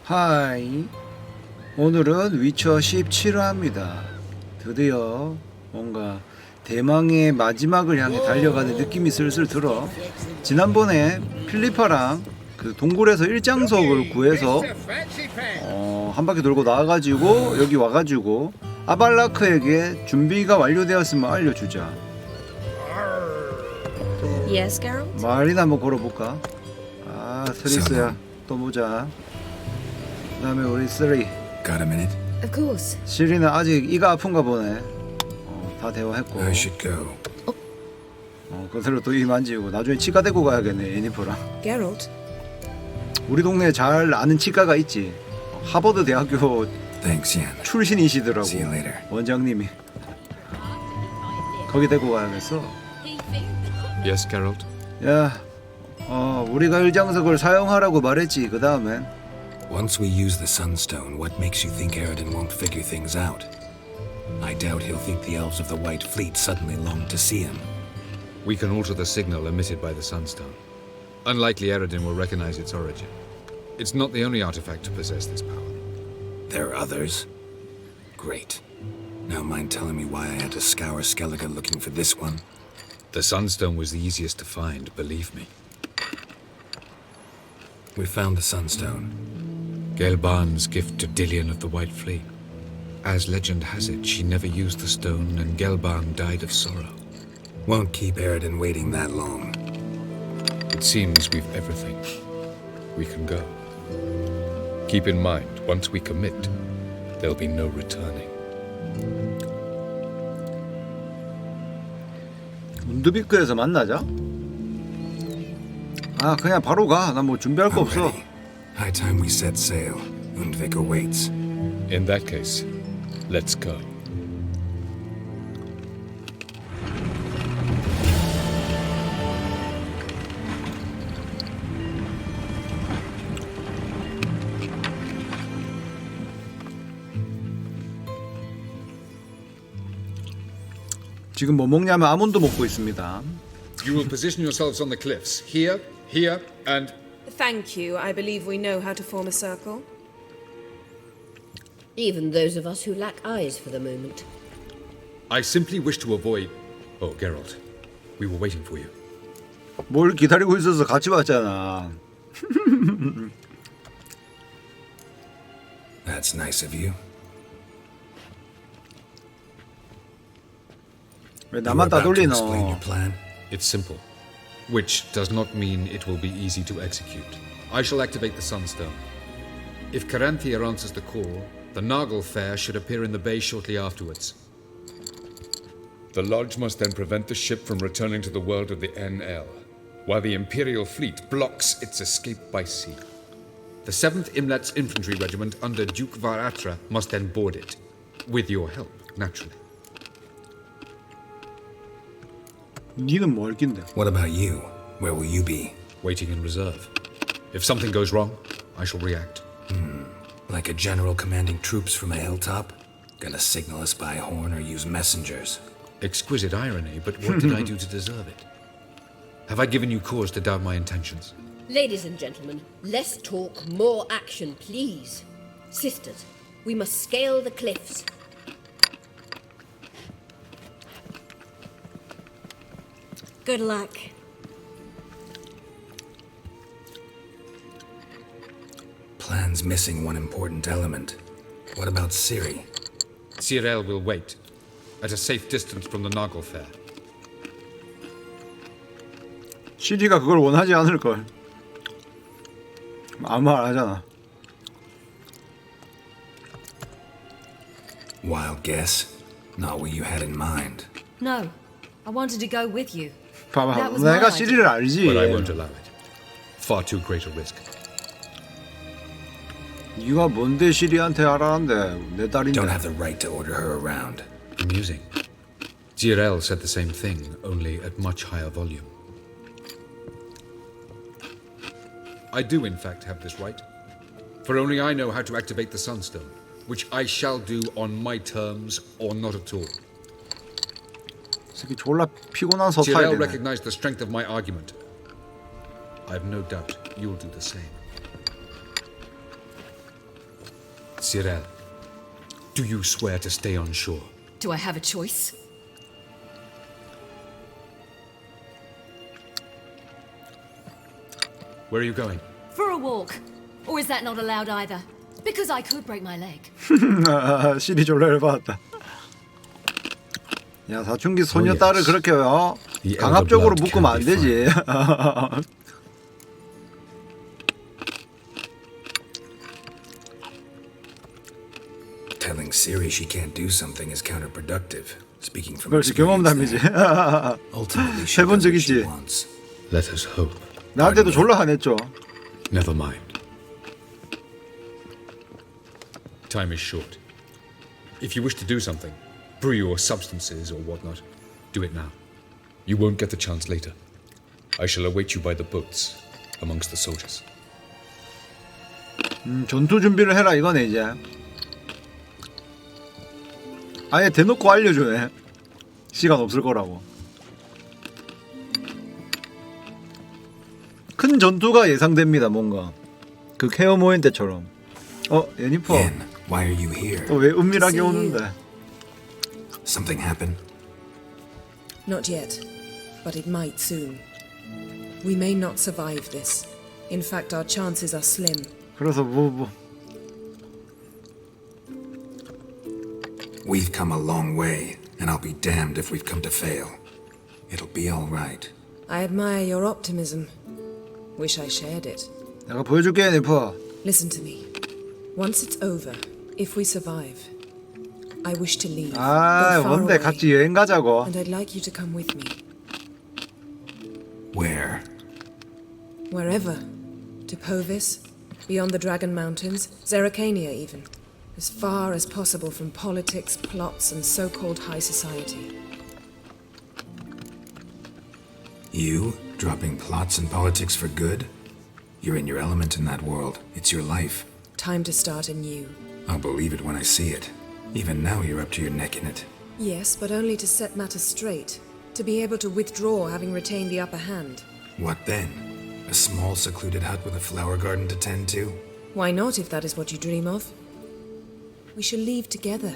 하이, 오늘은 위쳐 17화입니다. 드디어 뭔가 대망의 마지막을 향해 달려가는 느낌이 슬슬 들어. 지난번에 필리파랑 그 동굴에서 일장석을 구해서 한 바퀴 돌고 나와가지고 여기 와가지고 아발라크에게 준비가 완료되었으면 알려주자. Yes, Geralt? 말이나 한번 걸어볼까? 트리스야, 또 보자. 그 다음에 우리 쓰리. Got a minute? Of course. 시리는 아직 이가 아픈가 보네. 다 대화했고. I should go. 그대로 또 이 만지고 나중에 치과 데리고 가야겠네, 애니프랑. Geralt? 우리 동네에 잘 아는 치과가 있지. 하버드 대학교 Thanks, Yen. 출신이시더라고. See you later. 원장님이. 거기 데리고 가야겠어. Yes, Geralt? 야, 우리가 일장석을 사용하라고 말했지. 그 다음엔 Once we use the Sunstone, what makes you think Aradin won't figure things out? I doubt he'll think the elves of the White Fleet suddenly long to see him. We can alter the signal emitted by the Sunstone. Unlikely Aradin will recognize its origin. It's not the only artifact to possess this power. There are others? Great. Now mind telling me why I had to scour Skellige looking for this one? The Sunstone was the easiest to find, believe me. We found the Sunstone. Gelban's gift to Dillion of the White Fleet. As legend has it, she never used the stone and Gelban died of sorrow. Won't keep Aradin waiting that long. It seems we've everything. We can go. Keep in mind, once we commit, there'll be no returning. 문드비크에서 만나자. 그냥 바로 가. 난 뭐 준비할 거 I'm 없어. ready. High time we set sail. Undvik awaits. In that case, let's go. 지금 뭐 먹냐면 아몬드 먹고 있습니다. You will position yourselves on the cliffs. Here, here, and... Thank you. I believe we know how to form a circle. Even those of us who lack eyes for the moment. I simply wish to avoid... Oh, Geralt. We were waiting for you. 뭘 기다리고 있어서 같이 왔잖아. That's nice of you. 왜 You 나만 were about to 따돌리노? explain your plan? It's simple. Which does not mean it will be easy to execute. I shall activate the Sunstone. If Caranthia answers the call, the Nargle Fair should appear in the bay shortly afterwards. The Lodge must then prevent the ship from returning to the world of the NL, while the Imperial fleet blocks its escape by sea. The 7th Imlet's infantry regiment under Duke Varatra must then board it, with your help, naturally. 니는 뭐 할 낀데? What about you? Where will you be? Waiting in reserve. If something goes wrong, I shall react. Like a general commanding troops from a hilltop? Gonna signal us by horn or use messengers? Exquisite irony, but what did I do to deserve it? Have I given you cause to doubt my intentions? Ladies and gentlemen, less talk, more action, please. Sisters, we must scale the cliffs. Good luck. Plan's missing one important element. What about Ciri? Cyril will wait, at a safe distance from the Nargle Fair. 시리가 그걸 원하지 않을 걸. 아무 말 안 하잖아. Wild guess? Not what you had in mind. No, I wanted to go with you. 봐봐, That was my 내가 idea. 시리를 알지. But I won't allow it. Far too great a risk. 네가 뭔데 시리한테 하라는데 내 딸인데. Don't have the right to order her around. Amusing. Cyril said the same thing, only at much higher volume. I do, in fact, have this right. For only I know how to activate the Sunstone, which I shall do on my terms or not at all. 새끼 졸라 피곤한 Cyril 서사이네. recognized the strength of my argument. I have no doubt you'll do the same. Cyril, do you swear to stay on shore? Do I have a choice? Where are you going? For a walk. Or is that not allowed either? Because I could break my leg. 시리 졸라 열받았다. 야, 사춘기 소녀 딸을 그렇게 강압적으로 묶으면 안 되지. Telling Ciri she can't do something is counterproductive. Speaking from 그렇지, 경험담이지. Ultimately, she 해본 does 적 what she 있지. wants. Let us hope. 나한테도 졸라 화냈죠. Never mind. Time is short. If you wish to do something, brew your substances or whatnot, do it now. You won't get the chance later. I shall await you by the boats, amongst the soldiers. 전투 준비를 해라 이거네 이제. 아예 대놓고 알려주네. 시간 없을 거라고. 큰 전투가 예상됩니다. 뭔가 그 케어 모임 때처럼. 예니퍼. Yen, why are you here? 또 왜 은밀하게 오는데? Something happened? Not yet, but it might soon. We may not survive this. In fact, our chances are slim. 그래서 We've come a long way, and I'll be damned if we've come to fail. It'll be all right. I admire your optimism. Wish I shared it. 내가 보여줄게 예니퍼. Listen to me. Once it's over, if we survive, I wish to leave. 아, go far 뭔데 away, 같이 여행 가자고. and I'd like you to come with me. Where? Wherever. To Povis, beyond the Dragon Mountains, Zeracania even. As far as possible from politics, plots, and so-called high society. You? Dropping plots and politics for good? You're in your element in that world. It's your life. Time to start anew. I'll believe it when I see it. Even now you're up to your neck in it. Yes, but only to set matters straight. To be able to withdraw having retained the upper hand. What then? A small secluded hut with a flower garden to tend to? Why not, if that is what you dream of? We shall leave together.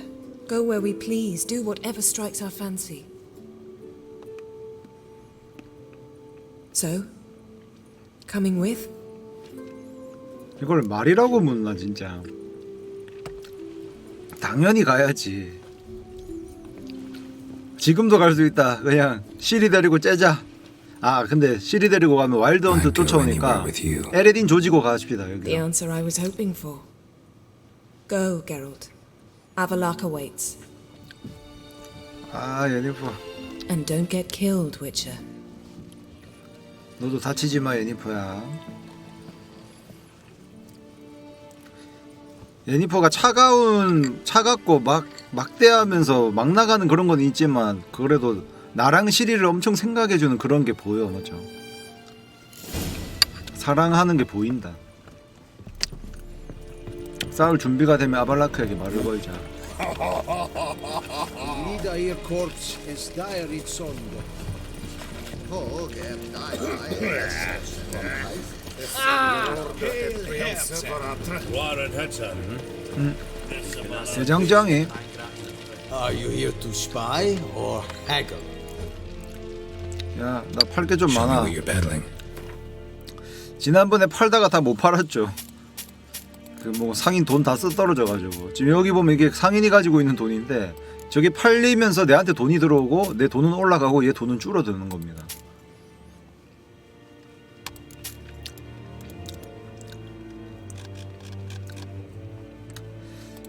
Go where we please, do whatever strikes our fancy. So? Coming with? 이걸 말이라고 묻나 진짜. 당연히 가야지. 지금도 갈 수 있다. 그냥 시리 데리고 째자. 아 근데 시리 데리고 가면 와일드 헌트 쫓아오니까 에레딘 조지고 가십시다. The 여기. answer I was hoping for. Go, Geralt. Avallac'h awaits. 아 예니퍼. And don't get killed, Witcher. 너도 다치지 마 예니퍼야. 예니퍼가 차갑고 막대하면서 막 나가는 그런 건 있지만 그래도 나랑 시리를 엄청 생각해주는 그런 게 보여, 맞죠? 사랑하는 게 보인다. 싸울 준비가 되면 아발라크에게 말을 걸자. Nidair corpse is dire it sondo. 대장장이 Are you here to spy or haggle? 야, 나 팔 게 좀 Show me 많아. what you're battling. 지난번에 팔다가 다 못 팔았죠. 그 뭐 상인 돈 다 쓰 떨어져가지고 지금 여기 보면 이게 상인이 가지고 있는 돈인데 저게 팔리면서 내한테 돈이 들어오고 내 돈은 올라가고 얘 돈은 줄어드는 겁니다.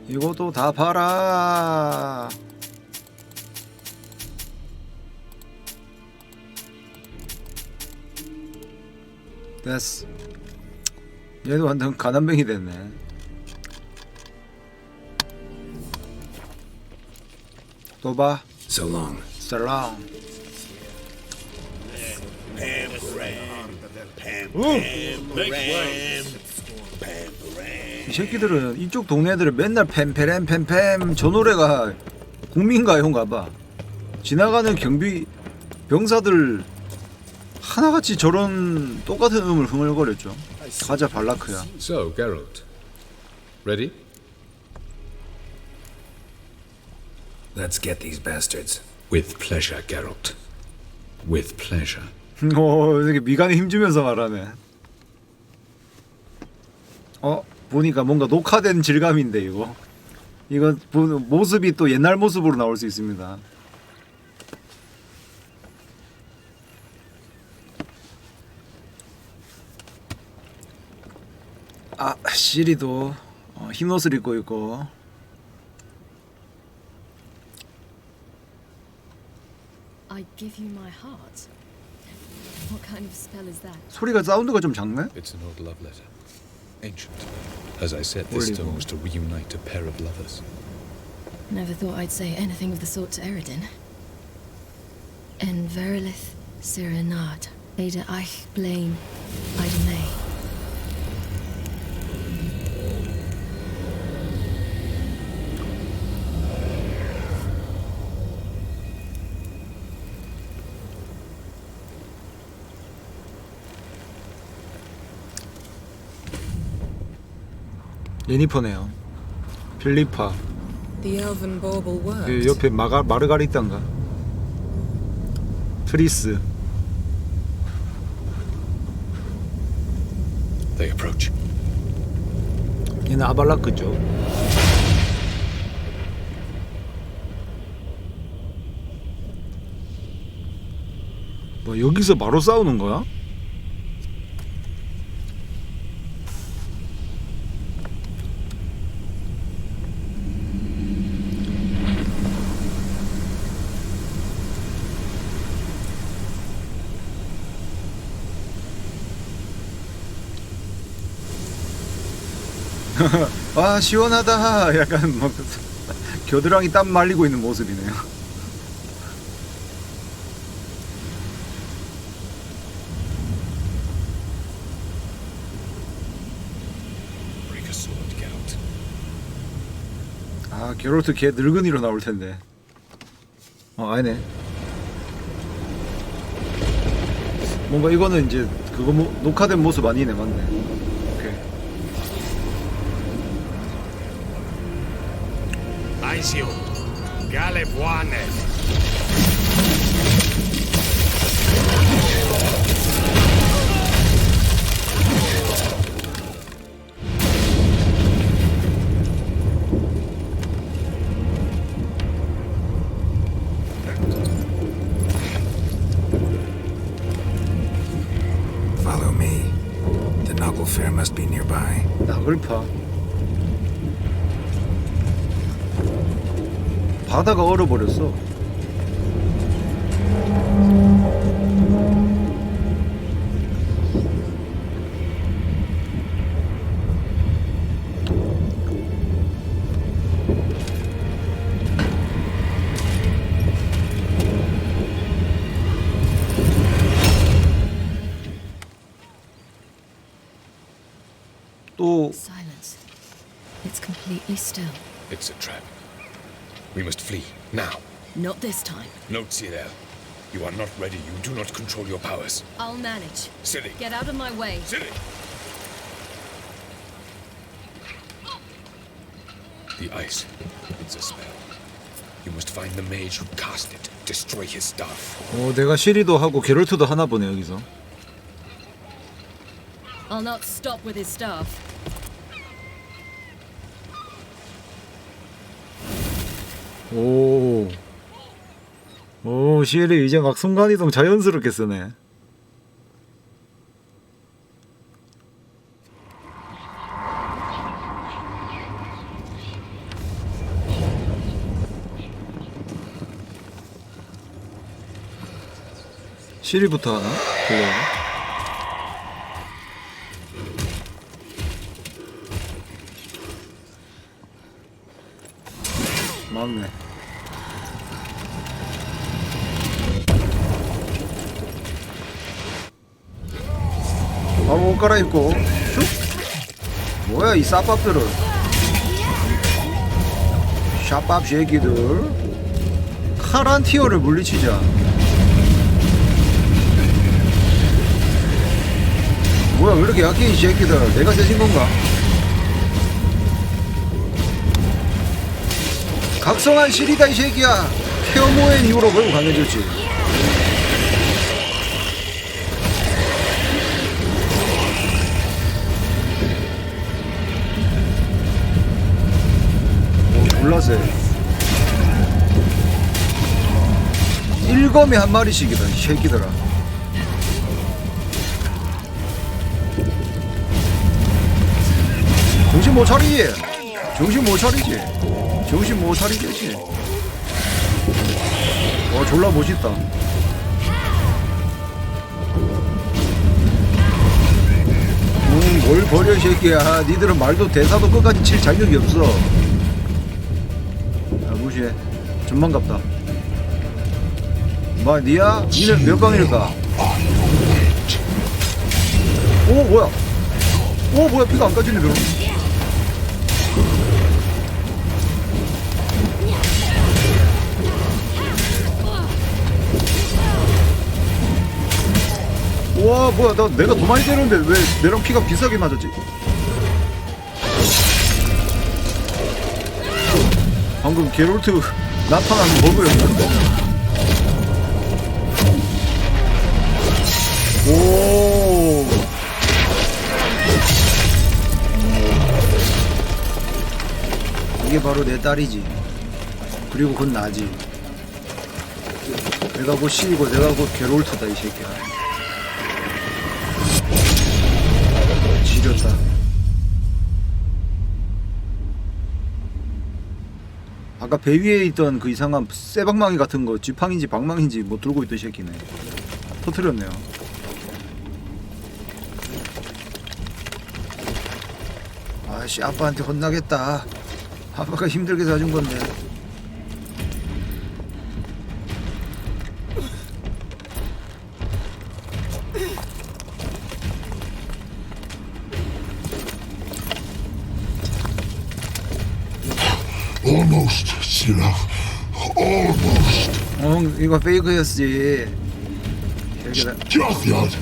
이것도 다 팔아. 됐어. 얘도 완전 가난뱅이 됐네. 또 봐. So long. 살랑. 이 새끼들은 이쪽 동네 애들은 맨날 팸페렘 팸팸 저 노래가 국민가요인가 봐. 지나가는 경비 병사들 하나같이 저런 똑같은 음을 흥얼거렸죠. 가자 발라크야. So, Geralt. Ready? Let's get these bastards. With pleasure, Geralt. With pleasure. 이렇게 미간에 힘주면서 말하네. 보니까 뭔가 녹화된 질감인데 이거. 이거 모습이 또 옛날 모습으로 나올 수 있습니다. 시리도 흰옷을 입고 있고. I give you my heart. What kind of spell is that? 소리가 사운드가 좀 작네. It's an old love letter. Ancient. As I said, this stone was to reunite a pair of lovers. Never thought I'd say anything of the sort to Eredin. En verilith Sirenad, Ada Eich Blaine, Ida May. 예니퍼네요. 필리파. The elven bauble 그 worked. 옆에 마르가리타인가? 트리스. They approach. 얘는 아발라크죠. 뭐 여기서 바로 싸우는 거야? 와 시원하다. 약간 막 겨드랑이 땀 말리고 있는 모습이네요. Break a sword, Geralt. 게롤트 걔 늙은이로 나올 텐데. 아니네. 뭔가 이거는 이제 그거 녹화된 모습 아니네. 맞네. Aisio, Galebuane. Follow me. The Noggle Fair must be nearby. 나글파. 바다가 얼어버렸어. 또 Silence. It's completely still. It's a trap. We must flee, now. Not this time. No, Cyril. You are not ready. You do not control your powers. I'll manage. Silly. Get out of my way. Silly! The ice. It's a spell. You must find the mage who cast it. Destroy his staff. 내가 시리도 하고 게롤트도 하나 보네 여기서. I'll not stop with his staff. 시리 이제 막 순간이동 자연스럽게 쓰네. 시리부터 하나? 그래요. 맞네. 바로 옷 갈아입고 슉. 뭐야 이 쌉밥들은. 샷밥 새끼들. 카란티어를 물리치자. 뭐야 왜 이렇게 약해 이 새끼들. 내가 세진 건가? 각성한 실이다 이 새끼야. 케어모엔 이후로 매우 강해졌지. 몰라서 일검에 한 마리씩이다 이 새끼들아. 정신 못 차리지. 정신 못 차리지. 정신 못 차리겠지. 와 졸라 멋있다. 뭘 버려 이 새끼야. 니들은 말도 대사도 끝까지 칠 자격이 없어. 야 무시해. 전망갑다. 마 니야? 니는 몇 강일까? 오 뭐야? 오 뭐야 피가 안 까지네 별로. 와 뭐야 나 내가 더 많이 때렸는데 왜 내랑 피가 비슷하게 맞았지? 방금 게롤트 나타나는 버그였는데. 오 이게 바로 내 딸이지. 그리고 그건 나지. 내가 곧 C이고 내가 곧 게롤트다 이 새끼야. 지렸다. 아까 배 위에 있던 그 이상한 쇠방망이 같은 거 쥐팡인지 방망인지 뭐 들고 있던 새끼네. 터뜨렸네요. 아씨 아빠한테 혼나겠다. 아빠가 힘들게 사준 건데. Almost, Sirach. Almost. 이거 페이크였지. 여기다. Jothyard.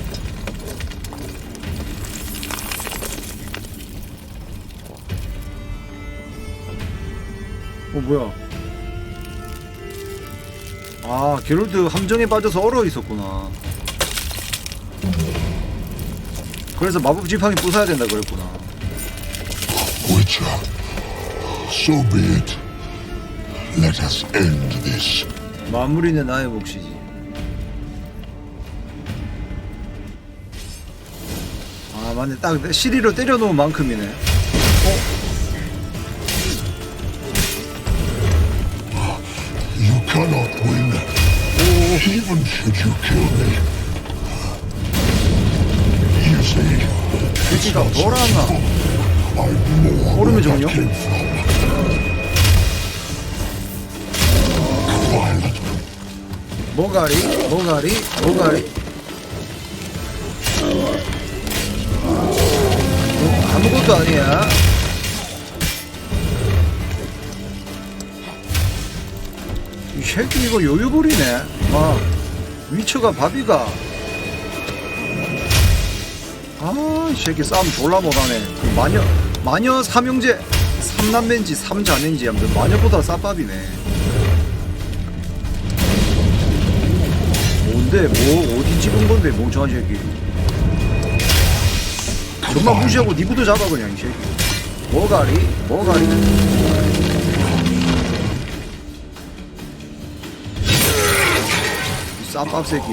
뭐야? 아 게롤트 함정에 빠져서 얼어 있었구나. 그래서 마법 지팡이 부숴야 된다 그랬구나. Witcher. So be it. Let us end this. 마무리는 나의 몫이지. 아 맞네 딱 시리로 때려놓은 만큼이네. You cannot win. Even should you kill me. You see, it's 새끼가 not 뭐라나? I'm more 얼음의 where that 종류? came from. Quiet. 모가리. 아무것도 아니야. 이 새끼 이거 요요 부리네. 아 위쳐가 바비가. 아 이 새끼 싸움 졸라 못하네. 그 마녀 삼형제 3남매인지 3자매인지 아무튼 마녀보다 싸밥이네. 뭔데 뭐 어디 찍은 건데 멍청한 새끼. 정말 무시하고 니부터 잡아 그냥 이 새끼. 모가리 이 쌈밥 새끼.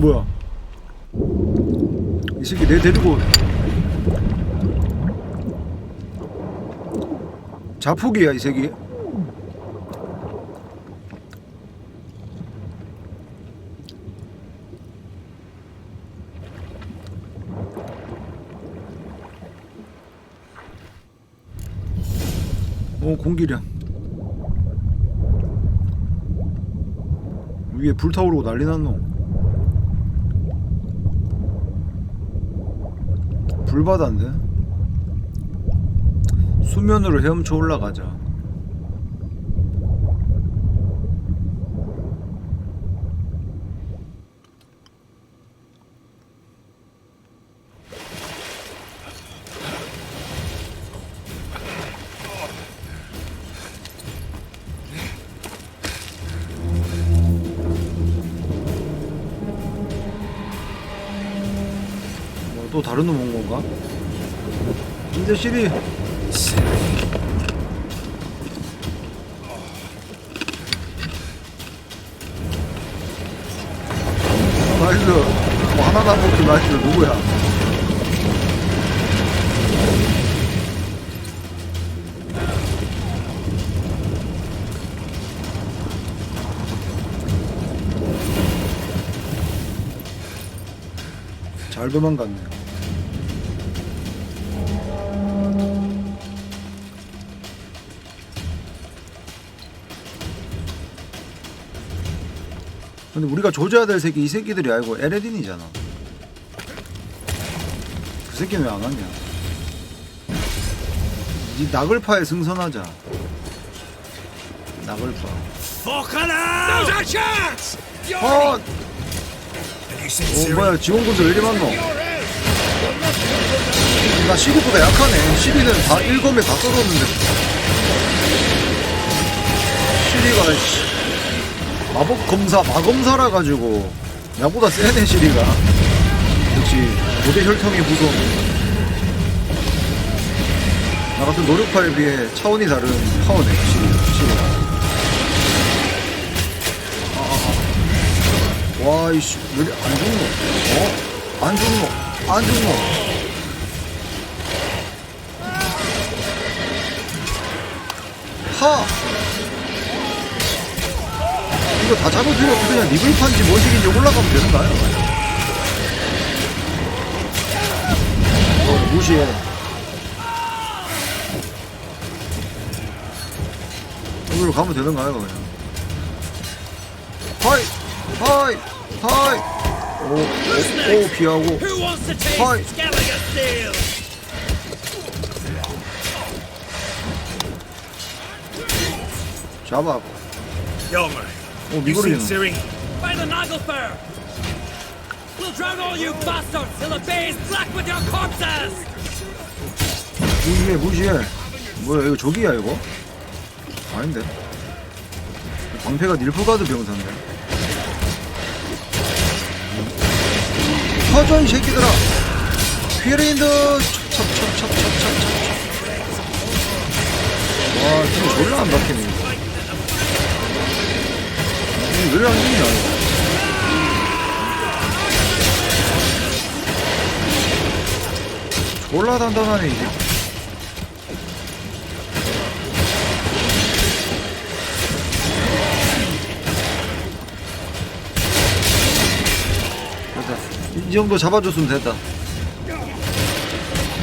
뭐야 이 새끼 내 데리고 자폭이야 이 새끼. 공기량 위에 불타오르고 난리 났노. 불바다인데 수면으로 헤엄쳐 올라가자. 또 다른 놈 온 건가? 근데 시리 나이스. 뭐 하나 남았고 나이스. 누구야? 잘 도망갔네. 근데 우리가 조져야 될 새끼 이 새끼들이 아니고 에레딘이잖아. 그 새끼는 왜 안 왔냐? 이 나글파에 승선하자. 나글파. 어! 뭐야 지원군들 왜 이리 많노? 나 시리보다 약하네. 시리는 다 1검에 다 썰었는데 시리가 마법 검사 마검사라 가지고 나보다 세네. 시리가 역시 고대 혈통의 무서움. 나 같은 노력파에 비해 차원이 다른 파워네. 시리가. 와 이씨 왜 안 죽노? 어? 안 죽노? 안 죽노? 하! 이거 다 잡을 필요 없이 그냥 니글판지 뭐시긴지 올라가면 되는가요? 무시해. 여기로 가면 되는가요 그냥? 하이! 하이! 하이! 오 피하고 하이! 잡아. 미고리는 By the Nagelfur! We'll drown all you bastards till the bay is black with your corpses! 무시해. 뭐야 이거 저기야 이거? 아닌데. 방패가 닐프가드 병사인데. 터져 이 새끼들아. 퀴린드 찹찹찹찹찹찹. 와 지금 졸라 안 박히네 이거. 왜 안 죽냐 이거. 졸라 단단하네 이게. 됐다. 이 정도 잡아줬으면 됐다.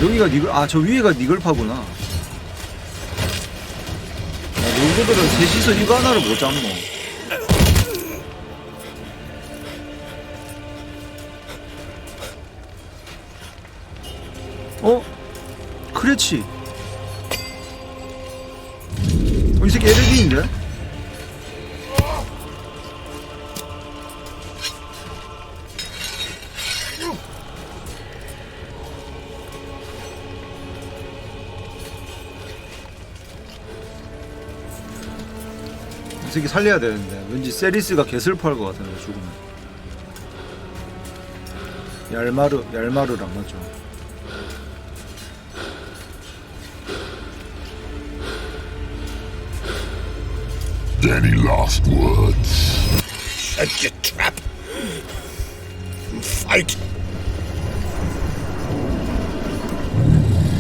여기가 니글, 아 저 위에가 니글파구나. 야, 요거들은 셋이서 이거 하나를 못 잡노. 어? 크래치. 이 새끼 에르딘인데? 이 새끼 살려야 되는데 왠지 세리스가 개슬퍼할 것 같은데 죽으면. 얄마르랑 맞죠? Any last words? Set your trap. And fight.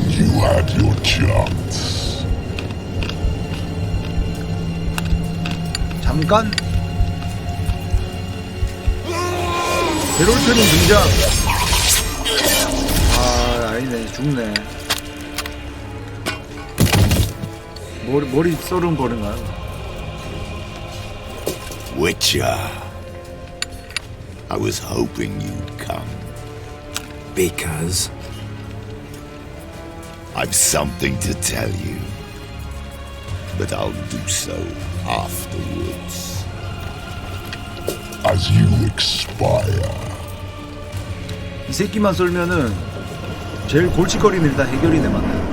You had your chance. 잠깐. 베롤트님 등장. 아 아니네 죽네. 머리 썰은 거인가요? Witcher. I was hoping you'd come. Because? I've something to tell you. But I'll do so afterwards. As you expire. 이 새끼만 쏠면은 제일 골칫거리는 일단 해결이 돼 맞네.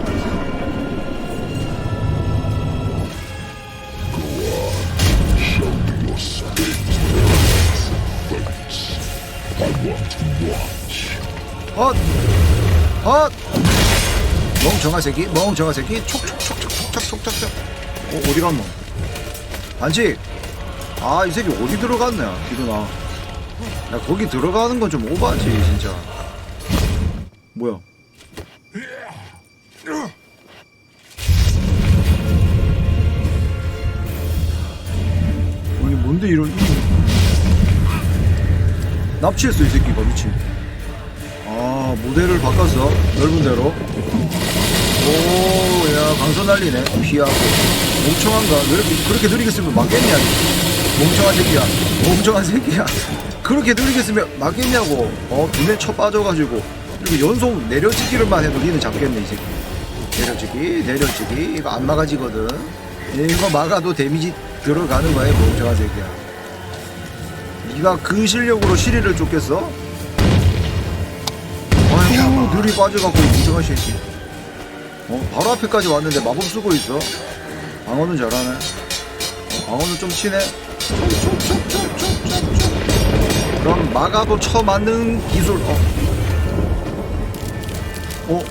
어! 헛! 멍청한 새끼, 멍청한 새끼. 촉촉촉촉촉촉촉촉. 어디 갔노? 반칙. 아, 이 새끼 어디 들어갔냐? 기도나. 야, 거기 들어가는 건 좀 오바지, 진짜. 뭐야? 아니, 뭔데 이런. 납치했어, 이 새끼가, 미친. 아, 모델을 바꿨어. 넓은 데로. 오, 야, 강선 날리네. 피하고. 멍청한가? 왜 이렇게, 그렇게 느리게 쓰면 맞겠냐? 멍청한 새끼야. 멍청한 새끼야. 그렇게 느리게 쓰면 맞겠냐고. 눈에 쳐 빠져가지고. 이렇게 연속 내려치기를만 해도 니는 잡겠네, 이 새끼. 내려치기, 내려치기. 이거 안 막아지거든. 이거 막아도 데미지 들어가는 거야, 멍청한 새끼야. 니가 그 실력으로 시리를 쫓겠어? 아이고, 느리 빠져갖고 멍청한 새끼. 바로 앞에까지 왔는데 마법 쓰고 있어. 방어는 잘하네. 방어는 좀 치네. 그럼 막아도 쳐맞는 기술. 뭐야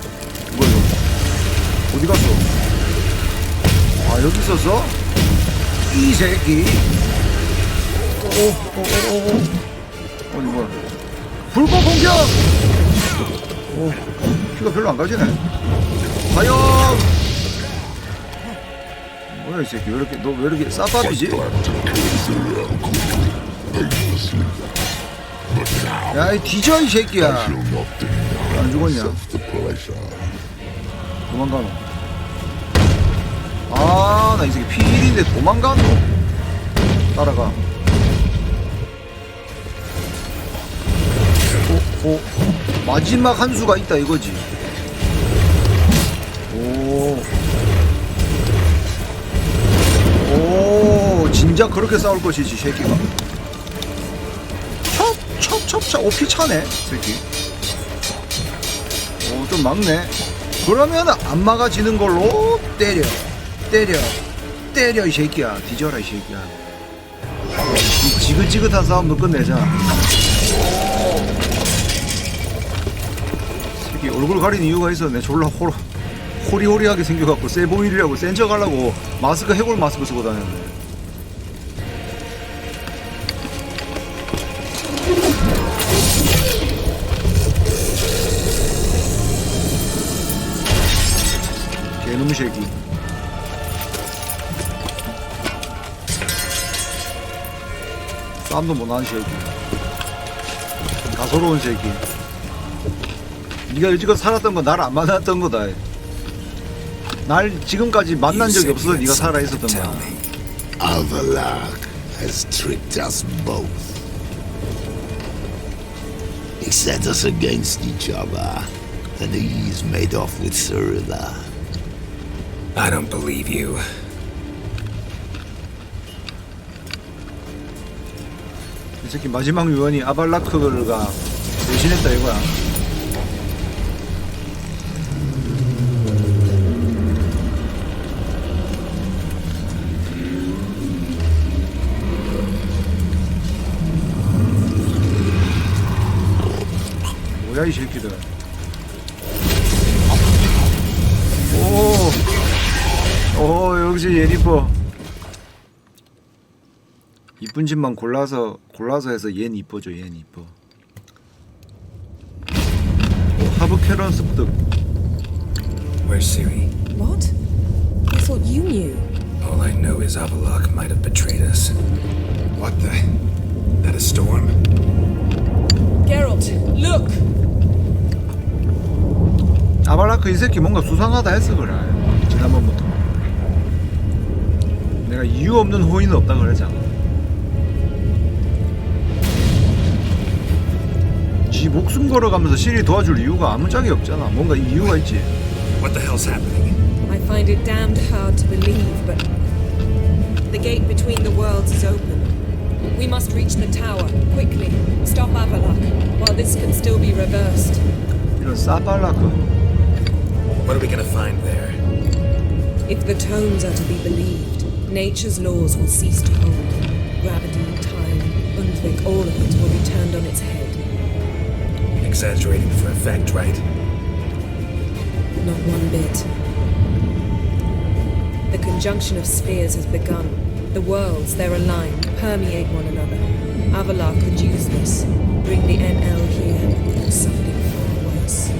이거? 어디 갔어? 아, 여기 있었어? 이 새끼. 어디 뭐야? 불꽃 공격! 피가 별로 안 가지네. 과연! 뭐야 이 새끼, 왜 이렇게, 너 왜 이렇게 싸밥이지? 야, 이 뒤져 이 새끼야. 안 죽었냐? 도망가노. 아, 나 이 새끼 P1인데 도망가노. 따라가. 마지막 한 수가 있다 이거지. 오, 진짜 그렇게 싸울 것이지, 새끼가. 첩. 피 차네, 새끼. 좀 막네. 그러면 안 막아지는 걸로 때려, 이 새끼야. 뒤져라, 이 새끼야. 이 지긋지긋한 싸움도 끝내자. 새끼 얼굴 가린 이유가 있었네. 졸라 호리호리하게 생겨갖고 세 보이려고 센 척 하려고 마스크, 해골 마스크 쓰고 다녔네. 개놈 새끼. 싸움도 못하는 새끼. 가소로운 새끼. 네가 여지껏 살았던 건 날 안 만났던 거다. 날 지금까지 만난 적이 없어서 네가 살아있었던 거야. Avallac'h has tricked us both. He set us against each other, and he's made off with Cyrilla. I don't believe you. 이 새끼 마지막 유언이 아발라크가 대신했다 이거야. 뭐야 이 새끼들. 오, 역시 예니퍼. 이쁜 집만 골라서 해서 얜 이뻐져, 얜 이뻐. 하브 캐런 습득. Where's Ciri? What? I thought you knew. All I know is Avallac'h might have betrayed us. What the? That a storm? Geralt, look! 아발라크 이 새끼 뭔가 수상하다 했어 그래. 지난번부터. 내가 이유 없는 호의는 없다 그러잖아. 지 목숨 걸어가면서 시리 도와줄 이유가 아무짝에 없잖아. 뭔가 이유가 있지. What the hell's happening? I find it damned hard to believe, but the gate between the worlds is open. We must reach the tower, quickly. Stop Avallac'h, while this can still be reversed. 이런 싸발라크. What are we gonna find there? If the tomes are to be believed, nature's laws will cease to hold. Gravity, time, Undvik, all of it will be turned on its head. Exaggerating for effect, right? Not one bit. The conjunction of spheres has begun. The worlds, they're aligned, permeate one another. Avalar could use this. Bring the NL here, or something far worse.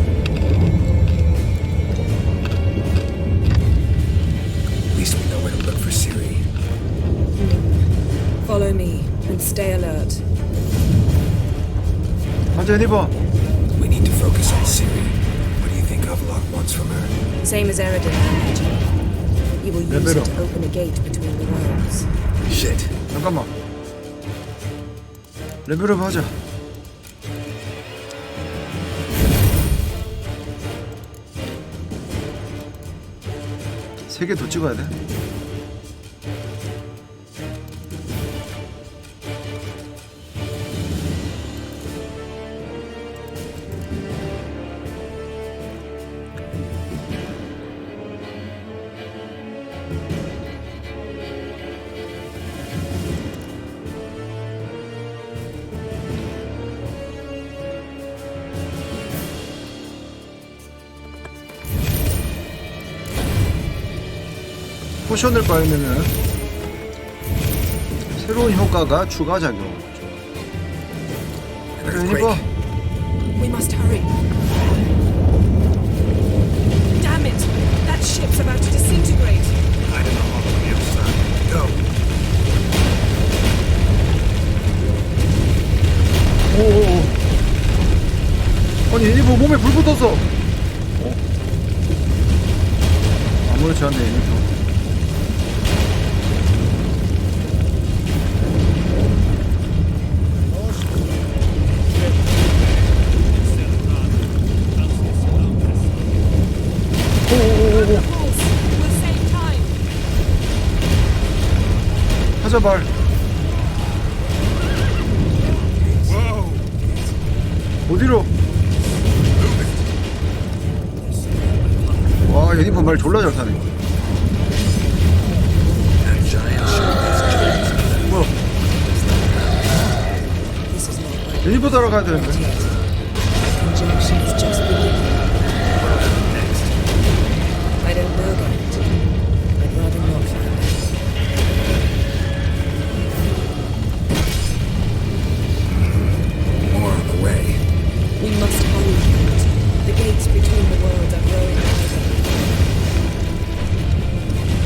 At least we know where to look for Ciri. Follow me, and stay alert. 가자, 애니버. We need to focus on Ciri. What do you think Avlok wants from her? Same as Eredin, I imagine. He will use it to open a gate between the worlds. Shit. 잠깐만. 레벨업 하자. 세 개 더 찍어야 돼. 포션을 빨면은 새로운 효과가 추가 작용. 그래, 이거. We must hurry. Damn it! That ship's about to disintegrate. I don't know how to be outside. Go. 오. 아니, 애니버 몸에 불 붙었어. 아무렇지 않네, 애니버. 하자 말. 어디로? 와, 애니퍼 말 졸라 잘 타네. 뭐야? 애니퍼 따라가야 되는데. Conjunction's just beginning. I don't know that. I'd rather not find out. More on the way. We must hurry. The gates between the worlds are growing wider.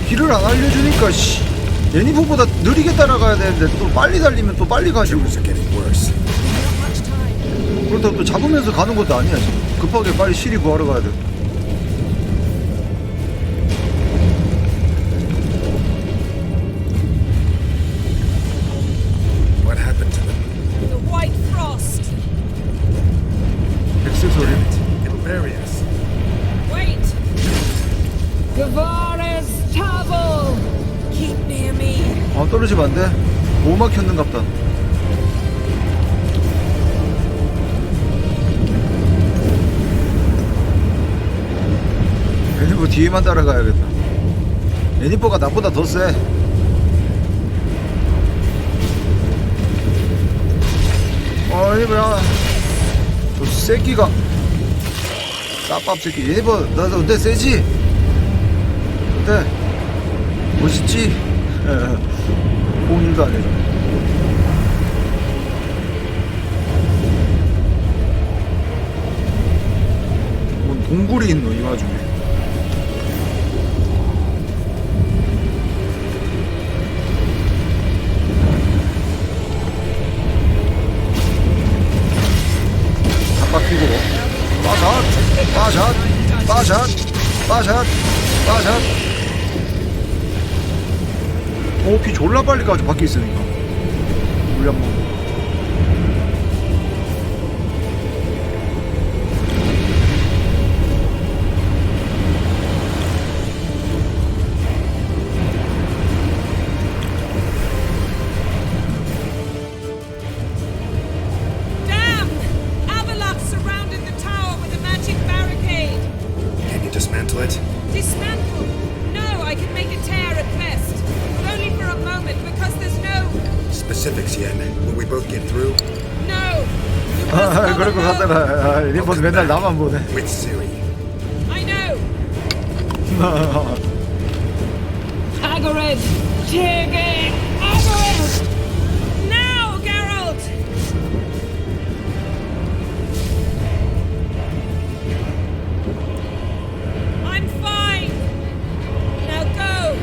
길을 안 알려주니까 씨. 애니퍼보다 느리게 따라가야 되는데 또 빨리 달리면 또 빨리 가지고. Things are getting worse. 그렇다고 또 잡으면서 가는 것도 아니야 지금. 급하게 빨리 시리 구하러 가야 돼. What happened to them? The white frost! 백색 소리. It'll bury us. Wait! Gavares Tavel! Keep near me. 아, 떨어지면 안 돼. 오막 켰는갑다. 애니퍼 뒤에만 따라가야겠다. 애니퍼가 나보다 더 세. 애니퍼야. 저 새끼가. 싸밥 새끼. 애니퍼, 너 어때? 세지? 어때? 멋있지? 공인도 안 해줘. 뭔 동굴이 있노, 이 와중에. 바퀴고 빠샷. 오, 피 졸라 빨리 가지고 바퀴 있으니까 물량 먹고. Dismantle it? Dismantle? No, I can make a tear at best. But only for a moment, because there's no... Specifics, Yen. Will we both get through? No! You must 그럴 것 같더라. 애니퍼도 맨날 나만 보네. With Ciri. I know! Hagrid! Tiggy! Hagrid! Now, Geralt! I'm fine! Now go!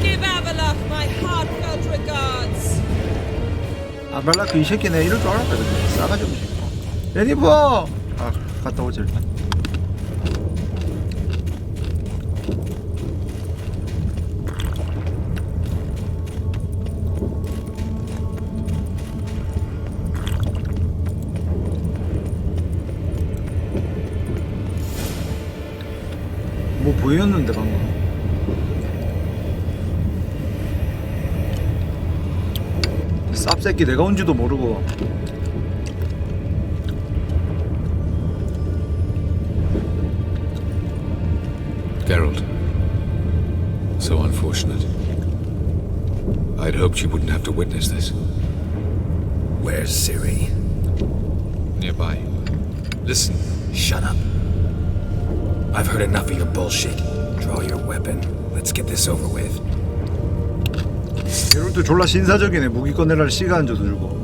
Give Avalok my heartfelt regards! 아발라크 이 새끼 내 이럴 줄 알았다. 근데 싸가지 없이. 애니버! 아, 갔다 오자 일단. 뭐 보였는데 방금. 쌉새끼 내가 온지도 모르고. Geralt. So unfortunate. I'd hoped you wouldn't have to witness this. Where's Ciri? Nearby. Listen. Shut up. I've heard enough of your bullshit. Draw your weapon. Let's get this over with. 게롤트 졸라 신사적이네. 무기 꺼내라 시간 줘 들고.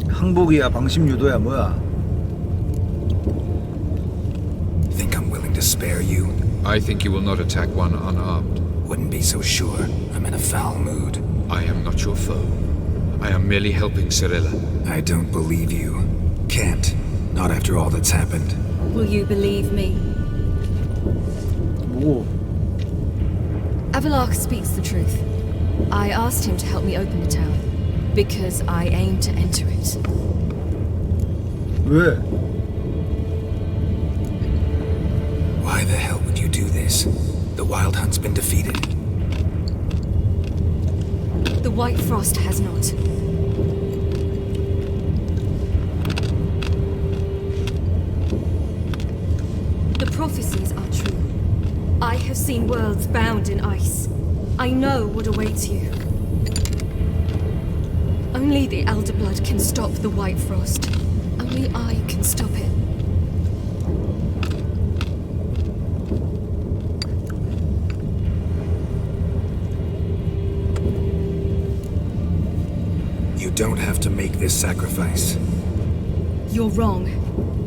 항복이야 방심 유도야 뭐야? Think I'm willing to spare you? I think you will not attack one unarmed. Wouldn't be so sure. I'm in a foul mood. I am not your foe. I am merely helping Cirilla. I don't believe you. Can't. Not after all that's happened. Will you believe me? 뭐? Avalok speaks the truth. I asked him to help me open the tower because I aim to enter it. 왜? Why the hell would you do this? The Wild Hunt's been defeated. The White Frost has not. The prophecies are true. I have seen worlds bound in ice. I know what awaits you. Only the Elder Blood can stop the White Frost. Only I can stop it. You don't have to make this sacrifice. You're wrong.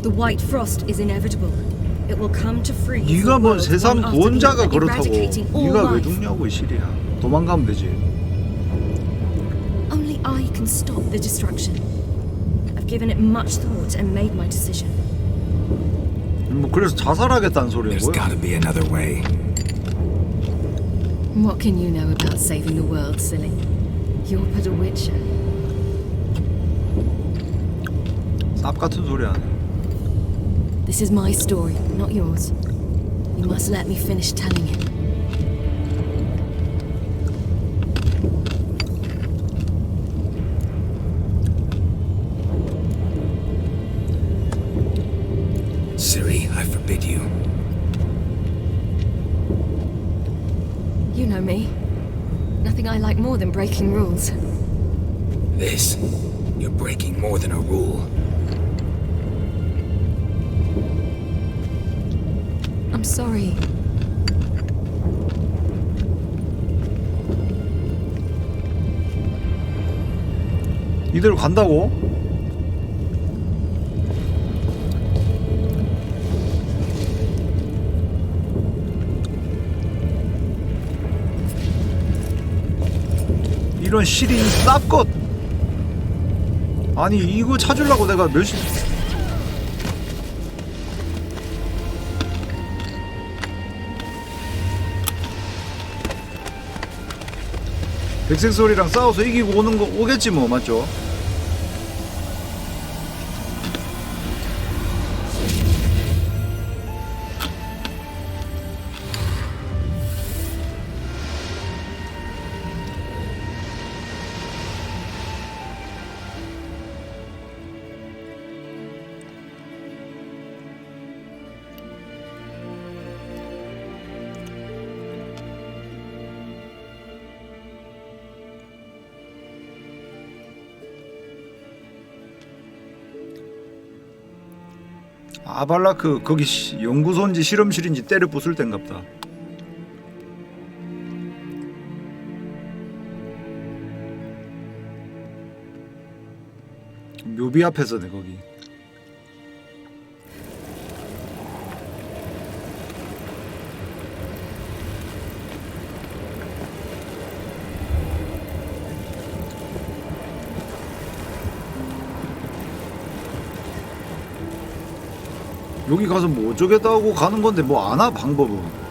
The White Frost is inevitable. It will come to freeze. 네가 뭔 the world 세상 one after 구원자가 the other, 그렇다고. eradicating all 네가 왜 life. 죽냐고 이 실이야. 도망가면 되지. Only I can stop the destruction. I've given it much thought and made my decision. 뭐 그래서 자살하겠다는 소리야 There's 뭐야? gotta be another way. What can you know about saving the world, silly? You're but a witcher. 쌉 같은 소리 하네. This is my story, not yours. You must let me finish telling it. Ciri, I forbid you. You know me. Nothing I like more than breaking rules. This, you're breaking more than a rule. I'm sorry. 이대로 간다고? 이런 시린 쌉것. 아니 이거 찾으려고 내가 몇시 백색소리랑 싸워서 이기고 오는 거 오겠지 뭐 맞죠? 아발라크 거기 연구소인지 실험실인지 때려 부술 땐갑다. 묘비 앞에서네 거기. 여기 가서 뭐 어쩌겠다 하고 가는 건데 뭐 아나 방법은.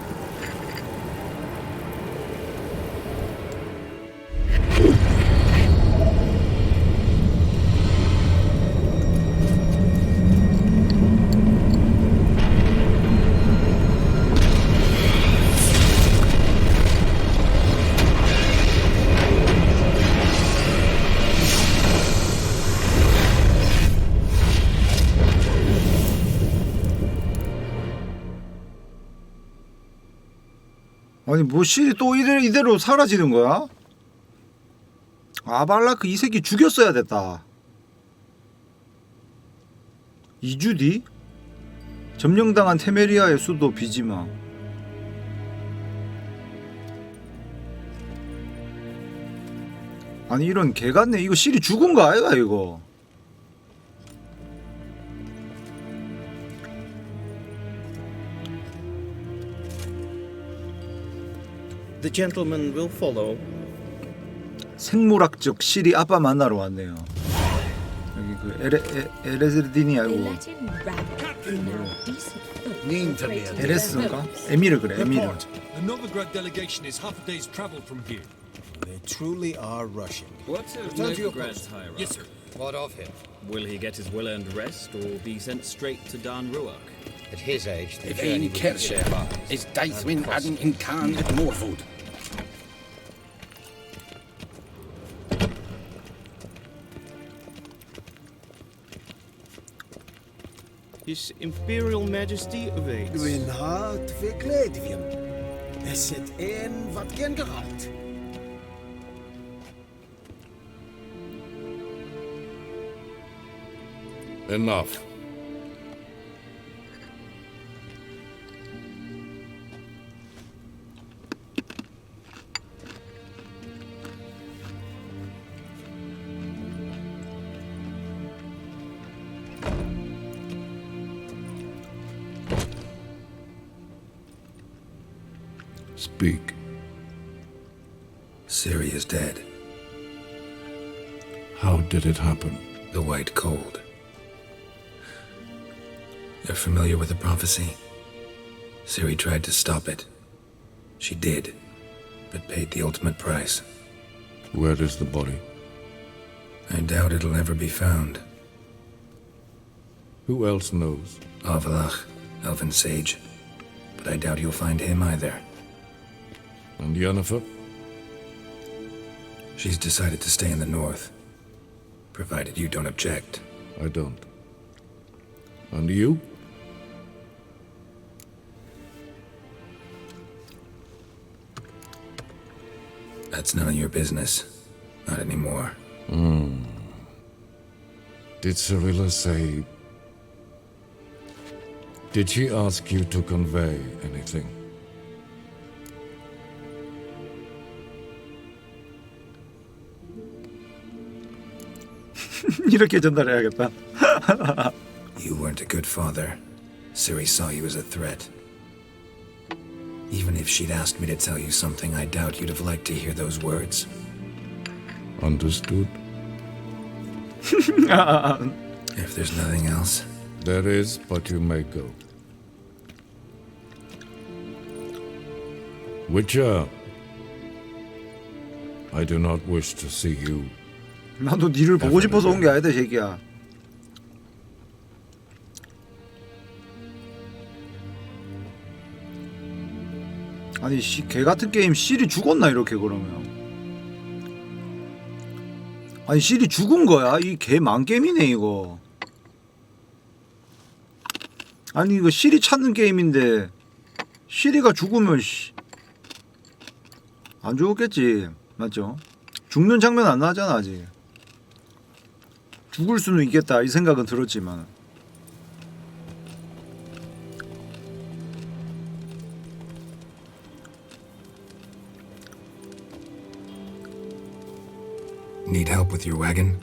아니 뭐 실이 또 이대로 사라지는 거야? 아발라크 이 새끼 죽였어야 됐다. 2주 뒤? 점령당한 테메리아의 수도 비지마. 아니 이런 개같네. 이거 실이 죽은 거 아이가 이거? The gentleman will follow. 생물학적 실이 아빠 만나러 왔네요. 여기 그 에레스딘이 아니고 에레스인가? 에미르 그래 에미르. The Novigrad delegation is half a day's travel from here. They truly are rushing. What's of Novigrad's higher up? Yes, sir. What of him? Will he get his well-earned rest or be sent straight to Dan Ruach? At his age, the If he cares, is Daithwin adding in Khan at more food. His Imperial Majesty awaits. Gwyn hart fe gledfiam. Es het een wat gen gehad. Enough. Speak. Ciri is dead. How did it happen? The White Cold. You're familiar with the prophecy? Ciri tried to stop it. She did, but paid the ultimate price. Where is the body? I doubt it'll ever be found. Who else knows? Avalach, Elven Sage. But I doubt you'll find him either. And Yennefer? She's decided to stay in the north. Provided you don't object. I don't. And you? That's none of your business. Not anymore. Did Cirilla say... Did she ask you to convey anything? 이렇게 전달해야겠다. You weren't a good father. Ciri saw you as a threat. Even if she'd asked me to tell you something, I doubt you'd have liked to hear those words. Understood? If there's nothing else. There is, but you may go. Witcher, I do not wish to see you. 나도 니를 보고 싶어서 온 게 아니다, 새끼야. 아니 개 같은 게임 실이 죽었나 이렇게 그러면. 아니 실이 죽은 거야? 이 개 망게임이네 이거. 아니 이거 실이 찾는 게임인데 실이가 죽으면 안 죽었겠지, 맞죠? 죽는 장면 안 나잖아 아직. 죽을 수는 있겠다 이 생각은 들었지만 Need help with your wagon?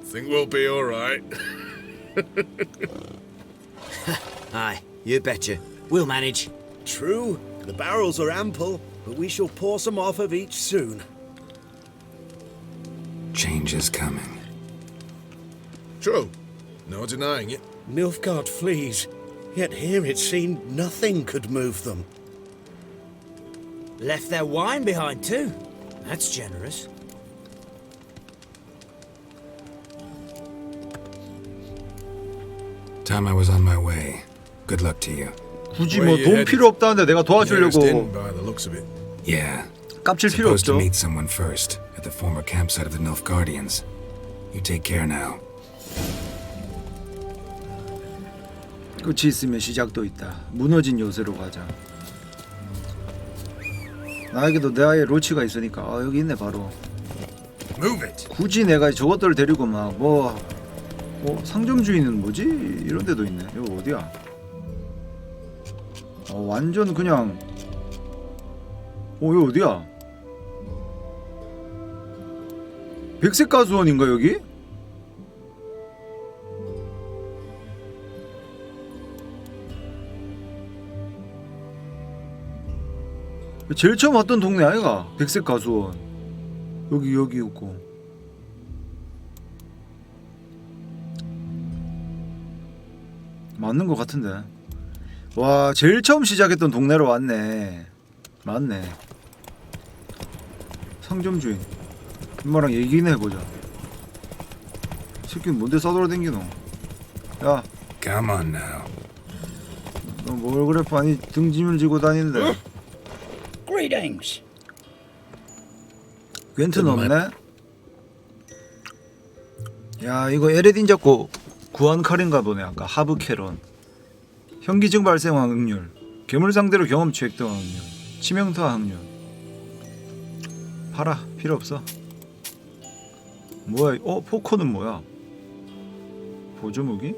Think we'll be all right. Aye, you betcha. We'll manage. True, the barrels are ample, but we shall pour some off of each soon. Change is coming. True. No denying it. Nilfgaard flees, yet here it seemed nothing could move them. Left their wine behind too. That's generous. Time I was on my way. Good luck to you. 굳이 뭐 돈 필요 없다는데 내가 도와주려고 By the looks of it. Yeah. 깝칠 필요 Supposed to 없죠. meet someone first at the former campsite of the Nilfgaardians. You take care now. 끝이 있으면 시작도 있다. 무너진 요새로 가자. 나에게도 내 아이의 로치가 있으니까 아 여기 있네 바로. Move it. 굳이 내가 저것들을 데리고 막 상점 주인은 뭐지? 이런 데도 있네. 이거 어디야? 완전 그냥 이거 어디야? 백색 가수원인가 여기? 제일 처음 왔던 동네 아이가? 백색 가수원. 여기 있고. 맞는 것 같은데. 와, 제일 처음 시작했던 동네로 왔네. 맞네. 상점 주인. 엄마랑 얘기나 해보자. 새끼는 뭔데 싸돌아댕기노? 야, Come on now. 너 뭘 그래 많이 등짐을 지고 다니는데? Greetings. 괜트는 없네? 야, 이거 에레딘 잡고 구한 칼인가 보네. 아까 하브 캐런. 현기증 발생 확률, 괴물 상대로 경험치 획득 확률, 치명타 확률. 팔아, 필요 없어. 뭐야? 포커는 뭐야? 보조 무기?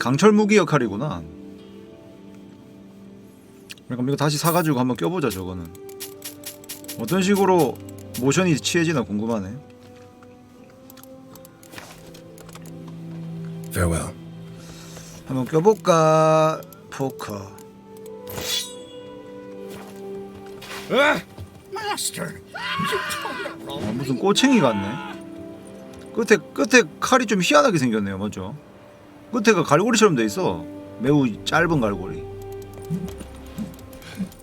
강철 무기 역할이구나. 그럼 이거 다시 사가지고 한번 껴보자. 저거는 어떤 식으로 모션이 취해지나 궁금하네. Farewell. 한번 껴볼까? 포커. Master, 무슨 꼬챙이 같네. 끝에 칼이 좀 희한하게 생겼네요. 맞죠? 끝에가 갈고리처럼 돼 있어. 매우 짧은 갈고리.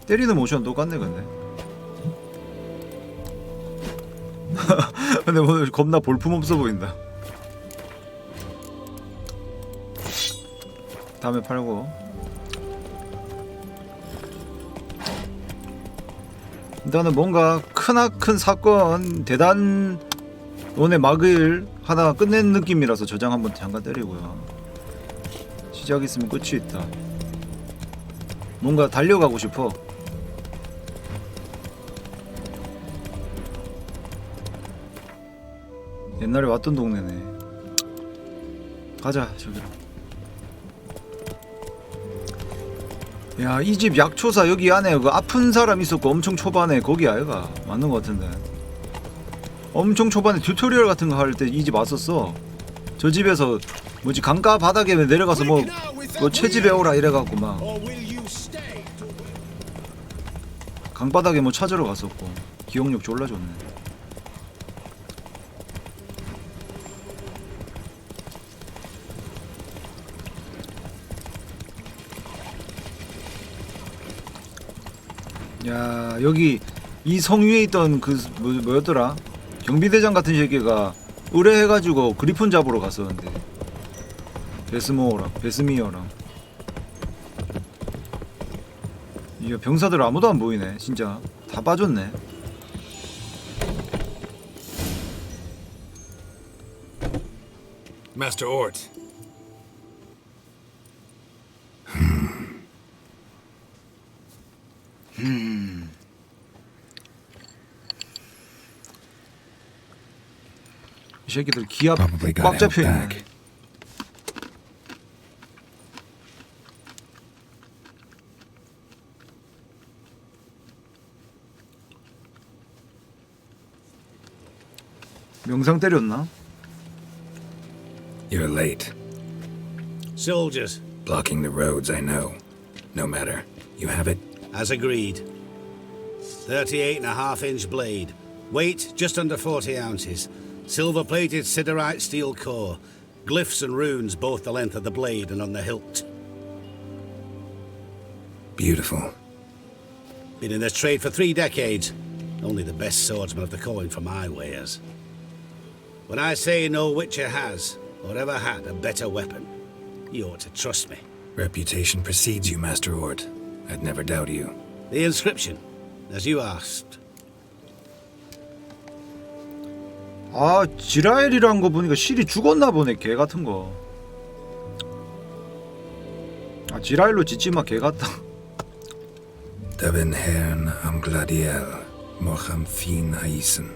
때리는 모션 똑같네 근데. 근데 오늘 겁나 볼품없어 보인다. 다음에 팔고. 일단은 뭔가 크나큰 사건 대단원의 막을 하나 끝낸 느낌이라서 저장 한번 잠깐 때리고요. 시작 있으면 끝이 있다. 뭔가 달려가고 싶어. 옛날에 왔던 동네네. 가자 저기로. 야, 이 집 약초사 여기 안에 그 아픈 사람 있었고 엄청 초반에 거기 아이가 맞는 것 같은데. 엄청 초반에 튜토리얼 같은 거 할 때 이 집 왔었어. 저 집에서 뭐지 강가 바닥에 내려가서 뭐 채집해 오라 이래갖고 막 강바닥에 뭐 찾으러 갔었고. 기억력 졸라 좋네. 야, 여기 이 성 위에 있던 그 뭐였더라? 경비대장 같은 새끼가 의뢰해가지고 그리폰 잡으러 갔었는데. 베스미어랑. 이거 병사들 아무도 안 보이네. 진짜 다 빠졌네. Master Ort. 이 새끼들 기압 꽉 잡혀있네. 영상 때렸나? You're late. Soldiers. Blocking the roads, I know. No matter. You have it? As agreed. 38.5-inch blade. Weight just under 40 ounces. Silver-plated siderite steel core. Glyphs and runes both the length of the blade and on the hilt. Beautiful. Been in this trade for 3 decades. Only the best swordsman of the coin for my wares. When I say no Witcher has, or ever had, a better weapon, you ought to trust me. Reputation precedes you, Master Ort. I'd never doubt you. The inscription, as you asked. 아, 지라엘이라는 거 보니까 실이 죽었나 보네. 개 같은 거. 아, 지라엘로 짓지마. 개 같다. Daven hern am gladiel, mocham fin haisen.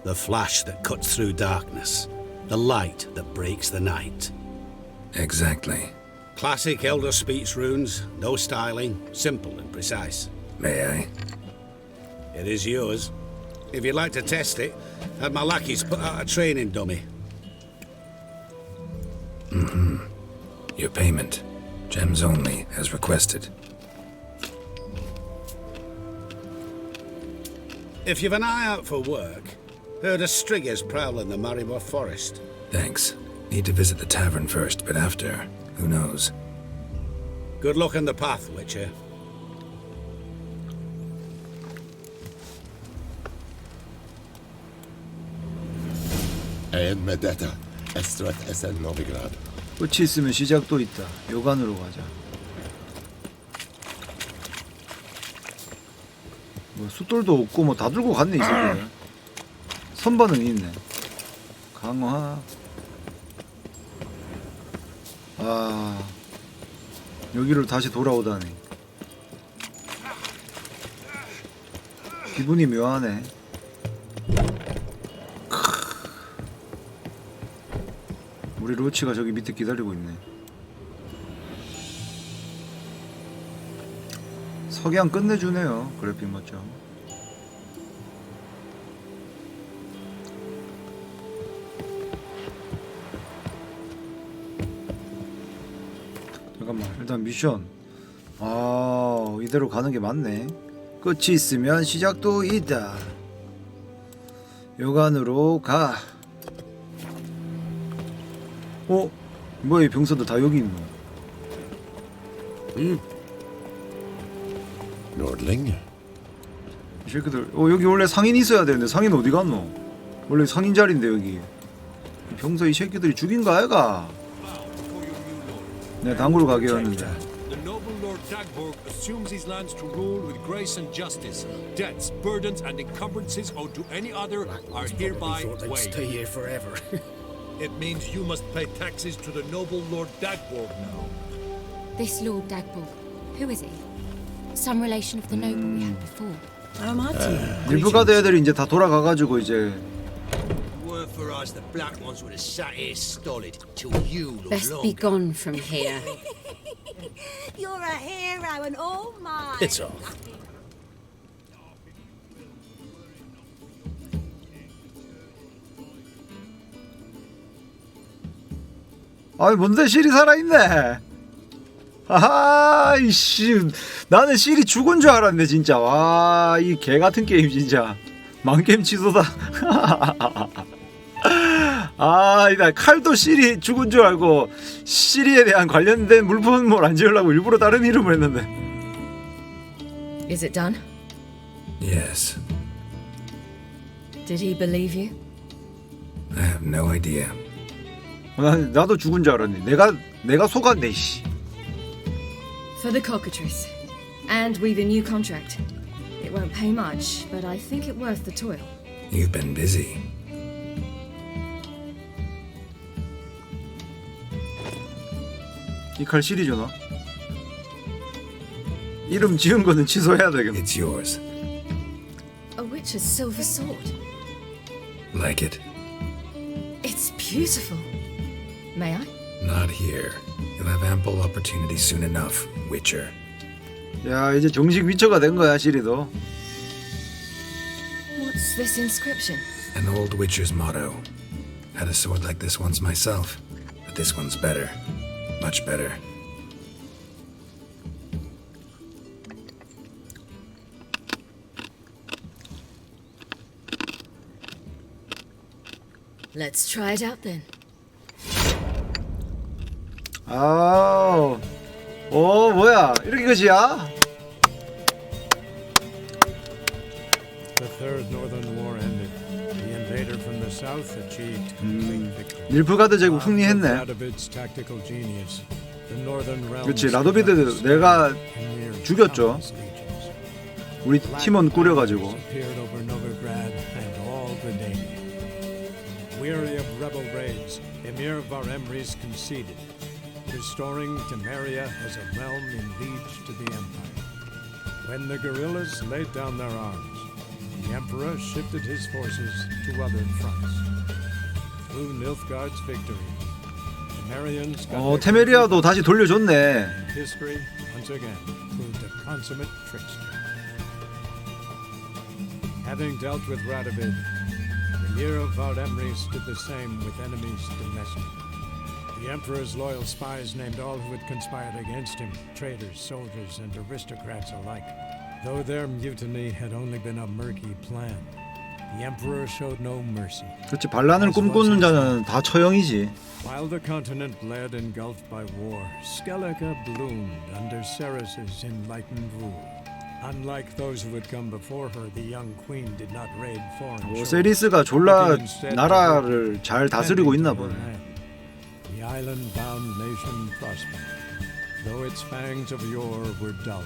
The flash that cuts through darkness. The light that breaks the night. Exactly. Classic Elder Speech runes, no styling, simple and precise. May I? It is yours. If you'd like to test it, have my lackeys put out a training dummy. Mm-hmm. Your payment. Gems only, as requested. If you've an eye out for work, heard of striggers prowling the Maribor forest. Thanks. Need to visit the tavern first, but after, who knows? Good luck on the path, Witcher. En med detta, Estrat SN Novigrad. 끝이 있으면 시작도 있다. 요관으로 가자. 뭐 숫돌도 없고 뭐 다 들고 갔네 이 새끼들. 선반은 있네. 강화. 아, 여기를 다시 돌아오다니. 기분이 묘하네. 우리 로치가 저기 밑에 기다리고 있네. 석양 끝내주네요. 그래픽 멋져. 잠깐만, 일단 미션. 아, 이대로 가는 게 맞네. 끝이 있으면 시작도 있다. 요관으로 가. 어? 뭐야, 이 병사들 다 여기 있노? Nordling. 이 새끼들, 여기 원래 상인 있어야 되는데 상인 어디 갔노? 원래 상인 자리인데 여기. 병사 이 새끼들이 죽인 거 아이가? 네, 당구로 가게였는데. The noble Lord Dagborg assumes his lands to rule with grace and justice. Debts, burdens, and encumbrances owed to any other are hereby waived. Stay here forever. It means you must pay taxes to the noble Lord Dagborg now. This Lord Dagborg, who is he? Some relation of the noble we had before. 닐프가드 애들이 이제 다 돌아가가지고 이제. Word for us, the black ones would have sat here stolid till you look Best long. be gone from here. You're a hero and all mine. It's off. 아이, 뭔데 실이 살아있네. 아하, 이씨, 나는 실이 죽은 줄 알았네 진짜. 와, 이 개같은 게임 진짜. 망게임 취소다. 아, 나 칼도 실이 죽은 줄 알고 실이에 대한 관련된 물품을 안 지으려고 일부러 다른 이름을 했는데. Is it done? Yes. Did he believe you? I have no idea. 나도 죽은 줄 알았네. 내가 속았네, 씨. For the cockatrice. And we've a new contract. It won't pay much, but I think it worth the toil. You've been busy. 이 칼 실이 주나? 이름 지은 거는 취소해야 되겠네. It's yours. A witch's silver sword. Like it? It's beautiful. May I? Not here. You'll have ample opportunity soon enough, Witcher. 야, 이제 정식 위쳐가 된 거야, 시리도. What's this inscription? An old witcher's motto. Had a sword like this once myself, but this one's better. Much better. Let's try it out then. 아우, 오 뭐야 이렇게 끝이야? The Third Northern War ended. The invader from the south achieved complete victory. 닐프가드 제국 승리했네. Radovid's tactical genius. The Northern realms. 그렇지, 라도비드 내가 죽였죠. 우리 팀원 꾸려가지고. Appeared over Novigrad and all the Danes. Weary of rebel raids, Emir Varemres conceded, restoring Temeria as a realm in liege to the Empire. When the guerrillas laid down their arms, the Emperor shifted his forces to other fronts. Through Nilfgaard's victory, Temerians got 테메리아도 다시 돌려줬네. history once again proved a consummate trickster. Having dealt with Radovid, Emir of Varemres did the same with enemies domestic. The Emperor's loyal spies named all who had conspired against him, traitors, soldiers, and aristocrats alike. Though their mutiny had only been a murky plan, the Emperor showed no mercy. 그렇지, 반란을 꿈꾸는 자는 다 처형이지. While the continent bled engulfed by war, Skellige bloomed under Ceres's enlightened rule. Unlike those who had come before her, the young queen did not raid foreign shores. 세리스가 졸라 나라를 잘 다스리고 있나 보네. The island-bound nation prospered, though its fangs of yore were dulled.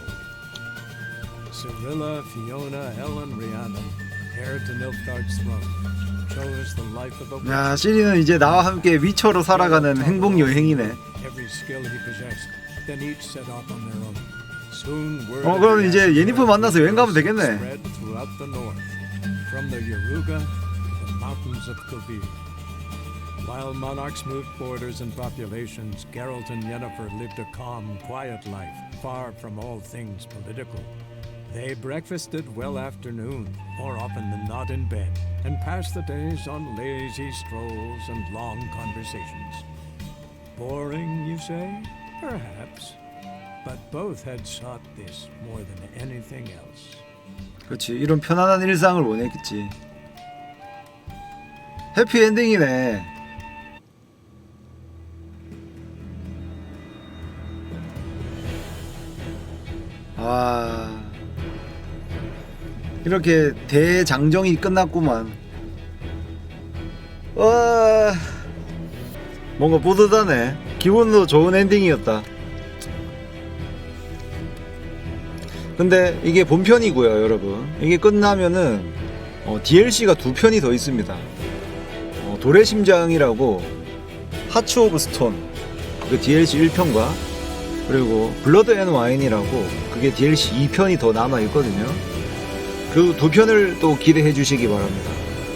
Cyrilla, Fiona, Ellen, Rhiannon, heir to Nilfgaard's throne, chose the life of a 야, 시리는 이제 나와 함께 위쳐로 살아가는 행복 여행이네. every skill he possessed, then each set off on their own. Soon word 그럼 이제 예니프 만나서 여행 가면 되겠네. spread throughout the north, from the Yaruga to the mountains of Kovir. While monarchs moved borders and populations, Geralt and Yennefer lived a calm, quiet life, far from all things political. They breakfasted well after noon, more often than not in bed, and passed the days on lazy strolls and long conversations. Boring, you say? Perhaps. But both had sought this more than anything else. 그렇지, 이런 편안한 일상을 원했겠지. 해피 엔딩이네. 아, 이렇게 대장정이 끝났구만. 와, 뭔가 뿌듯하네. 기분도 좋은 엔딩이었다. 근데 이게 본편이고요, 여러분. 이게 끝나면은 DLC가 2편이 더 있습니다. 돌의 심장이라고 하츠 오브 스톤, 그 DLC 1편과 그리고 블러드 앤 와인이라고 그게 DLC 2편이 더 남아 있거든요. 그 2편을 또 기대해 주시기 바랍니다.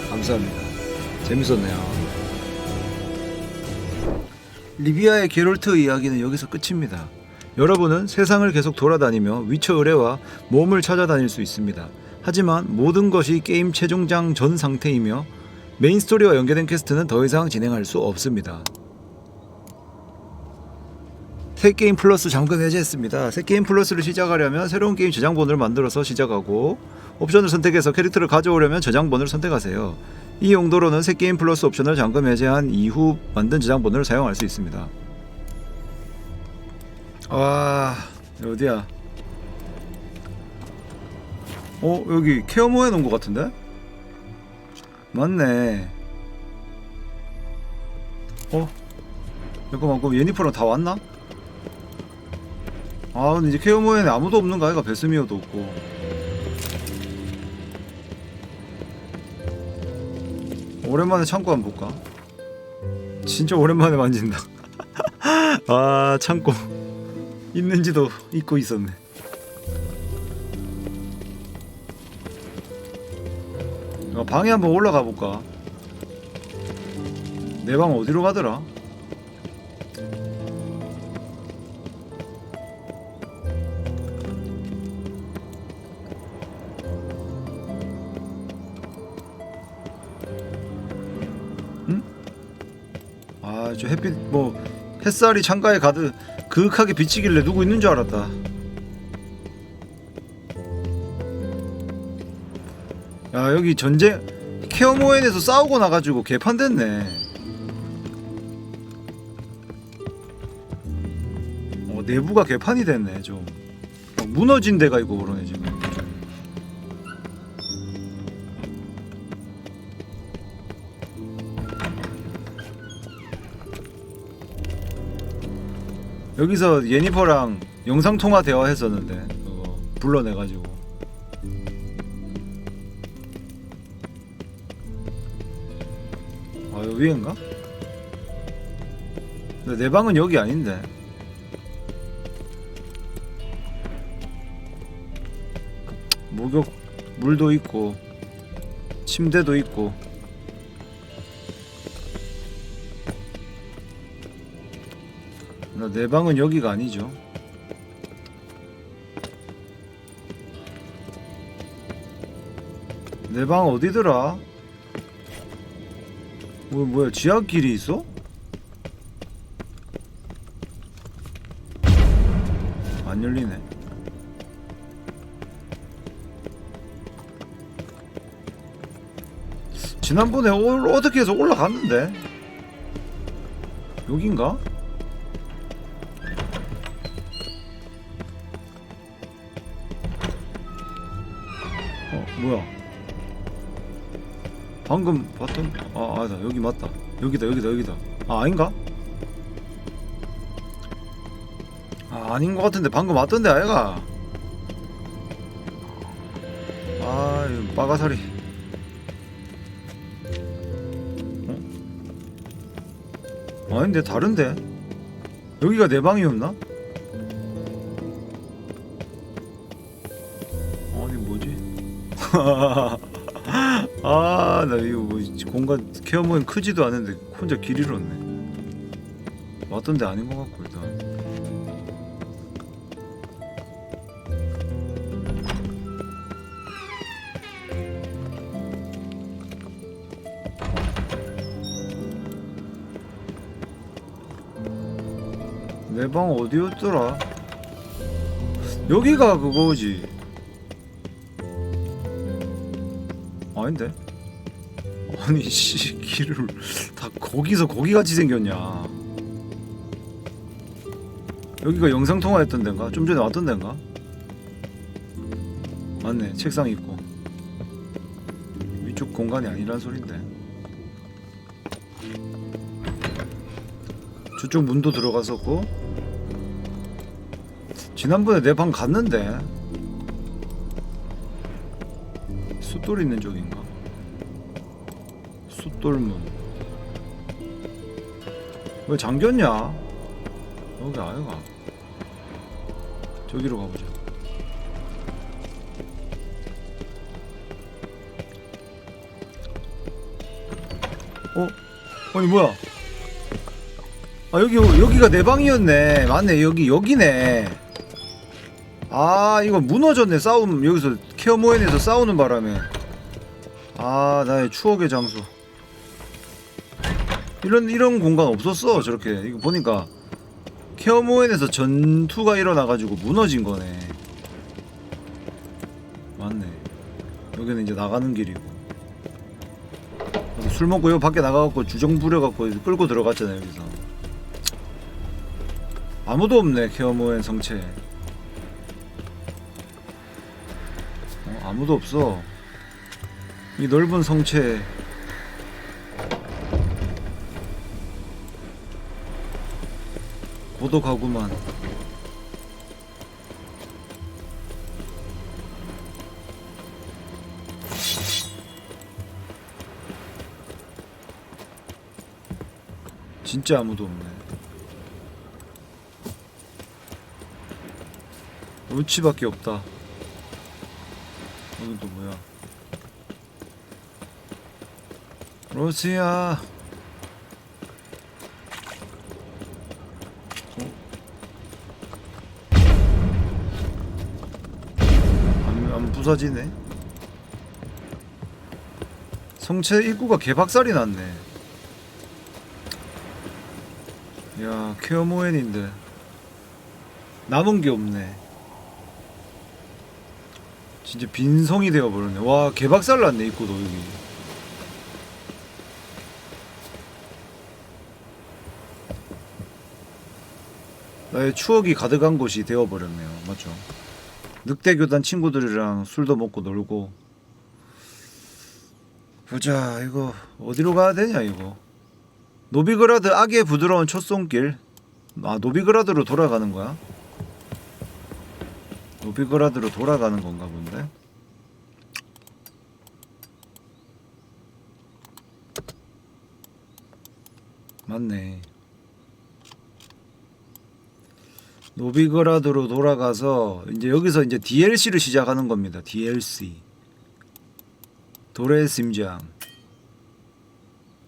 감사합니다. 재밌었네요. 리비아의 게롤트 이야기는 여기서 끝입니다. 여러분은 세상을 계속 돌아다니며 위쳐 의뢰와 모험을 찾아다닐 수 있습니다. 하지만 모든 것이 게임 최종장 전 상태이며 메인 스토리와 연계된 퀘스트는 더 이상 진행할 수 없습니다. 새 게임 플러스 잠금 해제했습니다. 새 게임 플러스를 시작하려면 새로운 게임 저장본을 만들어서 시작하고 옵션을 선택해서 캐릭터를 가져오려면 저장본을 선택하세요. 이 용도로는 새 게임 플러스 옵션을 잠금 해제한 이후 만든 저장본을 사용할 수 있습니다. 와, 어디야? 여기 케어모 해놓은 것 같은데? 맞네. 잠깐만, 그럼 예니퍼랑 다 왔나? 아, 근데 이제 케어모에는 아무도 없는가? 아이가 베스미어도 없고. 오랜만에 창고 한번 볼까? 진짜 오랜만에 만진다. 아, 창고 있는지도 잊고 있었네. 방에 한번 올라가 볼까? 내 방 어디로 가더라? 아, 저 햇빛 뭐 햇살이 창가에 가득 그윽하게 비치길래 누구 있는 줄 알았다. 야, 여기 전쟁 케어모엔에서 싸우고 나가지고 개판됐네. 내부가 개판이 됐네. 좀 무너진 데가 있고 그러네 지금. 여기서 예니퍼랑 영상통화 대화했었는데 그거 불러내가지고. 아, 여기 위인가? 근데 내 방은 여기 아닌데. 목욕 물도 있고 침대도 있고. 내 방은 여기가 아니죠. 내 방 어디더라? 뭐야 지하길이 있어? 안 열리네. 지난번에 어떻게 해서 올라갔는데? 여긴가? 뭐야? 방금 봤던? 아니다. 여기 맞다. 여기다. 아, 아닌가? 아, 아닌 것 같은데 방금 왔던데 아이가? 아, 이거 빠가사리. 아닌데 다른데? 여기가 내 방이었나? 아니 뭐지? 아, 나 이거 뭐 공간 케어모엔 크지도 않은데 혼자 길 잃었네. 왔던데 아닌 것 같고 일단. 내 방 어디였더라? 여기가 그거지. 아닌데? 아니 씨, 길을 다 거기서 거기같이 생겼냐. 여기가 영상통화했던 데인가? 좀 전에 왔던 데인가? 맞네, 책상 있고. 위쪽 공간이 아니란 소린데. 저쪽 문도 들어갔었고. 지난번에 내 방 갔는데. 숫돌 있는 쪽인가? 숫돌문. 왜 잠겼냐? 여기 아이가. 저기로 가보자. 아니 뭐야? 아, 여기가 내 방이었네. 맞네, 여기네. 아, 이거 무너졌네. 여기서 케어모엔에서 싸우는 바람에. 아, 나의 추억의 장소. 이런 공간 없었어. 저렇게 이거 보니까 케어모엔에서 전투가 일어나가지고 무너진 거네. 맞네. 여기는 이제 나가는 길이고. 술 먹고 여기 밖에 나가갖고 주정 부려갖고 끌고 들어갔잖아요. 여기서 아무도 없네. 케어모엔 성체. 아무도 없어. 이 넓은 성체. 고독하구만. 진짜 아무도 없네. 울치밖에 없다. 여긴 또 뭐야? 로시야. 안 부서지네. 성체 입구가 개박살이 났네. 야, 케어모엔인데 남은 게 없네. 진짜 빈성이 되어버렸네. 와, 개박살 났네, 입구도 여기. 나의 추억이 가득한 곳이 되어버렸네요. 맞죠? 늑대교단 친구들이랑 술도 먹고 놀고. 보자, 이거 어디로 가야 되냐, 이거. 노비그라드 악의 부드러운 첫 손길. 아, 노비그라드로 돌아가는 거야? 노비그라드로 돌아가는 건가 본데? 맞네. 노비그라드로 돌아가서 이제 여기서 이제 DLC를 시작하는 겁니다. DLC. 돌의 심장.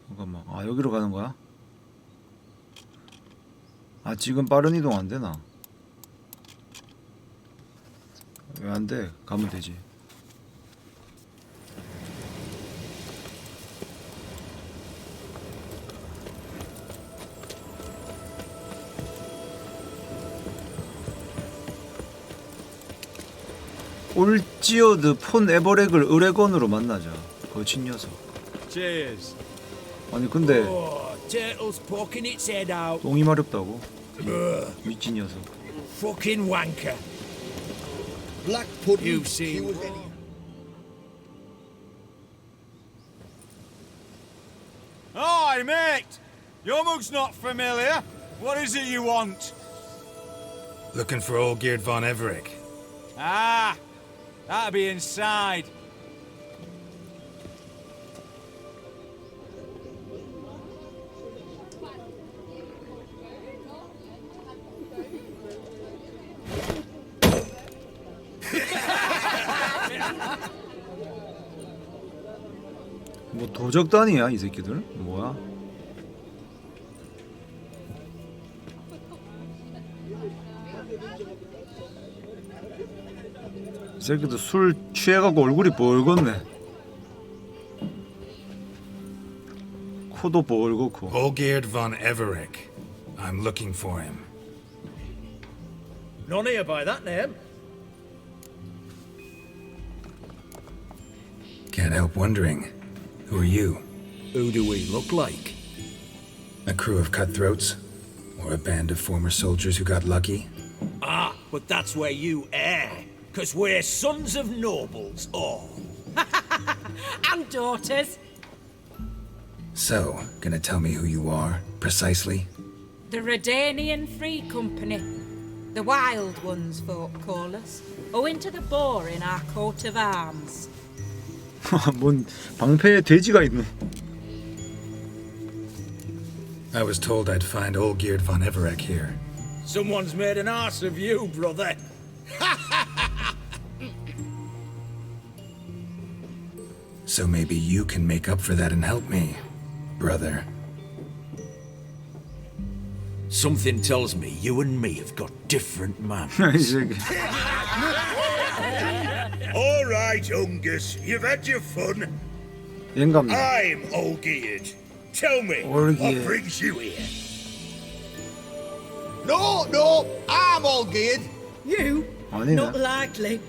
잠깐만. 아, 여기로 가는 거야? 아, 지금 빠른 이동 안 되나? 왜 안 돼? 가면 되지. 올지어드 폰 에버렉을 의뢰건으로 만나자. 거친 녀석. Cheers. 아니 근데 Turtle's poking its head out. 똥이 마렵다고? 미친 녀석. Fucking wanker. Black pudding. You've seen. Hi, mate. Your mug's not familiar. What is it you want? Looking for old Geert von Everec. Ah, that'll be inside. 뭐 도적단이야 이 새끼들? 뭐야? 이 새끼들 술 취해갖고 얼굴이 벌겋네. 코도 벌겋고. Old Geert von Everec. I'm looking for him. None here by that name. Can't help wondering. Who are you? Who do we look like? A crew of cutthroats? Or a band of former soldiers who got lucky? Ah, but that's where you err. 'Cause we're sons of nobles, all. And daughters. So, gonna tell me who you are, precisely? The Redanian Free Company. The Wild Ones, folk call us. Owing to the boar in our coat of arms. 뭔 방패에 돼지가 있는. I was told I'd find old Geert von Everec here. Someone's made an arse of you, brother. So maybe you can make up for that and help me, brother. Something tells me you and me have got different manners. 이 새끼. All right, Ungus, you've had your fun. 영감님. I'm Old Geert. Tell me, Old what Geert. brings you here? No, I'm Old Geert. You? 아니네. Not likely.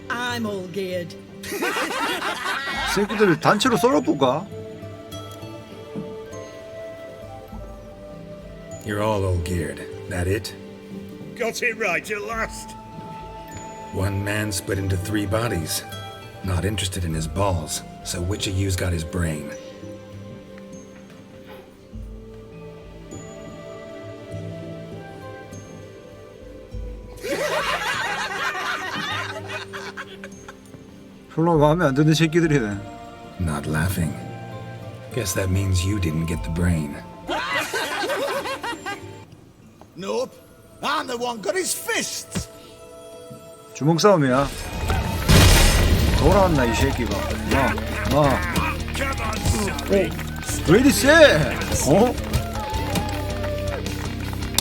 I'm all geared. 이 새끼들 단체로 썰어볼까? You're all old Geert, that it? Got it right at last. One man split into 3 bodies. Not interested in his balls, so which of you's got his brain? 별로 마음에 안 드는 새끼들이네. Not laughing. Guess that means you didn't get the brain. Nope, I'm the one got his fists. 주먹 싸움이야. 돌아왔나 이 새끼가. 왜 이리 세? 어?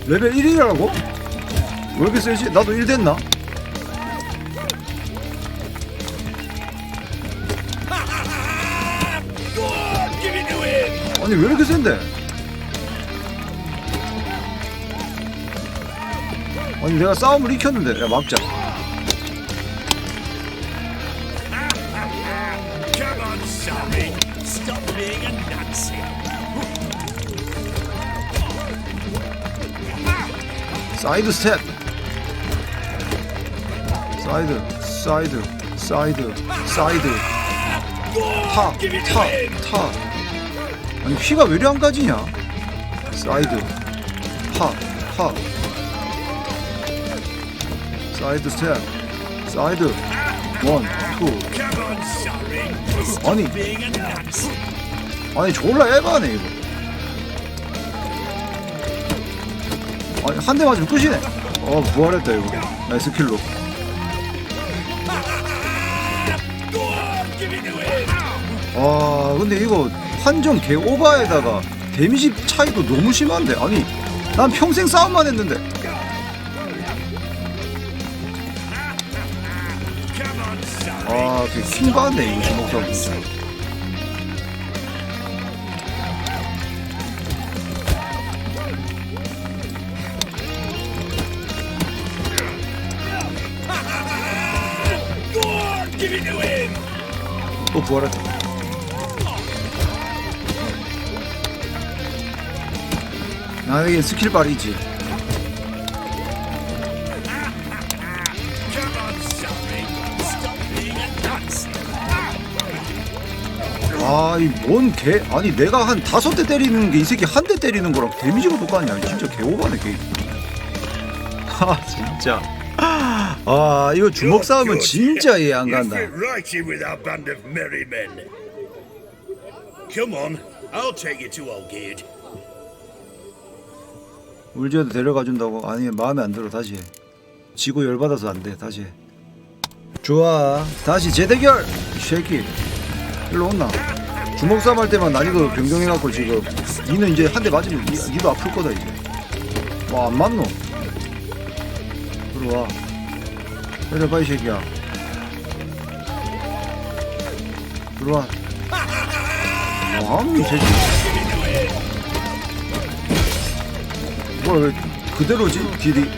레벨 1이라고? 왜 이렇게 세지? 나도 1 됐나? 아니 왜 이렇게 센데? 아니 내가 싸움을 익혔는데. 야 막자. Come on, Sammy. Stop being a Nazi. 사이드 스텝. 사이드. 타. 아니 피가 왜 이리 안 가지냐? 사이드. 타. 사이드 스텝. 사이드. 1, 2. 아니 졸라 에바네 이거. 아니 한 대 맞으면 끝이네. 부활했다 이거. 나이스 킬로. 근데 이거 판정 개 오바에다가 데미지 차이도 너무 심한데. 아니 난 평생 싸움만 했는데. 그 킹 받네 이거 주먹 싸움 진짜. 또 부활했다. 나에겐 스킬 발이지. 이 뭔 개. 아니 내가 한 5대 때리는 게 이 새끼 한 대 때리는 거랑 데미지가 똑같냐. 진짜 개 오바네 게임. 진짜. 이거 주먹 싸움은 진짜 이해 안 간다. Come on, I'll take you to Oldgate. 울지어도 데려가 준다고? 아니 마음에 안 들어. 다시 해. 지고 열받아서 안 돼. 다시 해. 좋아. 다시 재대결. 이 새끼 일로 온나. 주먹 싸움 할 때만 난이도 변경해갖고 지금 니는 이제 한 대 맞으면 니도 아플 거다 이제. 안 맞노? 들어와. 때려봐 이 새끼야. 들어와. 이 새끼. 뭐야 왜 그대로지? 딜이.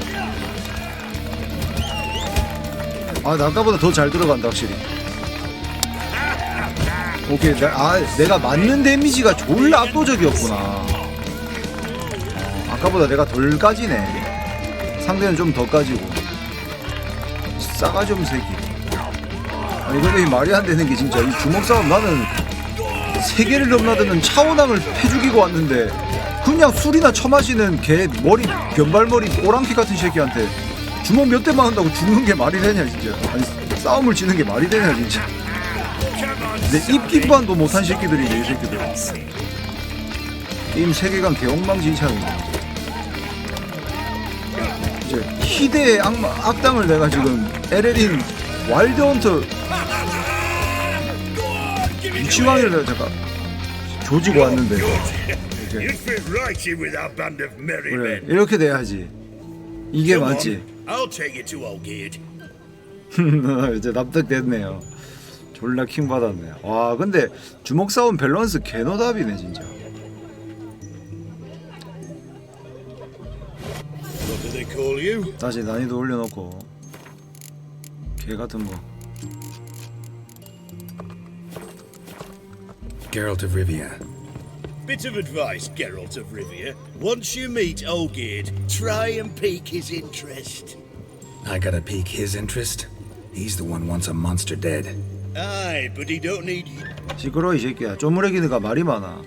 나 아까보다 더 잘 들어간다 확실히. 오케이. 내가 맞는 데미지가 졸라 압도적이었구나. 아까보다 내가 덜 까지네. 상대는 좀 더 까지고. 싸가지 없는 새끼. 아니 근데 이 말이 안 되는 게 진짜 이 주먹 싸움 나는 세계를 넘나드는 차원왕을 패죽이고 왔는데 그냥 술이나 처마시는 개 머리 변발머리 오랑캐 같은 새끼한테 주먹 몇 대만 한다고 죽는 게 말이 되냐 진짜. 아니 싸움을 지는 게 말이 되냐 진짜. 내 입기반도 못한 새끼들이네 이 새끼들. 게임 세계관 개엉망진창이네. 이제 희대의 악당을 내가 지금 LL인 와일드헌터 위치왕이를 내가 잠깐 조지고 왔는데 그래 이렇게 돼야지. 이게 맞지. 이제 납득됐네요. 졸라 킹 받았네. 와 근데 주먹 싸움 밸런스 개노답이네 진짜. 다시 난이도 올려놓고 개 같은 거. Geralt of Rivia. Bit of advice, Geralt of Rivia. Once you meet Olgierd, try and pique his interest. I gotta pique his interest? He's the one wants a monster dead. Aye, but he don't need you. 시끄러워 이 새끼야. 쪼무레기니까 말이 많아.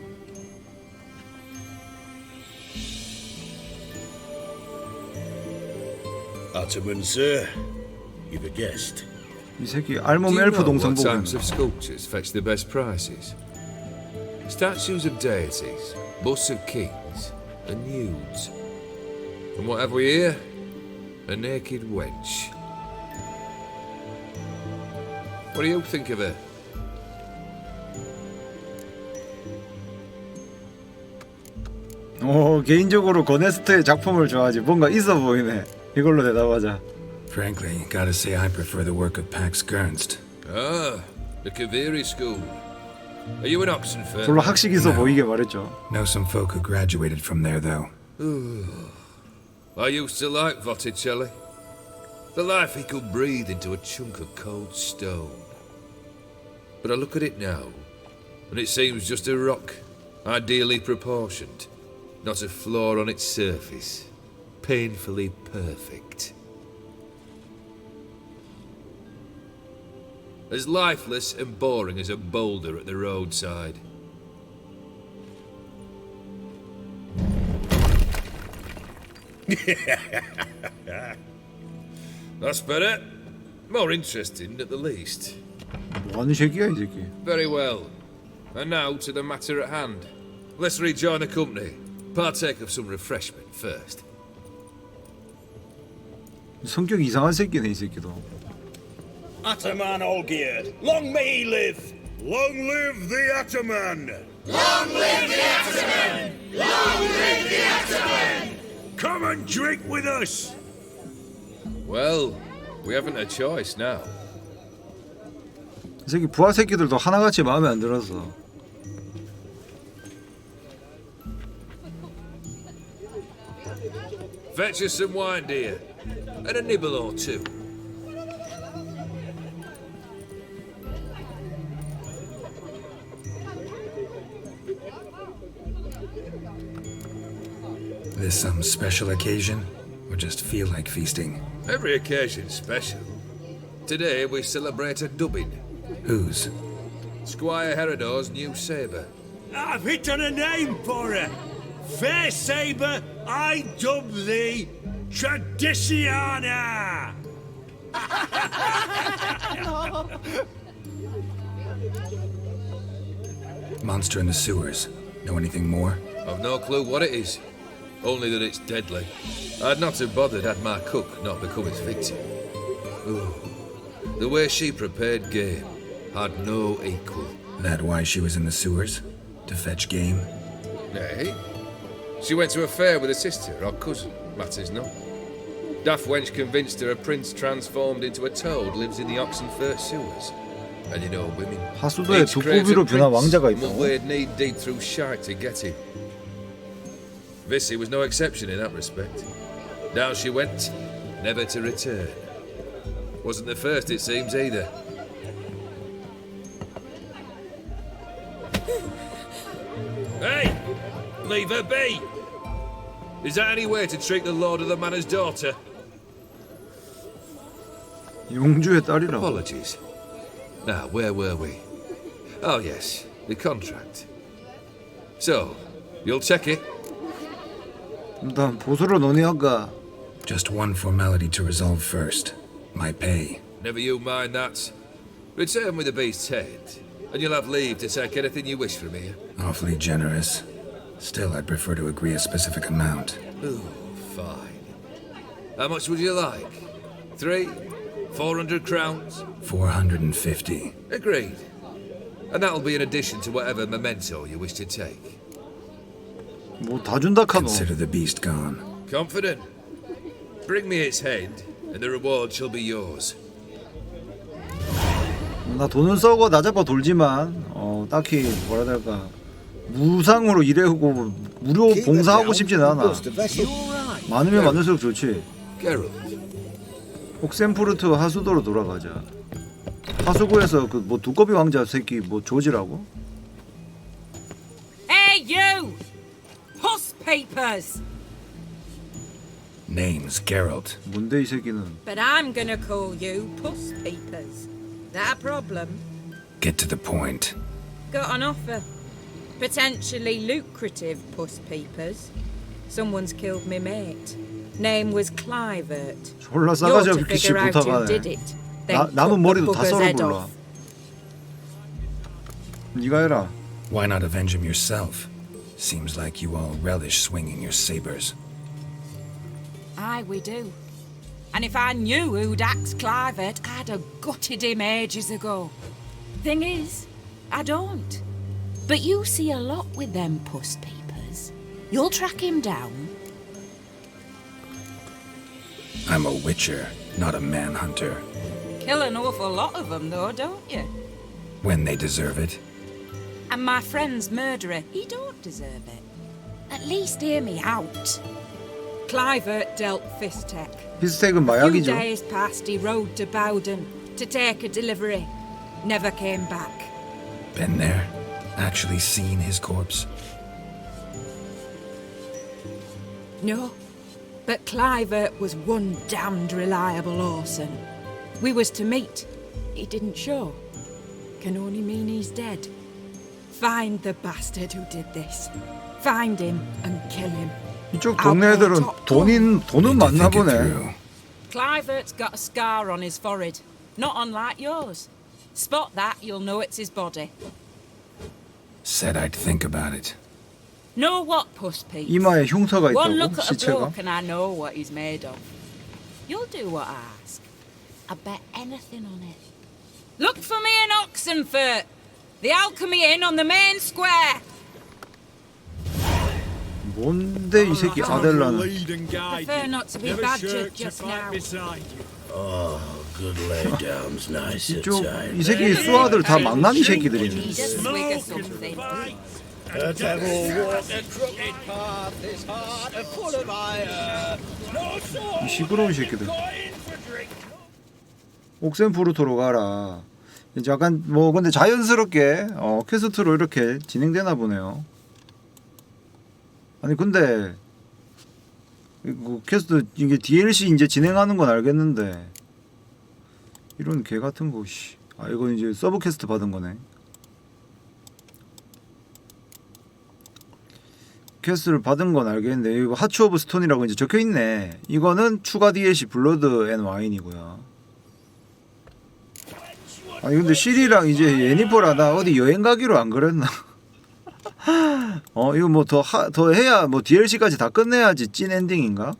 Ottoman, sir. You've a guest. 이 새끼 알몸 엘프 동상 보고 types of sculptures fetch the best prices? Statues of deities, busts of kings, and nudes. And what have we here? A naked wench. What do you think of her? 개인적으로 거네스트의 작품을 좋아하지. 뭔가 있어 보이네. 이걸로 대답하자. Frankly, gotta say I prefer the work of Pax Gernst. Ah, the Kaviri school. Are you an Oxenford? 졸라 학식 있어 보이게 말했죠. Know some folk who graduated from there, though. I used to like Botticelli. The life he could breathe into a chunk of cold stone. But I look at it now, and it seems just a rock, ideally proportioned, not a flaw on its surface, painfully perfect. As lifeless and boring as a boulder at the roadside. That's better. More interesting, at the least. 뭐하는 새끼야 이 새끼. Very well. And now to the matter at hand. Let's rejoin the company. Partake of some refreshment first. 성격 이상한 새끼네 이 새끼도. Ataman Olgierd, long may he live! Long live the Ataman! Long live the Ataman! Long live the Ataman! Come and drink with us! Well, we haven't a choice now. 이 새끼 부하 새끼들도 하나같이 마음에 안 들었어. Fetch us some wine, dear. And a nibble or two. This some special occasion? Or just feel like feasting? Every occasion's special. Today we celebrate a dubbing. Whose? Squire Herodor's new sabre. I've hit on a name for her. Fair sabre, I dub thee Traditiana. Monster in the sewers. Know anything more? I've no clue what it is. Only that it's deadly. I'd not have bothered had my cook not become its victim. Ooh. The way she prepared game had no equal. That why she was in the sewers? To fetch game? Nay. She went to a fair with a sister or cousin, matters not. Daft wench convinced her a prince transformed into a toad lives in the Oxenfurt sewers. And you know women. 하수도에 두꺼비로 변한 왕자가 있다고? wade knee deep through shite to get him. Vissy was no exception in that respect. Down she went, never to return. Wasn't the first, it seems, either. Hey! Leave her be! Is that any way to treat the lord of the manor's daughter? 용주의 딸이라. Apologies. Now, where were we? Oh, yes, the contract. So, you'll check it? 일단 보수로 논의할까? Just one formality to resolve first. My pay. Never you mind that. Return with the beast's head, and you'll have leave to take anything you wish from here. Awfully generous. Still, I'd prefer to agree a specific amount. Ooh, fine. How much would you like? 3? 400 crowns? 450. Agreed. And that'll be in addition to whatever memento you wish to take. 뭐 다 준다 카노. Consider the beast gone. Confident? Bring me its head, and the reward shall be yours. 나 돈은 써고 나 잡아 돌지만 딱히 뭐라 해야 될까 무상으로 일해오고 무료 봉사하고 싶진 않아. 많으면 많을수록 좋지. 옥센푸르트 하수도로 돌아가자. 하수구에서 그 뭐 두꺼비 왕자 새끼 뭐 조지라고? Hey, you! Puss papers! Name's Geralt. 뭔데 이 새끼는? But I'm gonna call you Puss papers. That a problem? Get to the point. Got an offer. Potentially lucrative puss papers. Someone's killed me mate. Name was Clivert. 졸라 싸가지 없이 기치 부탁하네. 남은 머리도 다 썰어볼라. 네가 해라. Why not avenge him yourself? Seems like you all relish swinging your sabers. Aye, we do. And if I knew who'd axed Clivert, I'd have gutted him ages ago. Thing is, I don't. But you see a lot with them puss papers. You'll track him down. I'm a witcher, not a manhunter. Kill an awful lot of them, though, don't you? When they deserve it. And my friend's murderer, he don't deserve it. At least hear me out. Clivert dealt Fistek. 피스텍은 Few 마약이죠. days past, he rode to Bowden to take a delivery. Never came back. Been there? Actually seen his corpse? No, but Clivert was one damned reliable Orson. We was to meet. He didn't show. Can only mean he's dead. Find the bastard who did this. Find him and kill him. 이쪽 동네 애들은 돈은 많나 보네. Clivert's got a scar on his forehead, not unlike yours. Spot that, you'll know it's his body. Said I'd think about it. Know what, Puss Pete? 이마에 흉터가 One 있다고 look at a 시체가. bloke and I know what he's made of. You'll do what I ask. I bet anything on it. Look for me in Oxenfurt. The Alchemy Inn on the main square. 뭔데 이 새끼 아델라는. Prefer not to be badgered just now. Oh, good lay down's nice and 이쪽 tight. 이 새끼 수아들 다 망나니 새끼들이네. Need a swig of something. The devil walk a crooked path, his heart a full of iron. 이 시끄러운 새끼들. 옥센푸르토로 가라. 이제 약간 뭐 근데 자연스럽게 퀘스트로 이렇게 진행되나 보네요. 아니 근데 그 퀘스트 이게 DLC 이제 진행하는 건 알겠는데 이런 개 같은 거 씨. 아 이거 이제 서브 퀘스트 받은 거네. 퀘스트를 받은 건 알겠는데 이거 하츠 오브 스톤이라고 이제 적혀 있네. 이거는 추가 DLC 블러드 앤 와인이고요. 아니 근데 시리랑 이제 예니퍼랑 나 어디 여행 가기로 안 그랬나? 이거 뭐 더 해야 뭐 DLC까지 다 끝내야지 찐 엔딩인가?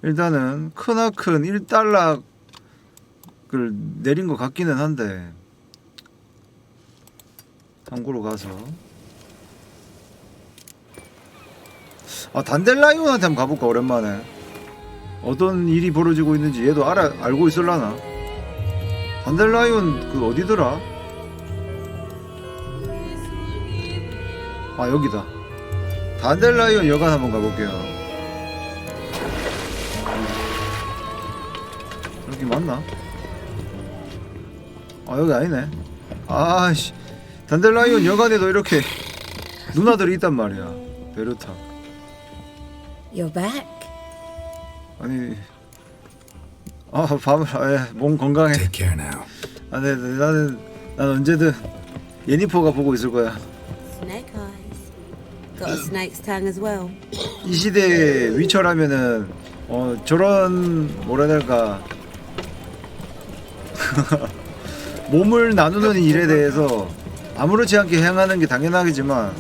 일단은 크나큰 1달러를 내린 것 같기는 한데 참고로 가서 단델라이온한테 한번 가볼까 오랜만에. 어떤 일이 벌어지고 있는지 얘도 알고 있을라나? 단델라이온 그 어디더라? 아 여기다. 단델라이온 여관 한번 가볼게요. 여기 맞나? 아 여기 아니네. 아씨 단델라이온 여관에도 이렇게 누나들이 있단 말이야. 베르타. You're back. 아니 몸 건강해. Take care now. 난 언제든 예니퍼가 보고 있을 거야. Snake eyes. Got a snake's tongue as well. 이 시대에 위쳐라면은 저런 뭐라 해야 될까 몸을 나누는 일에 대해서 아무렇지 않게 행하는 게 당연하겠지만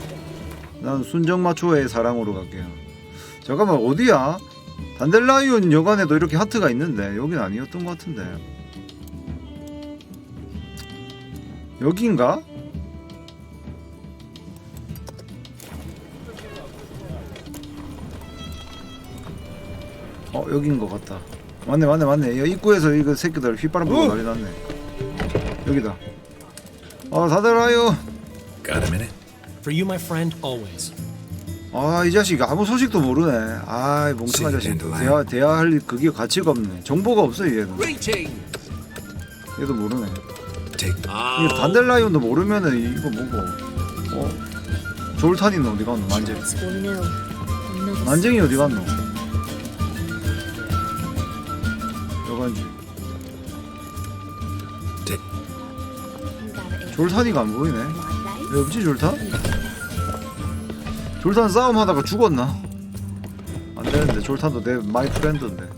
난 순정마초의 사랑으로 갈게요. 잠깐만 어디야? 단델라이온 여관에도 이렇게 하트가 있는데 여긴 아니었던 것 같은데. 여기인가? 여긴 것 같다. 맞네. 입구에서 이거 새끼들 휘바람 불고 난리 났네. 여기다. 다들 와요. Got a minute? For you, my friend, always. 이 자식 아무 소식도 모르네. 멍청한 자식. 대화할 그게 가치가 없네. 정보가 없어 얘는. 얘도 모르네. 이거 단델라이온도 모르면은 이거 뭐고? 졸탄이는 어디 갔노? 만쟁이 어디 갔노? 여간지. 졸탄이가 안 보이네. 왜 없지 졸탄? 졸탄 싸움하다가 죽었나? 안 되는데 졸탄도 내 마이 프렌드인데.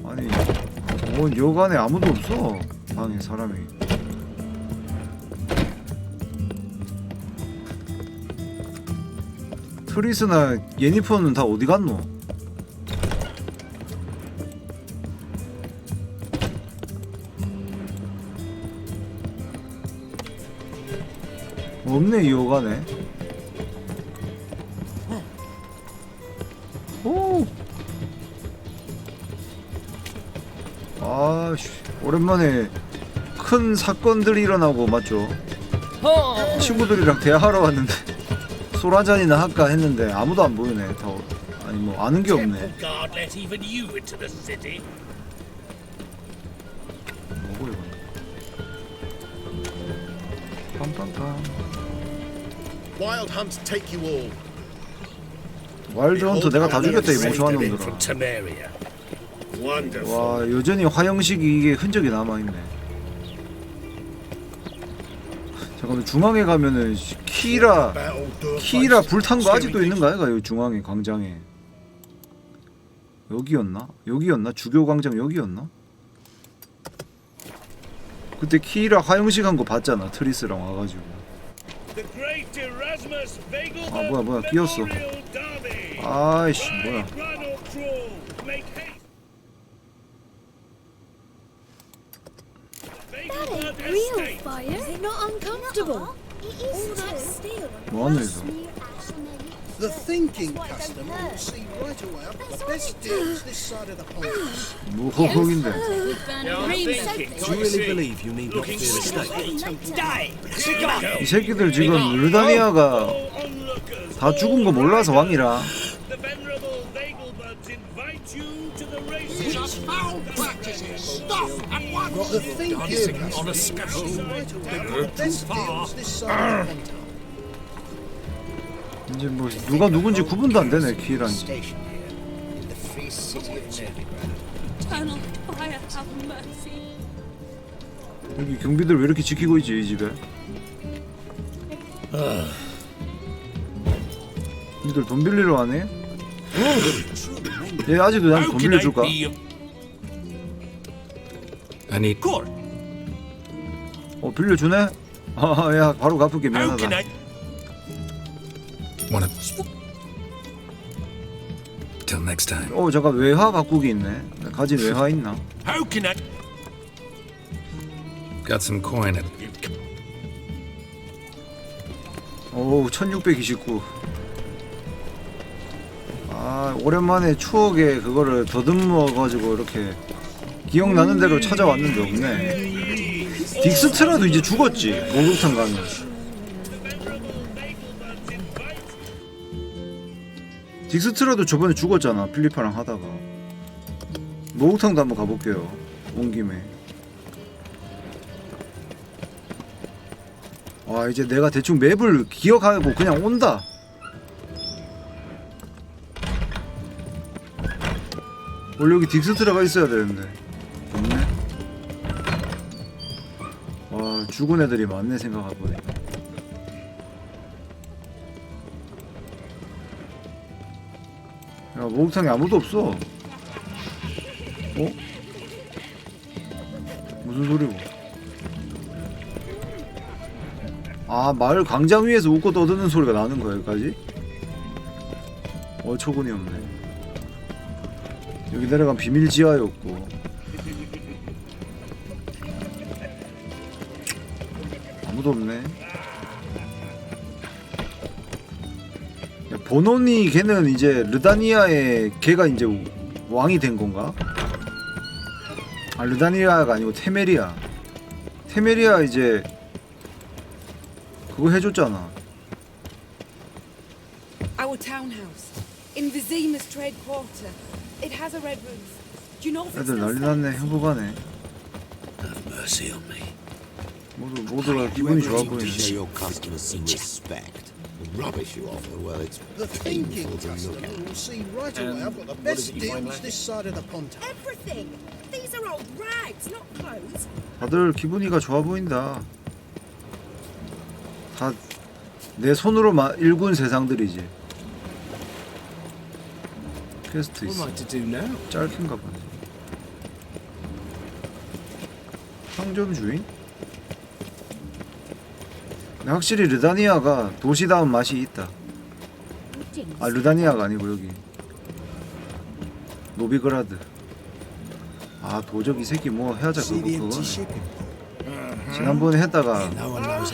아니 여관에 아무도 없어. 방에 사람이. 트리스나 예니퍼는 다 어디 갔노? 없네 이 여관에. 오. 아씨 오랜만에 큰 사건들이 일어나고 맞죠? 친구들이랑 대화하러 왔는데 술 한잔이나 할까 했는데 아무도 안 보이네. 다 아니 뭐 아는 게 없네. 뭐고 이거? 빰빰빰. Wild hunt take you all. 와일드 헌터 내가 다 죽였다 이 멍청한 놈들아. 와 여전히 화형식이 이게 흔적이 남아있네. 잠깐만 중앙에 가면은 키라 불탄 거 아직도 있는가 얘가 여기 중앙에 광장에. 여기였나? 주교 광장 여기였나? 그때 키라 화형식 한 거 봤잖아. 트리스랑 와가지고. 아 뭐야 끼었어. 아이씨 뭐야. That ain't real fire. Is it not uncomfortable? All that steel. 뭐하노 이거. The thinking customer will see right away I've got the best deals this side of the pond. 뭐 허걱인데. Do you really believe you need not fear a stake? 이 새끼들 지금 르다니아가 다 죽은 거 몰라서 왕이라. Got the thinking on a scaffold right away I've got the best deals this side of the pond. 이제 뭐 누가 누군지 구분도 안 되네 키라니. Eternal fire, have mercy. 여기 경비들 왜 이렇게 지키고 있지 이 집에? 니들 돈 빌리러 왔네? 얘 아직도 나한테 돈 빌려줄까? I need. 빌려주네? 야 바로 갚을게 미안하다. Wanna. Till next time. 잠깐 외화 바꾸기 있네. 가진 외화 있나? Got some coin. 1629. 아 오랜만에 추억에 그거를 더듬어가지고 이렇게 기억나는 대로 찾아왔는데 없네. 딕스트라도 이제 죽었지. 목욕탕 가면. 딕스트라도 저번에 죽었잖아. 필리파랑 하다가. 목욕탕도 한번 가볼게요. 온 김에. 와 이제 내가 대충 맵을 기억하고 그냥 온다. 원래 여기 딕스트라가 있어야 되는데 없네. 와 죽은 애들이 많네 생각해보니까. 야 목욕탕에 아무도 없어. 무슨 소리고? 아 마을 광장 위에서 웃고 떠드는 소리가 나는 거야 여기까지? 어처구니 없네. 여기 내려가면 비밀 지하였고. 아무도 없네. 야, 보노니 걔는 이제 르다니아의 걔가 이제 왕이 된 건가? 아 르다니아가 아니고 테메리아. 테메리아 이제 그거 해줬잖아. Our townhouse in Vizima's trade quarter. It has a red roof. Do you know if it's 애들 난리 났네. 행복하네. Have mercy on me. 모두가 기분이 좋아 보이네. Your customers some respect. The rubbish you offer, well, it's The thinking customer will see right away I've got the best deals this side of the pond. Everything. These are old rags, not clothes. 다들 기분이가 좋아 보인다. 다 내 손으로 일군 세상들이지. 퀘스트 있어. 짧긴가 보네. 상점 주인? 근데 확실히 르다니아가 도시다운 맛이 있다. 아 르다니아가 아니고 여기 노비그라드. 아 도적 이 새끼 뭐 해야자 그거네. 지난번에 했다가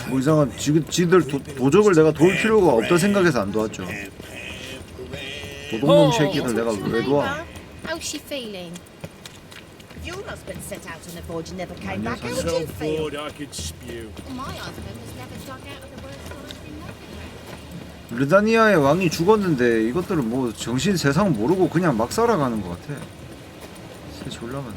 뭐 이상한 지들 도적을 내가 도울 필요가 없다 생각해서 안 도왔죠. 도둑놈 새끼들 내가 왜 도와? How's she feeling? Your husband set out on a voyage and never came 아니야, back. How 사실. would you feel? I could spew. My husband has never done 르다니아의 왕이 죽었는데 이것들은 뭐 정신 세상 모르고 그냥 막 살아가는 것 같아. 새 졸라 많네.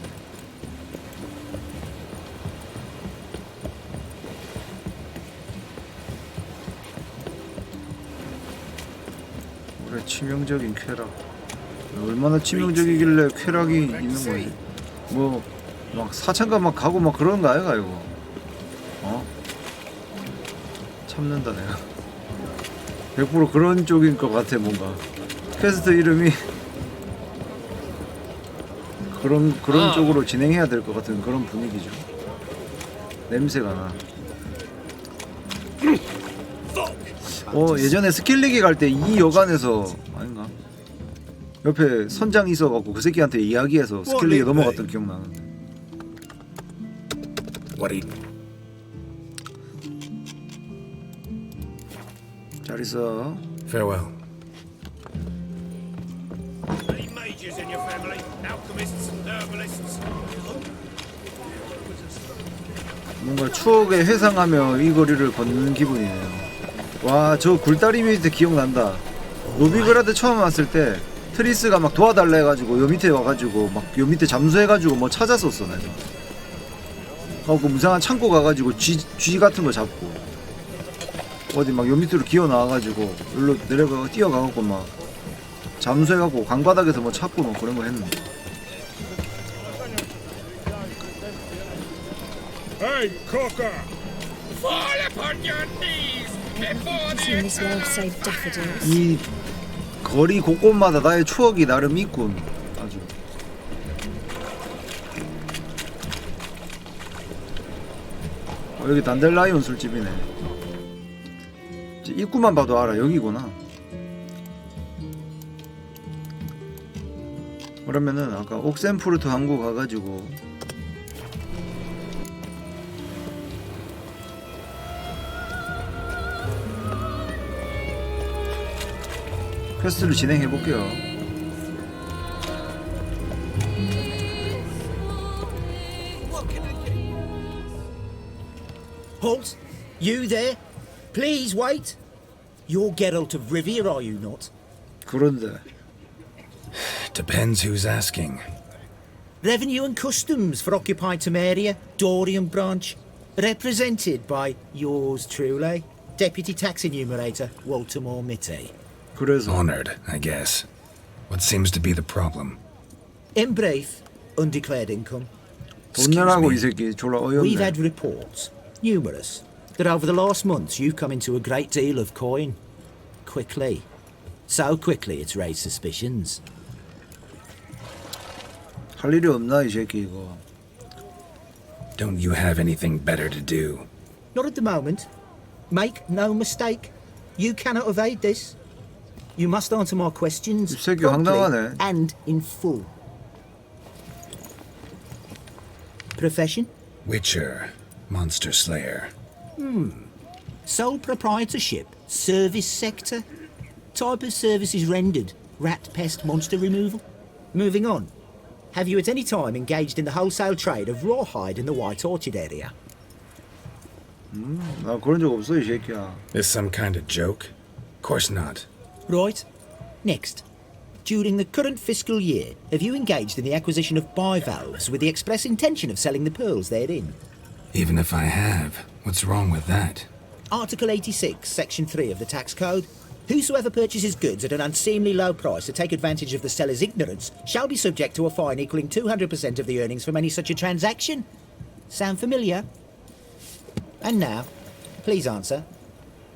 올해 치명적인 쾌락. 얼마나 치명적이길래 쾌락이 있는 거지? 뭐 막 사창가 막 가고 막 그런 거 아이가 이거? 어? 참는다 내가. 100% 그런 쪽인 것 같아 뭔가. 퀘스트 이름이 그런 쪽으로 진행해야 될 것 같은 그런 분위기죠. 냄새가 나. 예전에 스킬리기 갈 때 이 여관에서 아닌가? 옆에 선장 있어갖고 그 새끼한테 이야기해서 스킬리기 넘어갔던 기억 나는데. 잘 있어. Farewell. Any mages in your family? Alchemists and herbalists? 뭔가 추억에 회상하며 이 거리를 걷는 기분이네요. 와, 저 굴다리 밑에 기억난다. 노비그라드 처음 왔을 때 트리스가 막 도와달라 해가지고 요 밑에 와가지고 막 요 밑에 잠수해가지고 뭐 찾았었어 내가. 하고 무상한 창고 가가지고 쥐 같은 거 잡고 어디 막 요 밑으로 기어 나와가지고 여기로 내려가 뛰어가갖고 막 잠수해갖고 강바닥에서 뭐 찾고 뭐 그런 거 했는데. Hey, Cocker! Fall upon your knees before Nothing in this world save daffodils. 이 거리 곳곳마다 나의 추억이 나름 있군. 아주. 여기 단델라이온 술집이네. 입구만 봐도 알아. 여기구나. 그러면은 아까 옥센푸르트 항구 가가지고 퀘스트를 진행해볼게요. Halt! You there? Please wait. You're Geralt of Rivia, are you not? 그런데 Depends who's asking. Revenue and Customs for occupied Temeria, Dorian branch, represented by yours truly, Deputy Tax Enumerator Walter Mitte. 그래서 Honored, I guess. What seems to be the problem? In brief, undeclared income. 돈 내라고 이 새끼 졸라 We've 어이없네. had reports, numerous, that over the last months you've come into a great deal of coin. Quickly. So quickly it's raised suspicions. 할 일이 없나 이 새끼 이거. Don't you have anything better to do? Not at the moment. Make no mistake. You cannot evade this. You must answer my questions 이 새끼 promptly 황당하네. and in full. Profession? Witcher, monster slayer. Sole proprietorship, service sector. Type of services rendered, rat pest monster removal. Moving on. Have you at any time engaged in the wholesale trade of rawhide in the White Orchard area? 나 그런 적 없어 이 새끼야. This some kind of joke? Course not. Right. Next. During the current fiscal year, have you engaged in the acquisition of bivalves with the express intention of selling the pearls therein? Even if I have, what's wrong with that? Article 86, Section 3 of the Tax Code. Whosoever purchases goods at an unseemly low price to take advantage of the seller's ignorance shall be subject to a fine equaling 200% of the earnings from any such a transaction. Sound familiar? And now, please answer.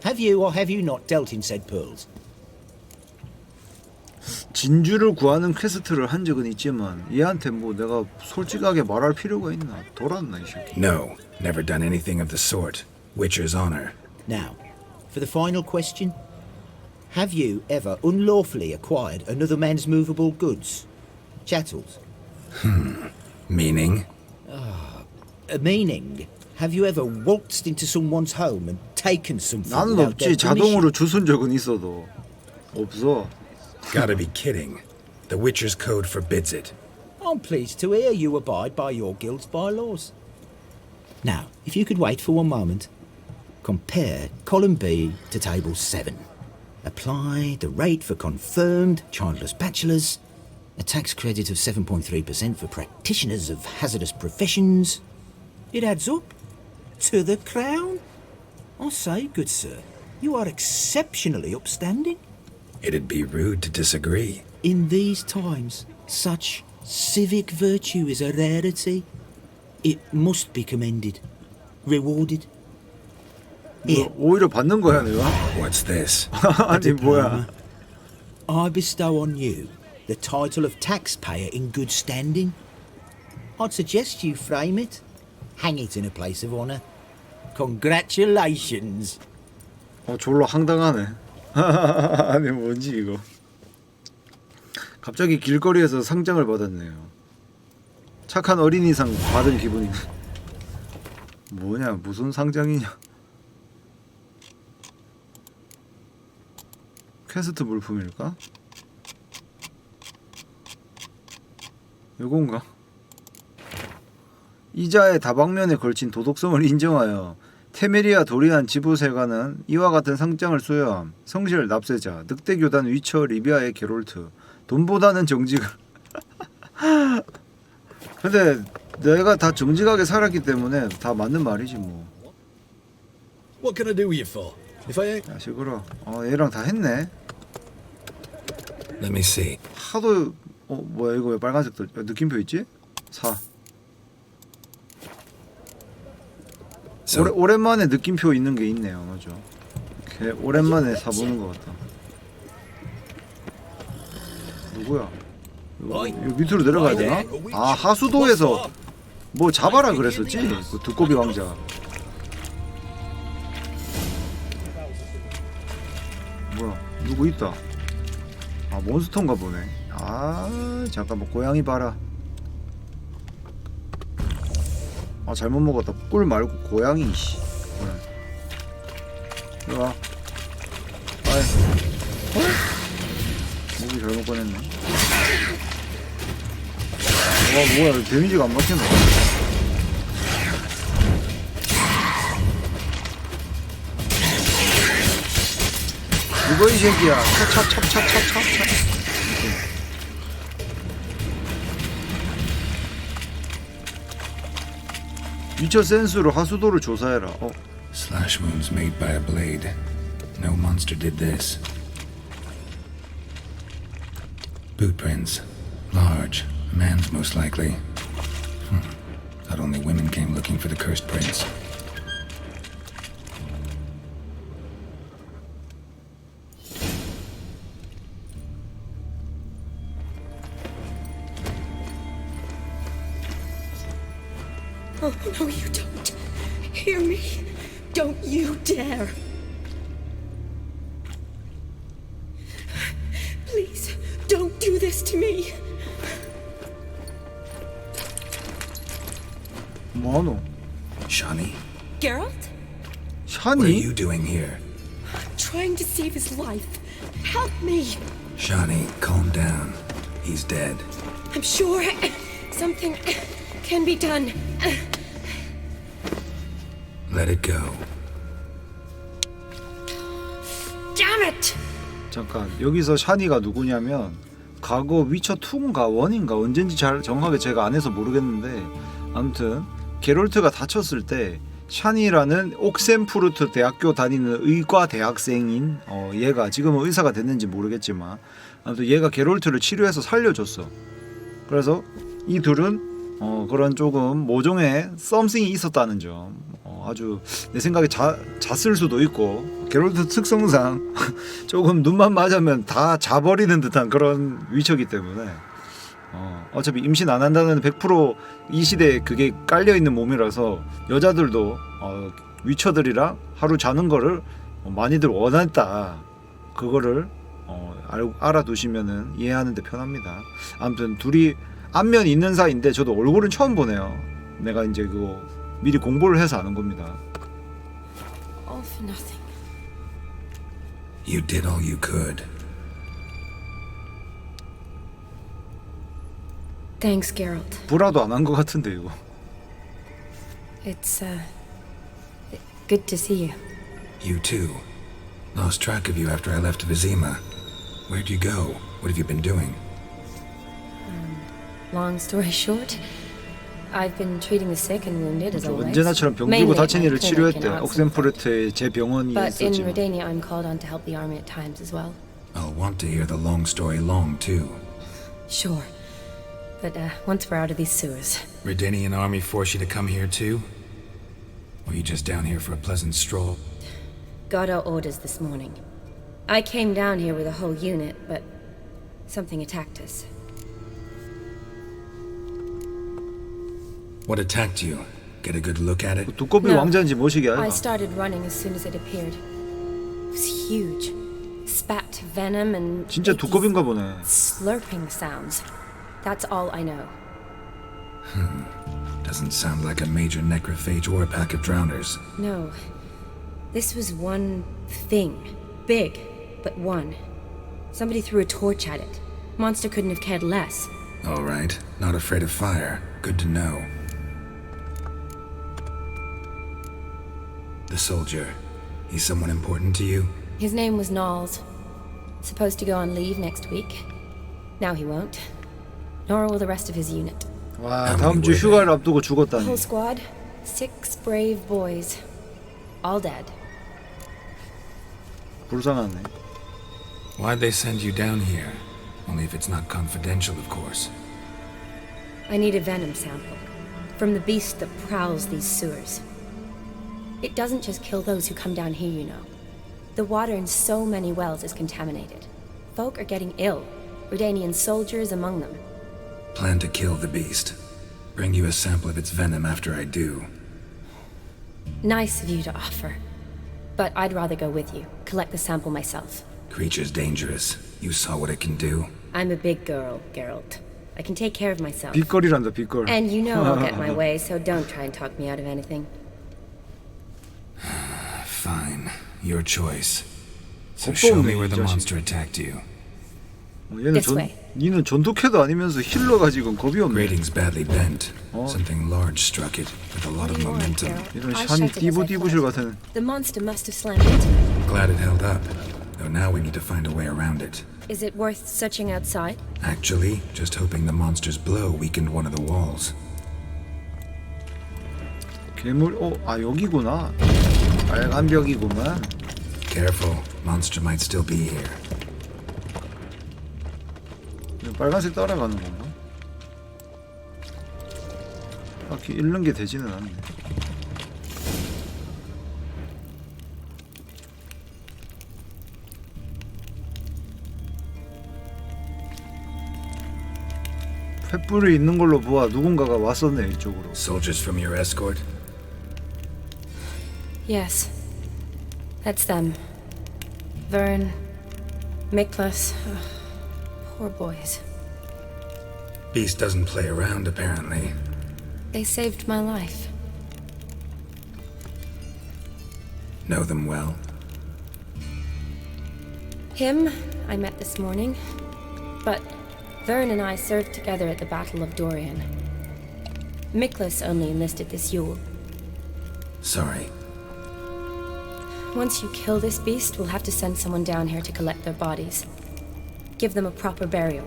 Have you or have you not dealt in said pearls? 진주를 구하는 퀘스트를 한 적은 있지만 얘한테 뭐 내가 솔직하게 말할 필요가 있나? 돌았나 이 새끼. No, never done anything of the sort. Witcher's honor. Now, for the final question. Have you ever unlawfully acquired another man's movable goods? Chattels? Meaning? Meaning, have you ever waltzed into someone's home and taken something 나는 without their 없지. 자동으로 permission? 주순 적은 있어도 없어. Gotta be kidding. The Witcher's code forbids it. I'm pleased to hear you abide by your guild's bylaws. Now, if you could wait for one moment, compare column B to table 7. Apply the rate for confirmed childless bachelors. A tax credit of 7.3% for practitioners of hazardous professions. It adds up to the crown. I say, good sir, you are exceptionally upstanding. It'd be rude to disagree. In these times, such civic virtue is a rarity. It must be commended, rewarded. 뭐, 오히려 받는 거야 내가? What's this? 아니 뭐야? I bestow on you the title of taxpayer in good standing. I'd suggest you frame it, hang it in a place of honour. Congratulations. 졸라 황당하네. 아니 뭔지 이거. 갑자기 길거리에서 상장을 받았네요. 착한 어린이상 받은 기분이네. 뭐냐 무슨 상장이냐. 퀘스트 물품일까? 요건가? 이자의 다방면에 걸친 도덕성을 인정하여 테메리아 도리안 지부세관은 이와 같은 상장을 수여함. 성실 납세자 늑대교단 위쳐 리비아의 게롤트 돈보다는 정직을. 근데 내가 다 정직하게 살았기 때문에 다 맞는 말이지 뭐. What can I do you for? If I 야 시끄러. 얘랑 다 했네. Let me see. 하도 뭐야 이거 왜 빨간색 느낌표 있지? 4. 오랜만에 느낌표 있는 게 있네요. 맞아. 오랜만에 사보는 것 같다. 누구야? 이거 밑으로 내려가야 되나? 아 하수도에서 뭐 잡아라 그랬었지? 그 두꺼비 왕자. 뭐야 누구 있다. 아 몬스터인가 보네. 아 잠깐만 고양이 봐라. 아 잘못 먹었다. 꿀 말고 고양이 씨. 이리 와. 아이. 목이 잘못 꺼냈네. 와 뭐야 데미지가 안 막히네. 이거 이 새끼야. 차차차차차차. 위쳐 센스로 하수도를 조사해라. Slash wounds made by a blade. No monster did this. Boot prints. Large. Man's most likely. Thought only women came looking for the cursed prints. Oh, no, you don't. Hear me. Don't you dare. Please, don't do this to me. 뭐하노? Shani? Geralt? 샤니? What are you doing here? Trying to save his life. Help me. Shani, calm down. He's dead. I'm sure something can be done. Let it go. Damn it! 잠깐 여기서 샤니가 누구냐면 과거 위쳐 2인가 1인가 언젠지 잘 정확하게 제가 안 해서 모르겠는데 아무튼 게롤트가 다쳤을 때 샤니라는 옥센푸르트 대학교 다니는 의과 대학생인 얘가 지금은 의사가 됐는지 모르겠지만 아무튼 얘가 게롤트를 치료해서 살려줬어. 그래서 이 둘은 그런 조금 모종의 썸씽이 있었다는 점. 아주 내 생각에 잤을 수도 있고 게롤트 특성상 조금 눈만 맞으면 다 자버리는 듯한 그런 위쳐기 때문에 어차피 임신 안 한다는 100% 이 시대에 그게 깔려있는 몸이라서 여자들도 위쳐들이랑 하루 자는 거를 많이들 원했다. 그거를 알아두시면은 이해하는 데 편합니다. 아무튼 둘이 안면 있는 사이인데 저도 얼굴은 처음 보네요. 내가 이제 그거 미리 공부를 해서 아는 겁니다. All for nothing. You did all you could. Thanks, Geralt. 브라도 안 한 것 같은데 이거. It's good to see you. You too. Lost track of you after I left Vizima. Where'd you go? What have you been doing? Long story short, I've been treating the sick and wounded as always. 언제나처럼 병들고 다친 이를 치료했대. 옥센푸르트의 제 병원이 But in 있었지만. Redania, I'm called on to help the army at times as well. I'll want to hear the long story long, too. Sure. But once we're out of these sewers. Redanian army force you to come here, too? Or you just down here for a pleasant stroll? Got our orders this morning. I came down here with a whole unit, but something attacked us. What attacked you? Get a good look at it? 두꺼비 왕자인지 뭐시기야? I started running as soon as it appeared. It was huge. Spat venom and 진짜 두꺼비인가 보네. slurping sounds. That's all I know. Doesn't sound like a major necrophage or a pack of drowners. No. This was one thing. Big, but one. Somebody threw a torch at it. Monster couldn't have cared less. All right. Not afraid of fire. Good to know. The soldier. He's someone important to you? His name was Knowles. Supposed to go on leave next week. Now he won't. Nor will the rest of his unit. 와, 다음 주 휴가를 앞두고 죽었다니. Whole squad, 6 brave boys. All dead. 불쌍하네. Why'd they send you down here? Only if it's not confidential, of course. I need a venom sample. From the beast that prowls these sewers. It doesn't just kill those who come down here, you know. The water in so many wells is contaminated. Folk are getting ill. Redanian soldiers among them. Plan to kill the beast. Bring you a sample of its venom after I do. Nice of you to offer. But I'd rather go with you. Collect the sample myself. Creature's dangerous. You saw what it can do. I'm a big girl, Geralt. I can take care of myself. 빗거리란다, 빗걸. And you know I'll get my way, so don't try and talk me out of anything. Fine. Your choice. So show me where the monster attacked you. 얘는 니는 전투캐도 아니면서 힐러가 지금 겁이 없네. Grading's badly bent. Something large struck it with a lot of momentum. 이런 샤니 띠부띠부실 같은. The monster must have slammed into me. Glad it held up. Though now we need to find a way around it. Is it worth searching outside? Actually, just hoping the monster's blow weakened one of the walls. 괴물, 여기구나. 빨간 벽이구만. Careful, monster might still be here. 빨간색 따라가는 건가? 딱히 잃는 게 되지는 않네. 횃불이 있는 걸로 보아 누군가가 왔었네 이쪽으로. Soldiers from your escort? Yes. That's them. Vern, Miklas. Poor boys. Beast doesn't play around, apparently. They saved my life. Know them well? Him, I met this morning. But Vern and I served together at the Battle of Dorian. Miklas only enlisted this Yule. Sorry. Once you kill this beast, we'll have to send someone down here to collect their bodies. Give them a proper burial.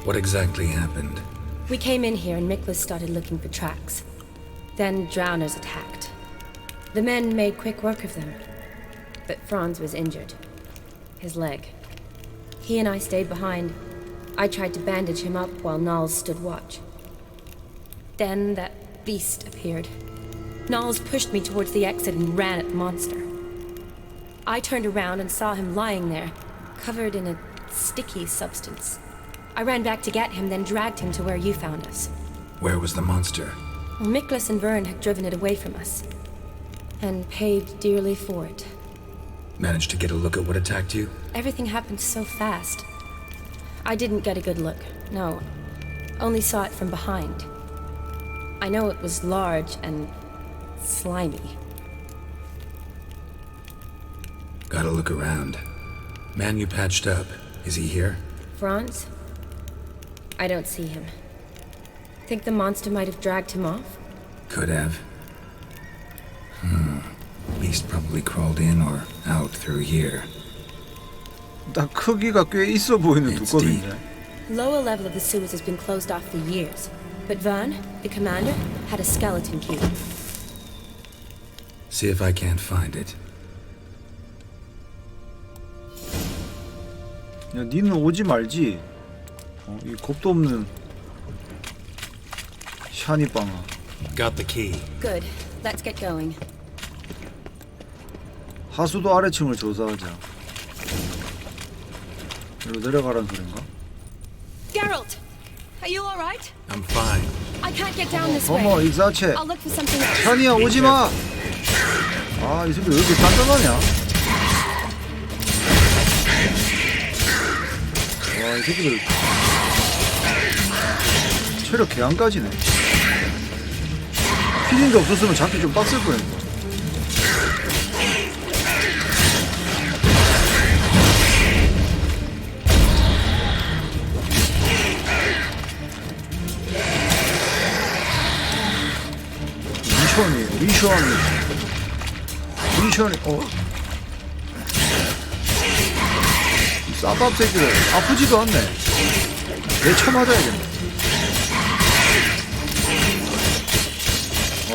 What exactly happened? We came in here and Miklas started looking for tracks. Then drowners attacked. The men made quick work of them. But Franz was injured. His leg. He and I stayed behind. I tried to bandage him up while Knowles stood watch. Then that beast appeared. Knowles pushed me towards the exit and ran at the monster. I turned around and saw him lying there, covered in a sticky substance. I ran back to get him, then dragged him to where you found us. Where was the monster? Well, Miklas and Vern had driven it away from us. And paid dearly for it. Managed to get a look at what attacked you? Everything happened so fast. I didn't get a good look, no. Only saw it from behind. I know it was large and slimy. Gotta look around. Man you patched up, is he here? Franz? I don't see him. Think the monster might have dragged him off? Could have. Beast beast probably crawled in or out through here. 딱 크기가 꽤 있어 보이는 두꺼비인데. Lower level of the sewers has been closed off for years, but Vern, the commander, had a skeleton key. See if I can't find it. 야, 니는 오지 말지. 이 겁도 없는 샤니빵아. Got the key. Good. Let's get going. 하수도 아래층을 조사하자. 이리로 내려가라는 소린가? Geralt, are you all right? I'm fine. I can't get down this way. 어머, 익사체. I'll look for something else. 샤니야, 오지 마. 아, 이 새끼 왜 이렇게 단단하냐? 와, 이 새끼들 체력 개안까지네. 피딩도 없었으면 잡기 좀 빡셀 뻔했네. 미션이 이 싸밥 새끼들 아프지도 않네. 내 쳐맞아야겠네.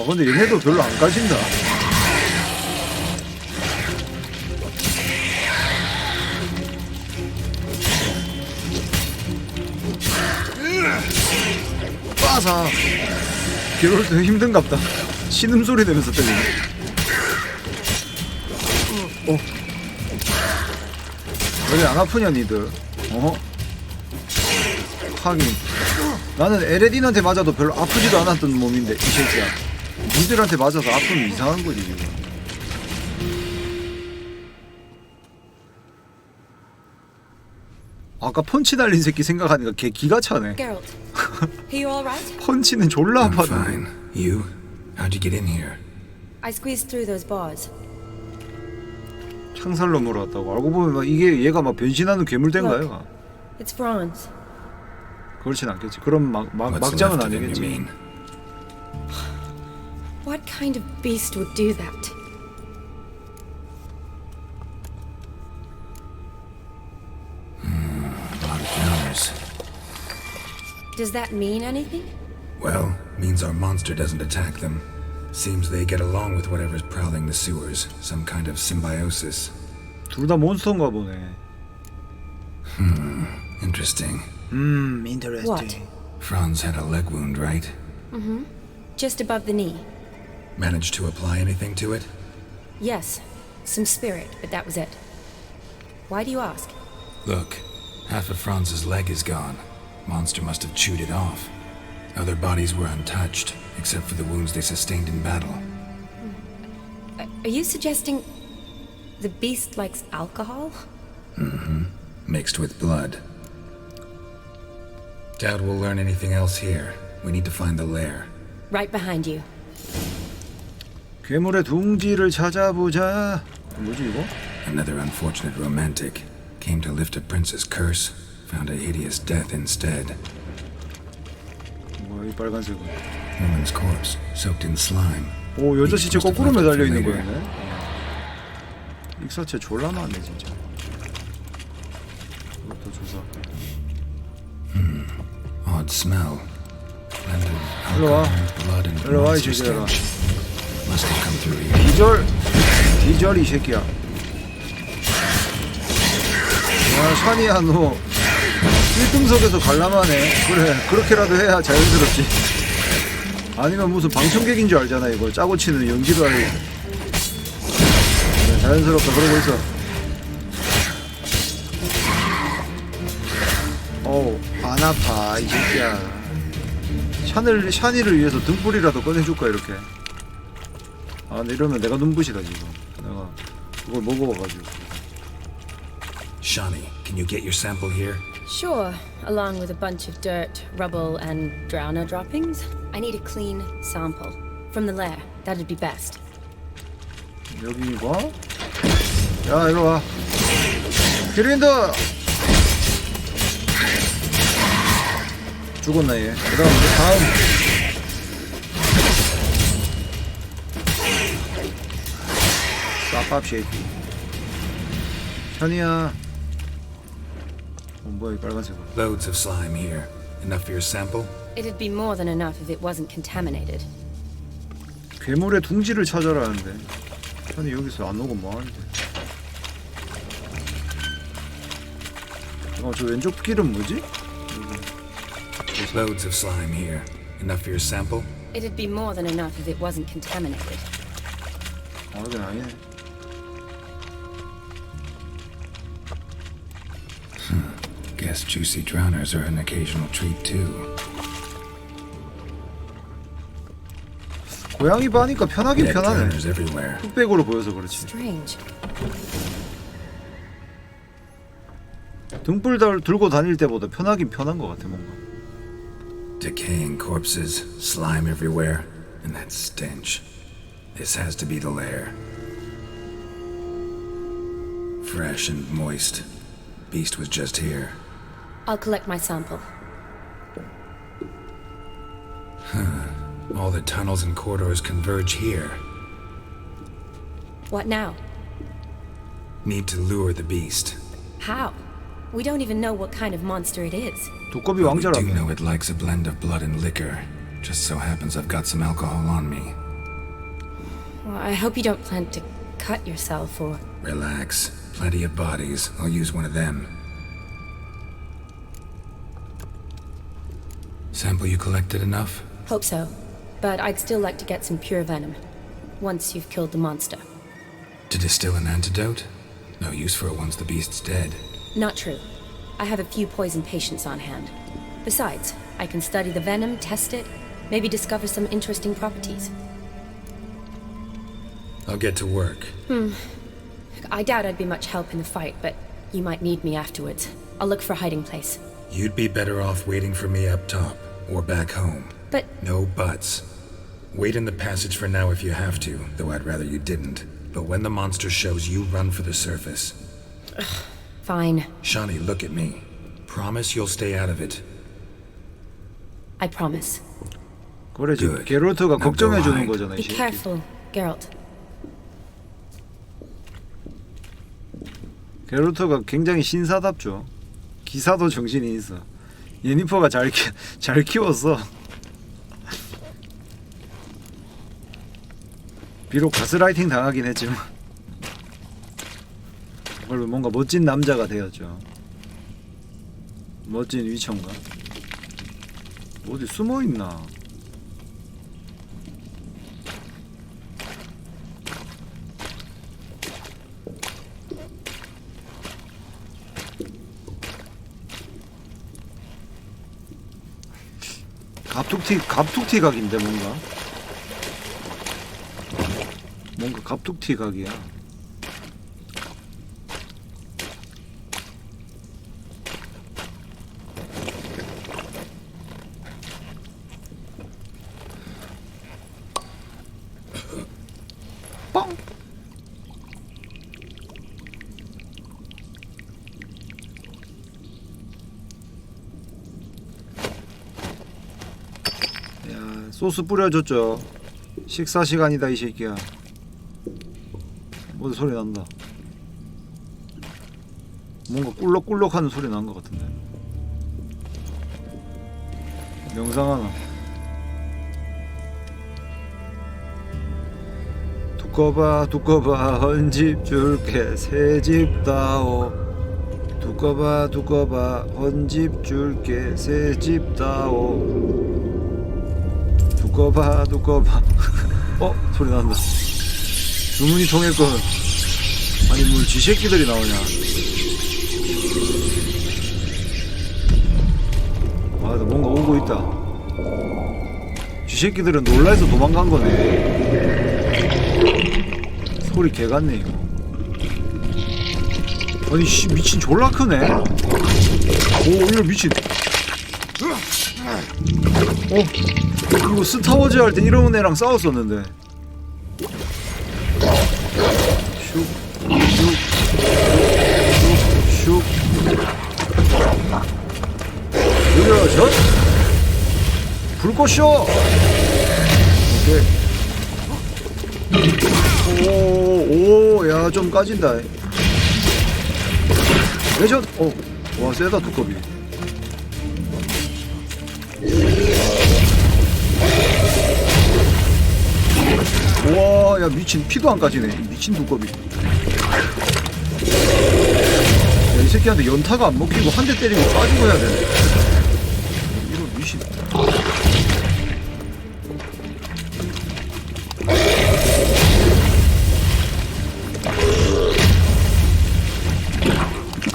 근데 얘네도 별로 안 가진다. 빠사. 게롤트 힘든갑다. 신음소리 내면서 때리네. 왜 안 아프냐 니들? 하긴 나는 에레딘한테 맞아도 별로 아프지도 않았던 몸인데 이 새끼야. 니들한테 맞아서 아프면 이상한 거지 지금. 아까 펀치 날린 새끼 생각하니까 걔 기가 차네. Geralt, are you all right? 펀치는 졸라 I'm 아파도. fine. You? How'd you get in here? I squeezed through those bars. 창살로 물어왔다고. 알고 보면 막 이게 얘가 막 변신하는 괴물된가요? It's Franz. 그렇진 않겠지. 그럼 What's 막장은 left of him, you 아니겠지. mean? What kind of beast would do that? A lot of counters. Does that mean anything? Well, means our monster doesn't attack them. Seems they get along with whatever's prowling the sewers. Some kind of symbiosis. 둘 다 몬스터인가 보네. Interesting. Interesting. What? Franz had a leg wound, right? Mm-hmm. Just above the knee. Managed to apply anything to it? Yes. Some spirit, but that was it. Why do you ask? Look, half of Franz's leg is gone. Monster must have chewed it off. Other bodies were untouched, except for the wounds they sustained in battle. Are you suggesting the beast likes alcohol? Mm-hmm. Mixed with blood. Doubt we'll learn anything else here. We need to find the lair. Right behind you. 괴물의 둥지를 찾아보자. 뭐지 이거? Another unfortunate romantic. Came to lift a prince's curse. Found a hideous death instead. 뭐야 이 빨간색은? Woman's corpse, soaked in slime. 오 여자 시체 거꾸로 매달려 있는 거였네. 익사체 졸라 많네 진짜. 이것도 조사. Odd smell. Blend of 일로 와. alcohol, blood, and 일로 와 이 monster 새끼들아. stench. Must have come through here. 기절 이 새끼야. 야 샤니야 너 1등석에서 관람하네. 그래 그렇게라도 해야 자연스럽지. 아니면 무슨 방청객인 줄 알잖아 이거. 짜고 치는 연기도 아니고. 그래, 자연스럽다 그러고 있어. 어우 안 아파 이 새끼야. 샤니를 위해서 등불이라도 꺼내줄까 이렇게. 아 근데 이러면 내가 눈부시다 지금. 내가 그걸 먹어봐가지고. Shani, can you get your sample here? Sure, along with a bunch of dirt, rubble, and drowner droppings. I need a clean sample. From the lair, that'd be best. 여기 봐? 야 이리 와. 그린더 죽었나 얘. 그다음 다음. 쌉밥 쉐이키. 션이야. 뭐야 이 빨간색. Loads of slime here. Enough for your sample? It'd be more than enough if it wasn't contaminated. 괴물의 둥지를 찾아라는데 션이 여기서 안 오고 뭐하는데. 저 왼쪽 길은 뭐지? Loads of slime here. Enough for your sample? It'd be more than enough if it wasn't contaminated. 여긴 아니네. Guess juicy drowners are an occasional treat too. 고양이 봐니까 편하긴 Dead 편하네. drowners everywhere. 흑백으로 보여서 그렇지. Strange. 등불 들고 다닐 때보다 편하긴 편한 것 같아 뭔가. Decaying corpses, slime everywhere, and that stench. This has to be the lair. Fresh and moist. Beast was just here. I'll collect my sample. All the tunnels and corridors converge here. What now? Need to lure the beast. How? We don't even know what kind of monster it is. 두꺼비 But we do 왕자라며. know it likes a blend of blood and liquor. Just so happens I've got some alcohol on me. Well, I hope you don't plan to cut yourself or... Relax. Plenty of bodies. I'll use one of them. Sample you collected enough? Hope so. But I'd still like to get some pure venom. Once you've killed the monster. To distill an antidote? No use for it once the beast's dead. Not true. I have a few poison patients on hand. Besides, I can study the venom, test it, maybe discover some interesting properties. I'll get to work. I doubt I'd be much help in the fight, but you might need me afterwards. I'll look for a hiding place. You'd be better off waiting for me up top, or back home. But... No buts. Wait in the passage for now if you have to, though I'd rather you didn't. But when the monster shows, you run for the surface. Fine. Shawnee, look at me. Promise you'll stay out of it. I promise. 그래 지금 게롤트가 걱정해 주는 거잖아. Be careful, Geralt. 게롤트가 굉장히 신사답죠. 기사도 정신이 있어. 예니퍼가 잘 키웠어. 비록 가스라이팅 당하긴 했지만 그걸로 뭔가 멋진 남자가 되었죠. 멋진 위쳐인가? 어디 숨어있나? 갑툭튀 각인데 뭔가 갑툭튀 각이야. 뻥. 소스 뿌려줬죠. 식사 시간이다 이 새끼야. 어디 소리 난다. 뭔가 꿀럭꿀럭하는 소리 난 것 같은데. 명상하나. 두꺼봐 헌집 줄게 새집 다오. 두꺼봐 헌집 줄게 새집 다오. 두꺼봐 소리 난다. 주문이 통했건. 아니 뭘 쥐새끼들이 나오냐. 아 나 뭔가 오고 있다. 쥐새끼들은 놀라서 도망간 거네. 소리 개같네 이거. 아니 씨 미친 졸라 크네. 오 이거 미친. 이거 스타워즈 할 때 이런 애랑 싸웠었는데. 슉 느려 젖 불꽃쇼. 오케이. 야 좀 까진다. 레전. 와 세다 두꺼비. 우와 야 미친 피도 안 까지네 미친 두꺼비. 야, 이 새끼한테 연타가 안 먹히고 한 대 때리고 빠지고 해야 되네. 이거 미친.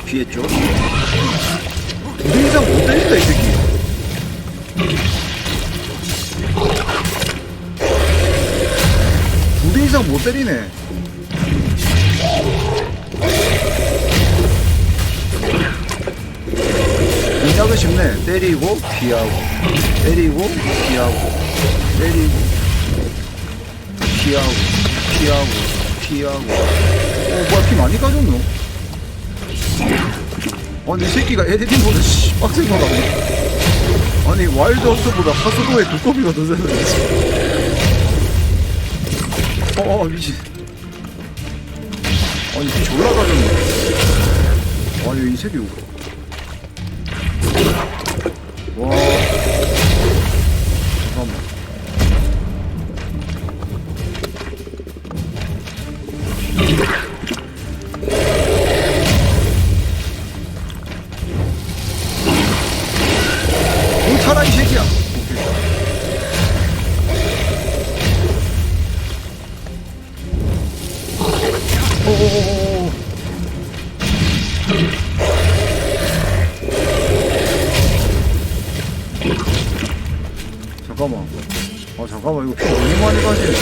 피했죠. 2대 이상 못 때린다 이 새끼. 이상 못 때리네. 공략은 쉽네. 때리고 피하고 때리고 피하고 때리고 피하고 피하고 피하고. 뭐야 피 많이 까졌노? 아니 이 새끼가 에디팅보다 빡센 거다. 아니 와일드 헌터보다 하수도의 두꺼비가 더 세네. 미친. 아니 피 졸라 가졌네. 아니 이 새끼 이거. 와 잠깐만. 못하라 이 새끼야. 오오오오. 잠깐만. 잠깐만 이거 피 너무 많이 가지는데.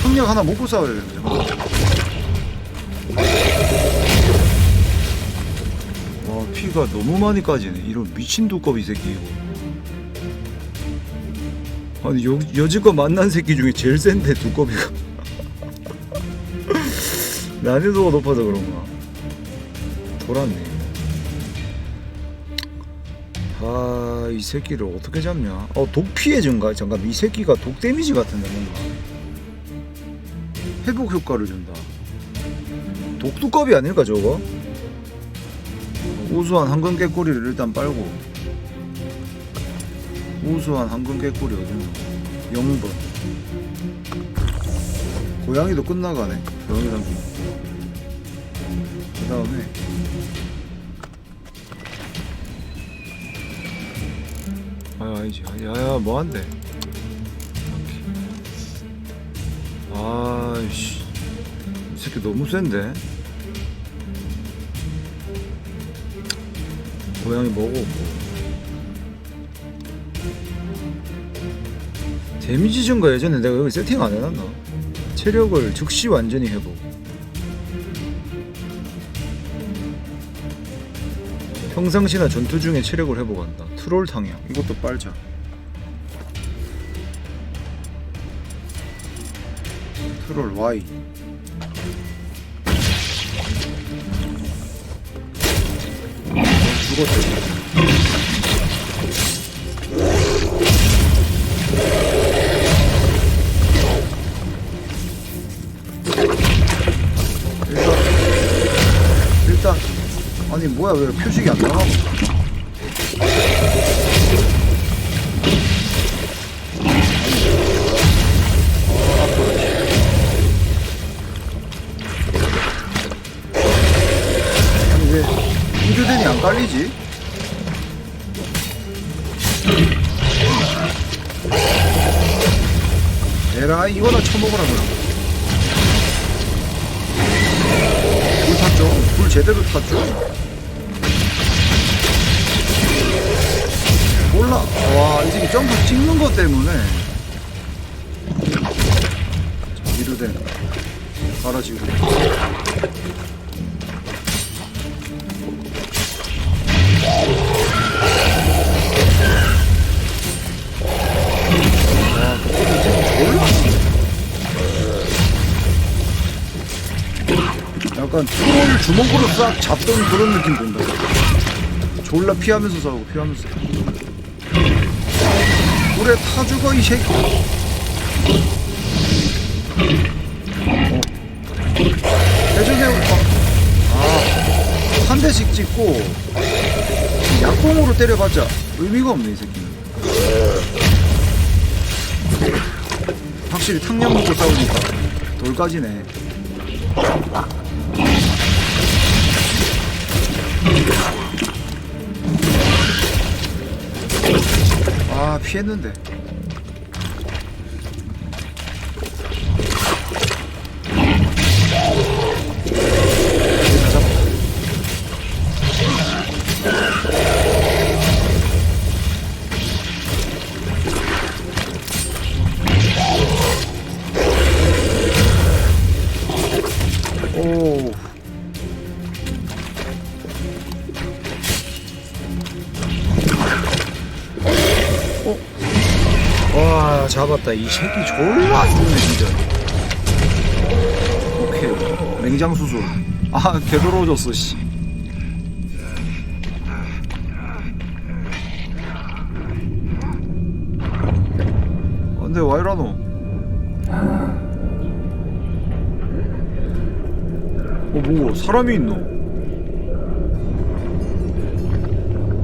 항약 하나 먹고 싸워야 되는데. 와 피가 너무 많이 까지네. 이런 미친 두꺼비 새끼 이거. 아니 여지껏 만난 새끼 중에 제일 센데 두꺼비가. 난이도가 높아서 그런가. 돌았네. 이 새끼를 어떻게 잡냐. 독 피해 준가? 잠깐 이 새끼가 독 데미지 같은데 뭔가 회복 효과를 준다. 독두꺼비 아닐까 저거? 우수한 황금 깨꼬리를 일단 빨고. 우수한 황금 깨꼬리 어딨나? 0번. 고양이도 끝나가네. 고양이 담기. 그 다음에 아니지. 야야 뭐한대. 아이씨 이 새끼 너무 센데. 고양이 먹어보고. 데미지 증가 예전에 내가 여기 세팅 안 해놨나? 체력을 즉시 완전히 회복. 평상시나 전투 중에 체력을 회복한다. 트롤 탕약 이것도 빨자. 트롤 Y. 죽었어. 일단 아니 뭐야 왜 표식이 안 나와? 아니 왜 인조된이 안 깔리지? 에라이 이거나 쳐먹으라 그래. 불 탔죠? 불 제대로 탔죠? 몰라. 와, 이 새끼 점프 찍는 것 때문에. 위로 된 갈아지고. 와, 몰라. 약간 트롤 주먹으로 싹 잡던 그런 느낌 든다. 졸라 피하면서 싸우고 피하면서. 물에 타 죽어 이 새끼. 회전에 한 대씩 찍고 약공으로 때려봤자 의미가 없네 이 새끼는. 확실히 탕약 먹고 싸우니까 돌까지네. 아 피했는데. 오. 와 잡았다. 이 새끼 졸라 좋네 진짜. 오케이 맹장 수술. 아 되돌아오졌어 씨. 근데 와 이러노? 뭐고 사람이 있노?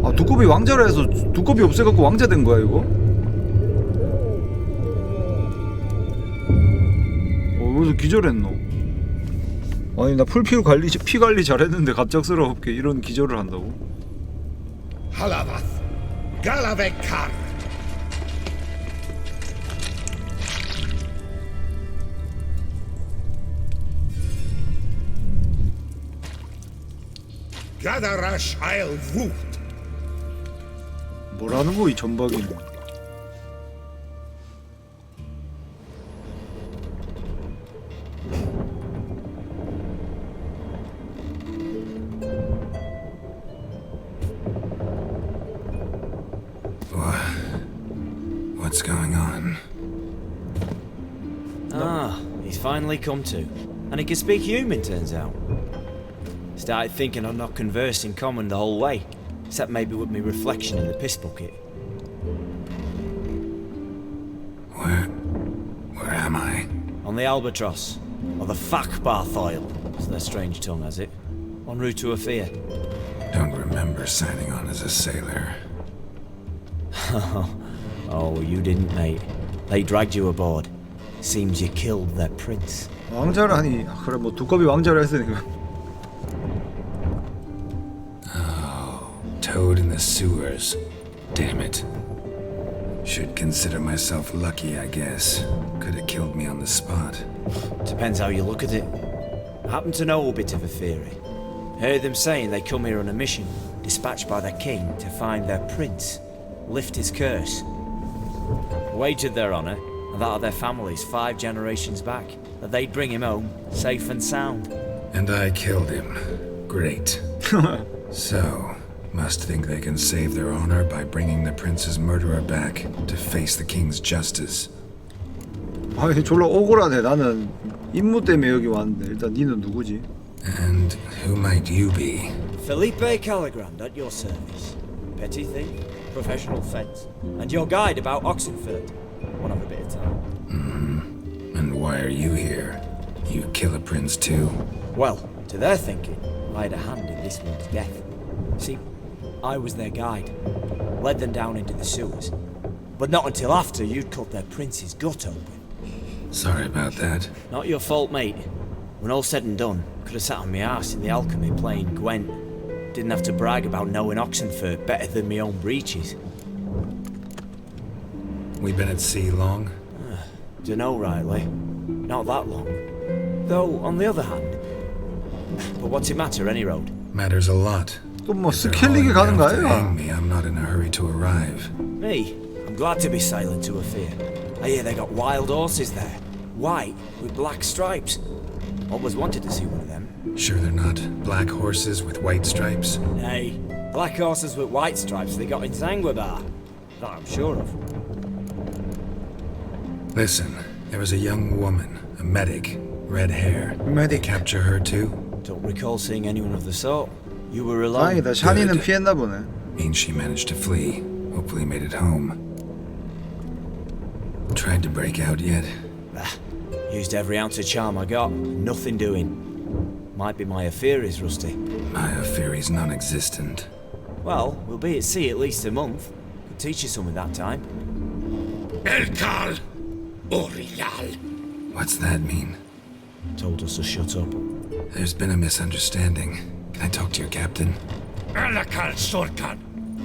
아 두꺼비 왕자라 해서 두꺼비 없애갖고 왕자 된 거야 이거? 여기서 기절했노? 아니 나 풀피우 관리 피 관리 잘했는데 갑작스럽게 이런 기절을 한다고? 할라바th 갈라베칸 가다라sh 아일 룻 뭐라는 거 이 전박이는. What's going on? Ah, he's finally come to. And he can speak human, turns out. Started thinking I'd not conversed in common the whole way, except maybe with me reflection in the piss bucket. Where am I? On the Albatross, or the Fakbarthoil, as their strange tongue has it. En route to Afia. Don't remember signing on as a sailor. Oh, you didn't, mate. They dragged you aboard. Seems you killed their prince. 왕자라니. 그래 뭐 두꺼비 왕자라 했으니까. Toad in the sewers. Damn it. Should consider myself lucky, I guess. Could have killed me on the spot. Depends how you look at it. I happen to know a bit of a theory. Heard them saying they come here on a mission, dispatched by their king to find their prince, lift his curse. Wagered their honour, and that of their families 5 generations back, that they'd bring him home, safe and sound. And I killed him. Great. So, must think they can save their honor by bringing the prince's murderer back to face the king's justice. 아, 졸라 억울하네. 나는 임무 때문에 여기 왔는데. 일단 니는 누구지? And who might you be? Felipe Caligrand at your service. Petty thief, professional fence, and your guide about Oxenford. Won't have a bit of time. And why are you here? You kill a prince too? Well, to their thinking, I had a hand in this one's death. See, I was their guide, led them down into the sewers, but not until after you'd cut their prince's gut open. Sorry about that. Not your fault, mate. When all said and done, could have sat on my arse in the alchemy playing Gwent. Didn't have to brag about knowing Oxenford better than my own breeches. We been at sea long? Dunno rightly. Not that long. Though, on the other hand... But what's it matter, any road? Matters a lot. 또 뭐 스켈리게 가는 거 아니야? Me, I'm not in a hurry to arrive. Me? I'm glad to be sailing to Afia. I hear they got wild horses there. White, with black stripes. Always wanted to see one of them. Sure they're not black horses with white stripes? Nay, black horses with white stripes they got in Zanguebar. That I'm sure of. Listen, there was a young woman, a medic, red hair. Medic. Capture her too? Don't recall seeing anyone of the sort. You were alone. 다행이다. 샤니는 피했나 보네. Means she managed to flee. Hopefully made it home. Tried to break out yet? Used every ounce of charm I got. Nothing doing. Might be Ɂ휼fyri's rusty. ₦fyri's non-existent. Well, we'll be at sea at least a month. Could teach you something that time. Elkal Orial. What's that mean? Told us to shut up. There's been a misunderstanding. Can I talk to your captain? Alakal Sorkan.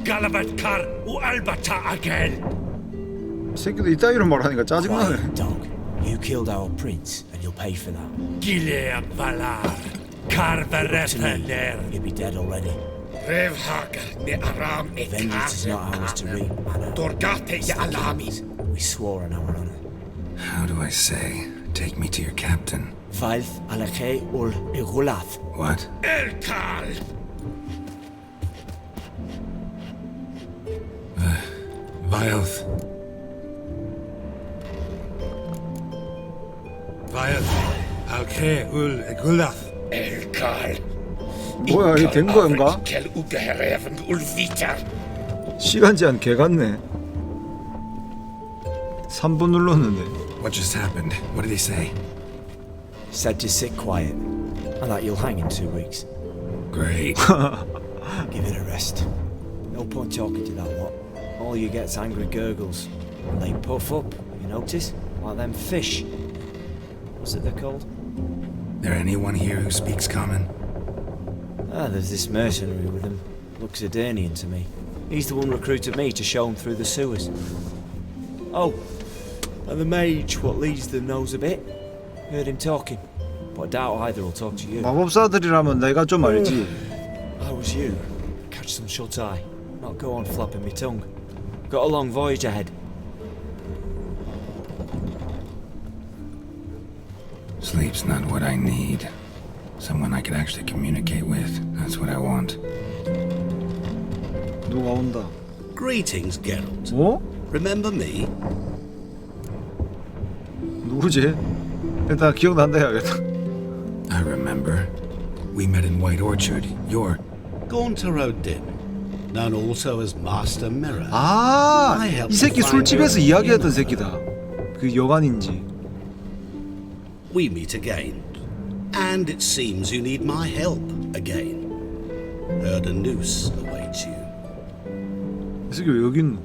Galabat Kar Ualbata Agel. 새끼도 이따위로 말하니까 짜증나네. Quiet, dog. You killed our prince, and you'll pay for that. Gilead Valar. Carverethener. You'll be dead already. Revhagar ne Aram Vengeance is not ours to reap, Anna. Dorgate ya Alami. We swore on our honor. How do I say? Take me to your captain. Faith alakhe ul igulath. What? Elkal. Vioth. Vioth. Alkhe ul igulath. Elkal. 뭐야 이게 된 거인가? Kel ugehereven ulvita. 시간 제한 개 같네. 3분 눌렀는데. What just happened? What did he say? Said to sit quiet, and that you'll hang in 2 weeks. Great. Give it a rest. No point talking to that lot. All you get's angry gurgles. And they puff up, you notice? Like them fish. What's it they're called? There anyone here who speaks common? Ah, there's this mercenary with him. Looks Edirnian to me. He's the one recruited me to show him through the sewers. Oh, and the mage what leads them knows a bit. Heard him talking, but I doubt either will talk to you. 마법사들이라면 내가 좀 알지. How was you? Catch some shut eye. Not go on flapping my tongue. Got a long voyage ahead. Sleep's not what I need. Someone I could actually communicate with. That's what I want. 누가 온다. Greetings, Geralt. 어? Remember me? 누구지? 일단 기억난다 해야겠다. I remember. We met in White Orchard. You're... Gaunter O'Dim, known also as Master Mirror. 아, 이 새끼 술집에서 이야기했던 새끼다. 그 여관인지. We meet again. And it seems you need my help again. Heard a noose awaits you. 이 새끼 왜 여기 있노?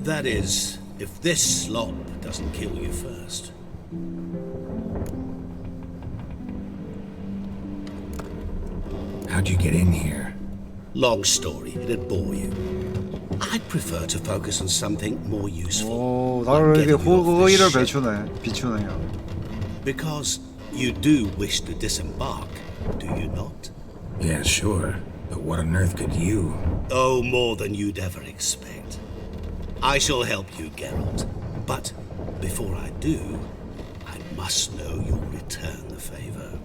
That is, if this slop doesn't kill you first. How'd you get in here? Long story, it'd bore you. I'd prefer to focus on something more useful. 오, 나를 이렇게 호의를 비추네요. Because you do wish to disembark, do you not? Yeah, sure. But what on earth could you? Oh, more than you'd ever expect. I shall help you, Geralt. But before I do, I must know you'll return the favor.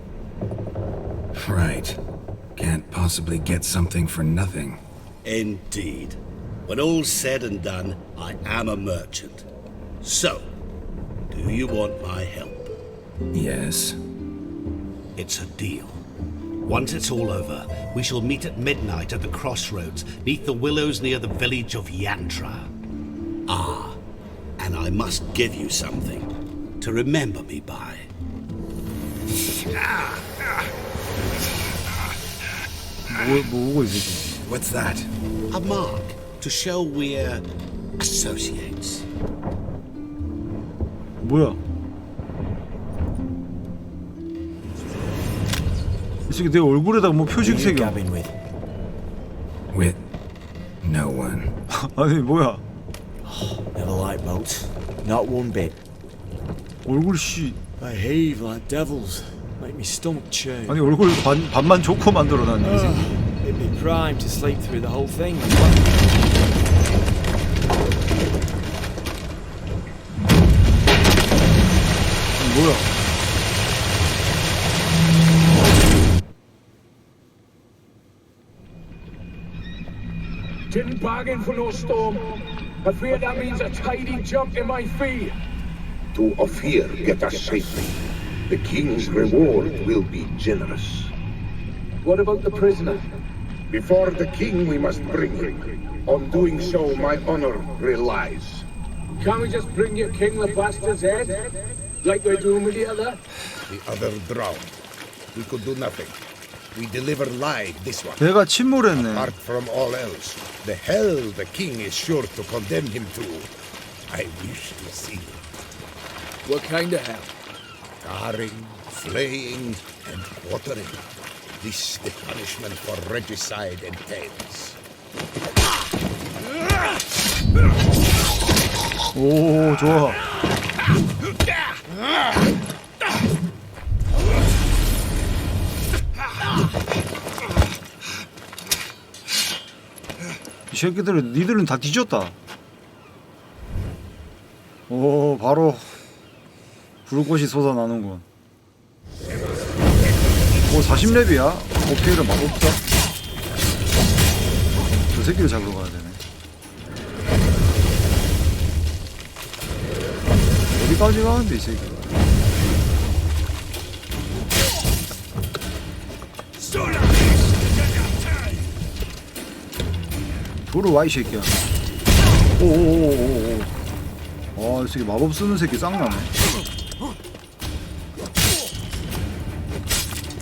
Right. Can't possibly get something for nothing. Indeed. When all's said and done, I am a merchant. So, do you want my help? Yes. It's a deal. Once it's all over, we shall meet at midnight at the crossroads, beneath the willows near the village of Yantra. Ah, and I must give you something to remember me by. 뭐고 이 새끼? What's that? A mark to show we're associates. 뭐야? 이 새끼 내 얼굴에다가 뭐 표식 새겨. With no one. 아니 뭐야? Never liked boats. Not one bit. 얼굴 씨. They heave like devils. Make me stomach churn. 아니 얼굴 반만 좋고 만들어놨네 이 새끼. It'd be primed to sleep through the whole thing. 뭐야? Didn't bargain for no storm. Afraid that means a tidy jump in my fee. To Ophir get us safely. The king's reward will be generous. What about the prisoner? Before the king we must bring him. On doing so, my honor relies. Can't we just bring your king the bastard's head? Like we're doing with the other? The other drowned. we could do nothing. We deliver live this one. 배가 침몰했네. Apart from all else, the hell the king is sure to condemn him to. I wish to see. What kind of hell? Carring, flaying, and quartering. This the punishment for regicide entails. 오, 좋아. 이 새끼들은 니들은 다 뒤졌다. 오, 바로 불꽃이 솟아나는군. 오, 40렙이야? 오케이를 맛없다. 저 새끼를 잡으러 가야 되네. 어디까지 가는데 이 새끼가. 들어와 이 새끼야. 오오오오오. 아, 이 새끼 마법 쓰는 새끼 짱나네.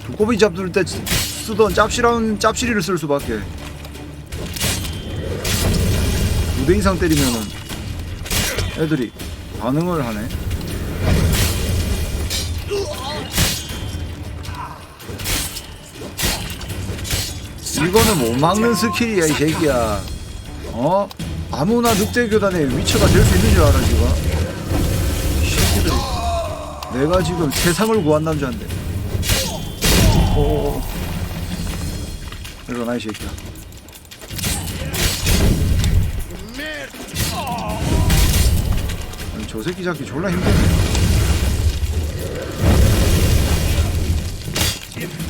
두꺼비 잡을 때 쓰던 짭시리를 쓸 수밖에. 2대 이상 때리면은 애들이 반응을 하네. 이거는 못 막는 스킬이야 이 새끼야. 어? 아무나 늑대 교단의 위쳐가 될 수 있는 줄 알아 지금? 이 새끼들. 내가 지금 세상을 구한 남자인데. 오. 일어나 이 새끼야. 아니, 저 새끼 잡기 졸라 힘드네.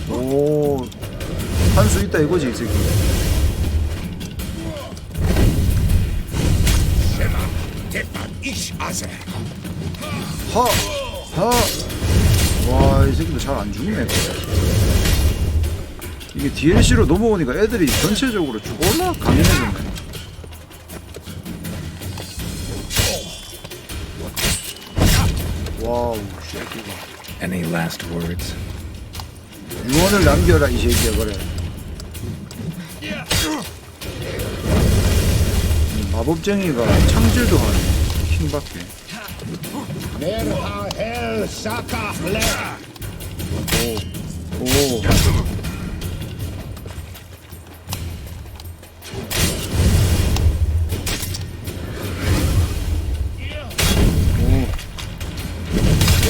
오. 한 수 있다 이거지 이 새끼. 하! 하! 와, 이 새끼도 잘 안 죽네. 이게 DLC로 넘어오니까 애들이 전체적으로 졸라 강해졌네. 와우, 새끼가. Any last words? 유언을 남겨라 이 새끼야. 그래. 마법쟁이가 창질도 하네. 킹밖에. 오. 오.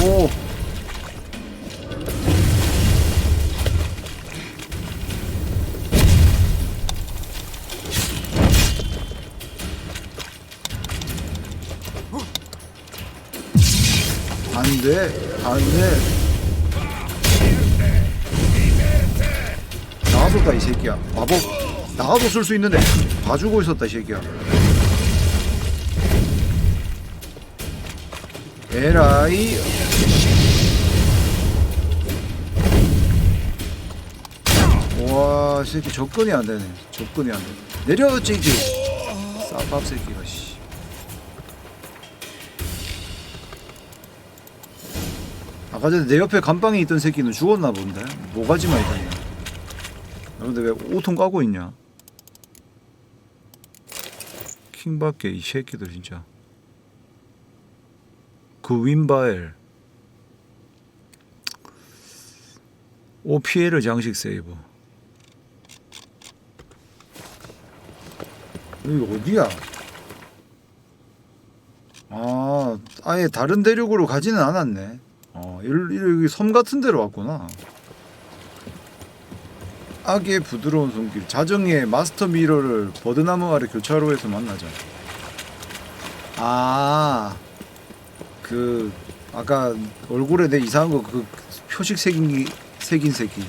오. 안돼, 안돼. 나가뒀다 이 새끼야. 마법 나가도 쓸 수 있는데 봐주고 있었다 이 새끼야. 에라이. 와, 이 새끼 접근이 안 되네. 접근이 안 돼. 내려 찌기. 싸밥 새끼가 씨. 아까 전에 내 옆에 감방에 있던 새끼는 죽었나 본데? 모가지만 있다냐. 근데 왜 오통 까고 있냐? 킹밖에 이 새끼들 진짜. 그 윈바엘. 오피에르 장식 세이브. 여기 어디야? 아, 아예 다른 대륙으로 가지는 않았네. 여기 섬 같은 데로 왔구나. 악의 부드러운 손길. 자정의 마스터 미러를 버드나무 아래 교차로에서 만나자. 아, 그 아까 얼굴에 내 이상한 거 그 표식 새긴 새끼.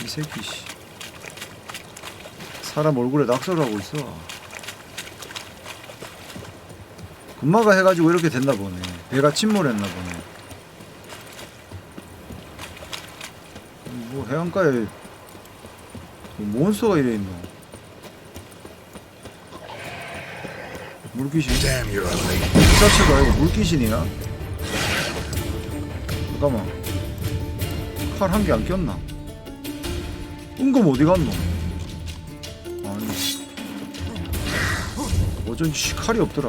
이 새끼 씨. 사람 얼굴에 낙서를 하고 있어. 금마가 해가지고 이렇게 됐나 보네. 배가 침몰했나 보네. 뭐 해안가에 몬스터가 이래 있노. 물귀신? 그 자체가 아니고 물귀신이야? 잠깐만. 칼 한 개 안 꼈나? 은검 어디 갔노? 아니 어쩐지 칼이 없더라.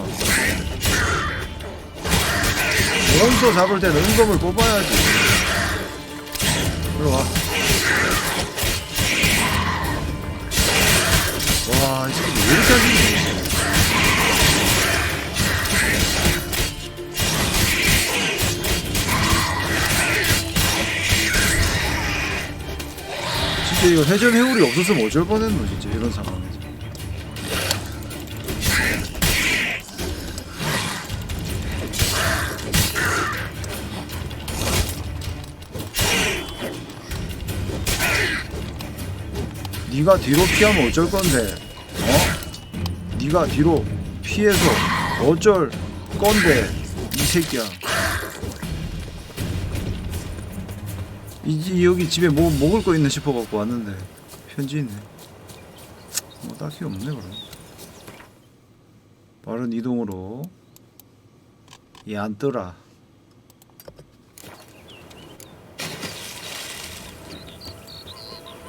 원소 잡을 때는 은검을 뽑아야지. 들어와. 와, 이 새끼 왜 이렇게 하지? 진짜 이거 회전 회오리 없었으면 어쩔 뻔했노 진짜 이런 상황에서. 네가 뒤로 피하면 어쩔 건데, 어? 네가 뒤로 피해서 어쩔 건데 이 새끼야. 여기 집에 뭐 먹을 거 있나 싶어 갖고 왔는데 편지 있네. 뭐 딱히 없네. 그럼 빠른 이동으로 얘 안 떠라.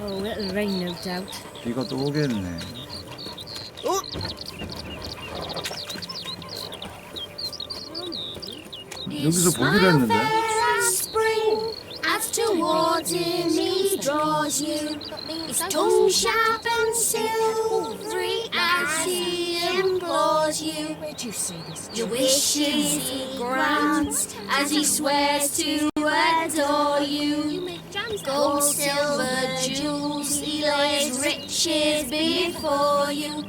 Oh, it'll rain, no doubt. 비가 또 오겠네. 여기서 보기로 했는데. As towards him he draws you, his tongue sharp and silvery as he implores you. Where'd you see this? Your wishes he grants as he swears to adore you. Gold, silver, jewels, he lays riches before you.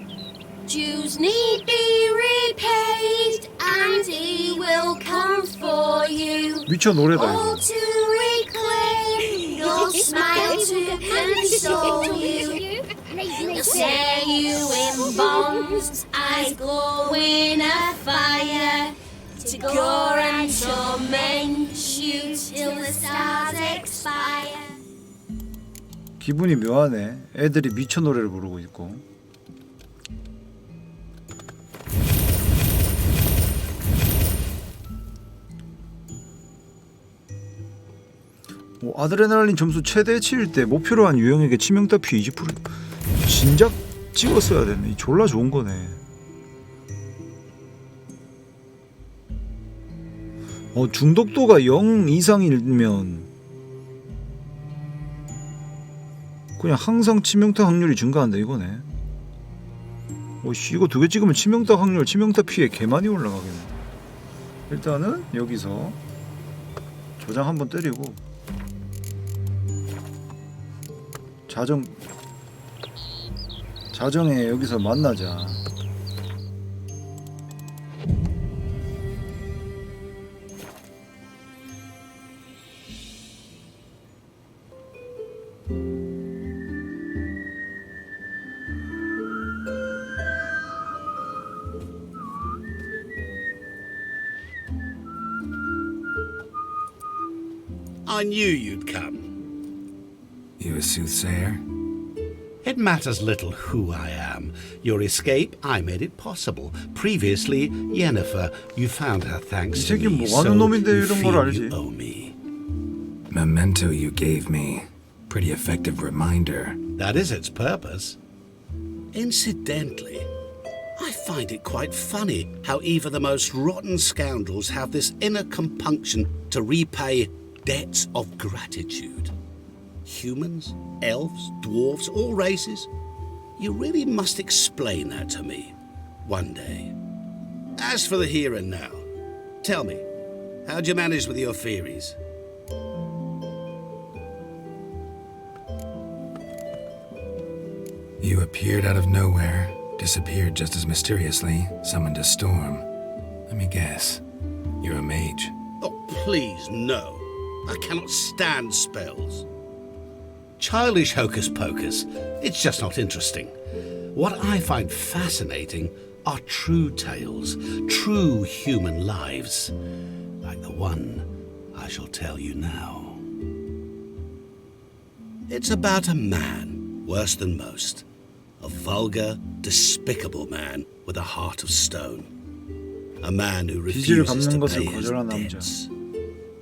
Dues need be repaid, and he will come for you. 위쳐 노래다 All 이거. to reclaim your smile to console you. He'll set you in bonds, eyes glowing a fire, to gore and torment you till the stars expire. 기분이 묘하네. 애들이 미쳐 노래를 부르고 있고. 아드레날린 점수 최대치일 때 목표로 한 유형에게 치명타 피 20% 진작 찍었어야 되네. 졸라 좋은 거네. 중독도가 0 이상이면 그냥 항상 치명타 확률이 증가한다 이거네. 씨, 이거 2개 찍으면 치명타 확률, 치명타 피해 개 많이 올라가겠네. 일단은 여기서 조장 한번 때리고 자정에 여기서 만나자. I knew you'd come. You a soothsayer? It matters little who I am. Your escape, I made it possible. Previously, Yennefer, you found her thanks to me, so you feel you owe me. Memento you gave me. Pretty effective reminder. That is its purpose. Incidentally, I find it quite funny how even the most rotten scoundrels have this inner compunction to repay debts of gratitude. Humans, elves, dwarves, all races. You really must explain that to me one day. As for the here and now, tell me, how'd you manage with your theories? You appeared out of nowhere, disappeared just as mysteriously, summoned a storm. Let me guess, you're a mage. Oh, please, no. I cannot stand spells. Childish hocus pocus. It's just not interesting. What I find fascinating are true tales, true human lives, like the one I shall tell you now. It's about a man, worse than most. A vulgar, despicable man with a heart of stone. A man who refuses to pay his debts.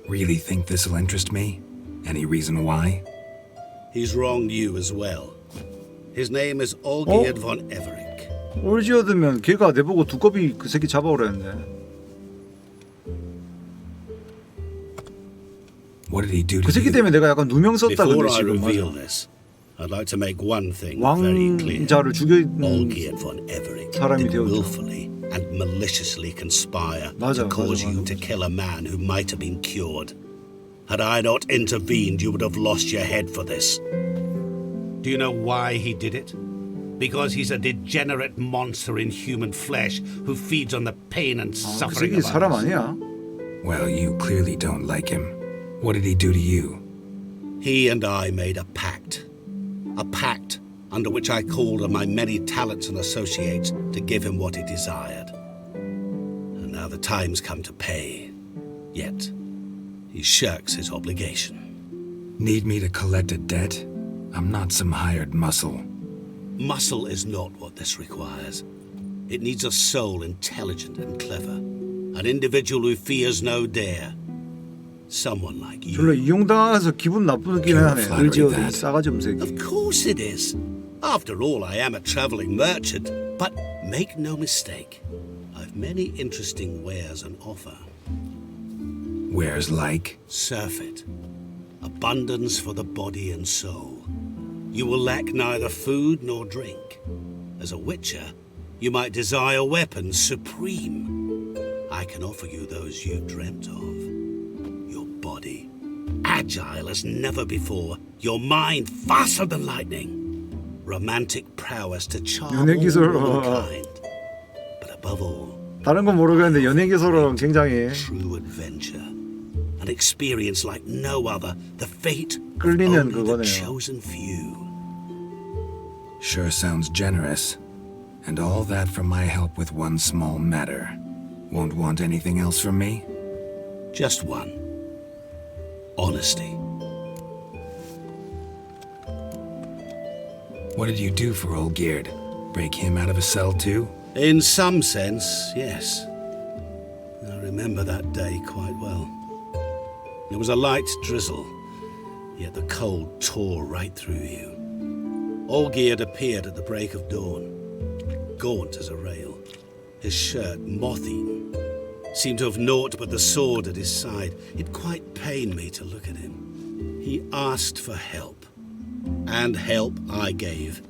Really think this'll interest me? Any reason why? He's wronged you as well. His name is Olgierd von Everick. 올지어드면 걔가 내보고 두꺼비 그 새끼 잡아오랬는데. What did he do to 그 새끼 you? 때문에 내가 약간 누명 썼다 Before 근데 I 지금 reveal 맞아. this, I'd like to make one thing very clear. 왕자를 죽인 Olgierd von Everick 사람이 did 되었죠. willfully and maliciously conspire 맞아, to cause 맞아, you 맞아. to kill a man who might have been cured. Had I not intervened, you would have lost your head for this. Do you know why he did it? Because he's a degenerate monster in human flesh who feeds on the pain and 그 suffering 새끼 of 사람 others. 아니야? Well, you clearly don't like him. What did he do to you? He and I made a pact. A pact under which I called on my many talents and associates to give him what he desired. And now the time's come to pay. Yet, he shirks his obligation. Need me to collect a debt? I'm not some hired muscle. Muscle is not what this requires. It needs a soul intelligent and clever. An individual who fears no dare. Someone like you. 별로 이용당해서 기분 나쁘긴 하네. 을지어드 싸가지 없는 Of 새끼. course it is. After all, I am a traveling merchant. But make no mistake, I've many interesting wares on offer. Wares like? Surfeit. Abundance for the body and soul. You will lack neither food nor drink. As a witcher, you might desire weapons supreme. I can offer you those you dreamt of. Your body, agile as never before. Your mind, faster than lightning. Romantic prowess to charm all 연예기술 mankind. But above all, 다른 건 모르겠는데 연예기술은 굉장히 true adventure. An experience like no other. The fate of 끌리는 only the 그거네요. chosen few. Sure sounds generous. And all that for my help with one small matter. Won't want anything else from me? Just one. Honesty. What did you do for Olgierd? Break him out of a cell too? In some sense, yes. I remember that day quite well. There was a light drizzle, yet the cold tore right through you. Olgierd appeared at the break of dawn, gaunt as a rail, his shirt moth-eaten, seemed to have naught but the sword at his side. It quite pained me to look at him. He asked for help, and help I gave.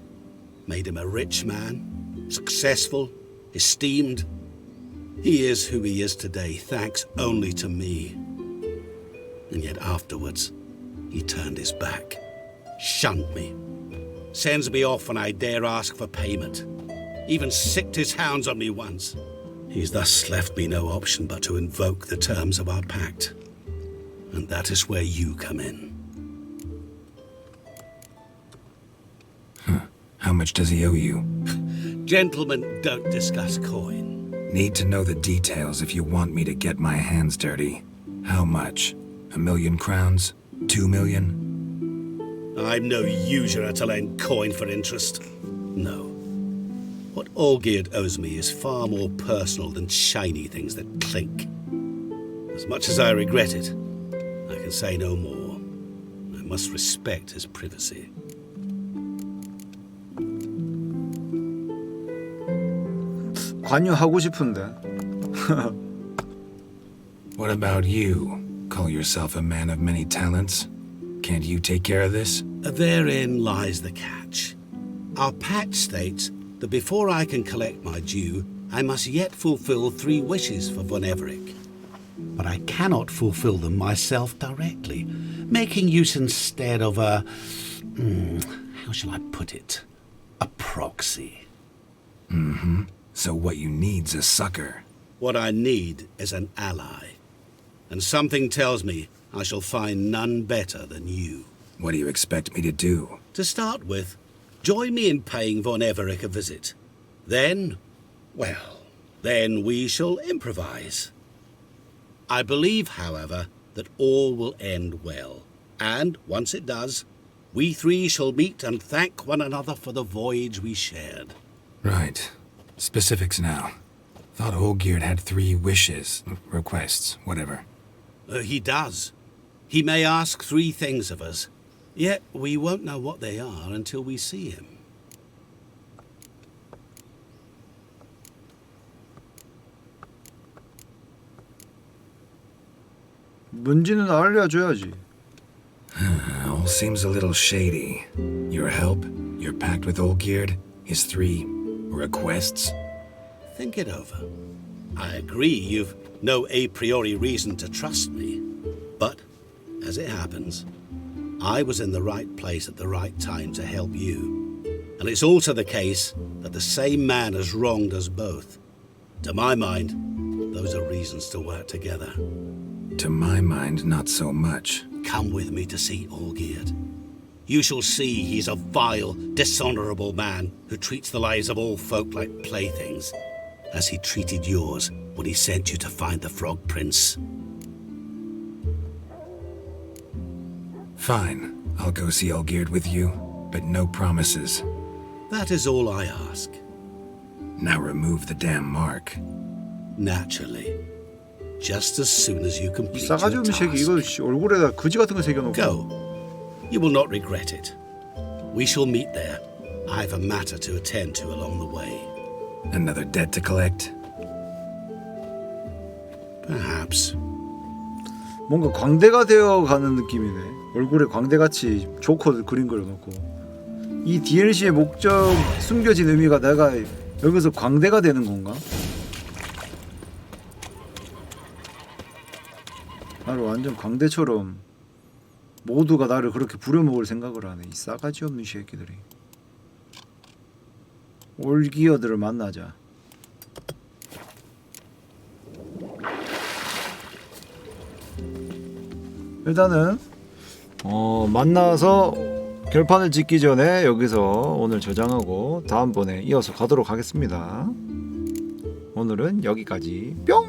Made him a rich man, successful, esteemed. He is who he is today, thanks only to me. And yet afterwards, he turned his back, shunned me, sends me off when I dare ask for payment, even sicked his hounds on me once. He's thus left me no option but to invoke the terms of our pact. And that is where you come in. How much does he owe you? Gentlemen don't discuss coin. Need to know the details if you want me to get my hands dirty. How much? 1,000,000 crowns? 2,000,000? I'm no usurer to lend coin for interest. No. What Olgierd owes me is far more personal than shiny things that clink. As much as I regret it, I can say no more. I must respect his privacy. 관여하고 싶은데. What about you? Call yourself a man of many talents? Can't you take care of this? Therein lies the catch. Our pact states that before I can collect my due, I must yet fulfill 3 wishes for von Everick. But I cannot fulfill them myself directly, making use instead of a... how shall I put it? A proxy. Mm-hmm. So what you need's a sucker. What I need is an ally. And something tells me I shall find none better than you. What do you expect me to do? To start with, join me in paying von Everick a visit. Then, well, then we shall improvise. I believe, however, that all will end well. And once it does, we 3 shall meet and thank one another for the voyage we shared. Right. Specifics now. Thought Olgierd had 3 wishes, requests, whatever. He does. He may ask 3 things of us, yet we won't know what they are until we see him. 뭔지는 알려줘야지. All seems a little shady. Your help, your pact with Olgierd, his 3 requests. Think it over. I agree you've no a priori reason to trust me, but as it happens, I was in the right place at the right time to help you. And it's also the case that the same man has wronged us both. To my mind, those are reasons to work together. To my mind, not so much. Come with me to see Olgierd. You shall see he's a vile, dishonourable man who treats the lives of all folk like playthings, as he treated yours when he sent you to find the Frog Prince. Fine, I'll go see Olgierd with you, but no promises. That is all I ask. Now remove the damn mark. Naturally. Just as soon as you complete 싸가지 your 없는 새끼 task. 이거 얼굴에다 거지 같은 거 새겨놓고. Go. You will not regret it. We shall meet there. I have a matter to attend to along the way. Another debt to collect? Perhaps. 뭔가 광대가 되어가는 느낌이네. 얼굴에 광대같이 조커 그림 그려놓고. 이 DLC의 목적, 숨겨진 의미가 내가 여기서 광대가 되는 건가? 나를 완전 광대처럼 모두가 나를 그렇게 부려먹을 생각을 하네. 이 싸가지 없는 새끼들이. 올기어들을 만나자. 일단은 만나서 결판을 짓기 전에 여기서 오늘 저장하고 다음번에 이어서 가도록 하겠습니다. 오늘은 여기까지. 뿅!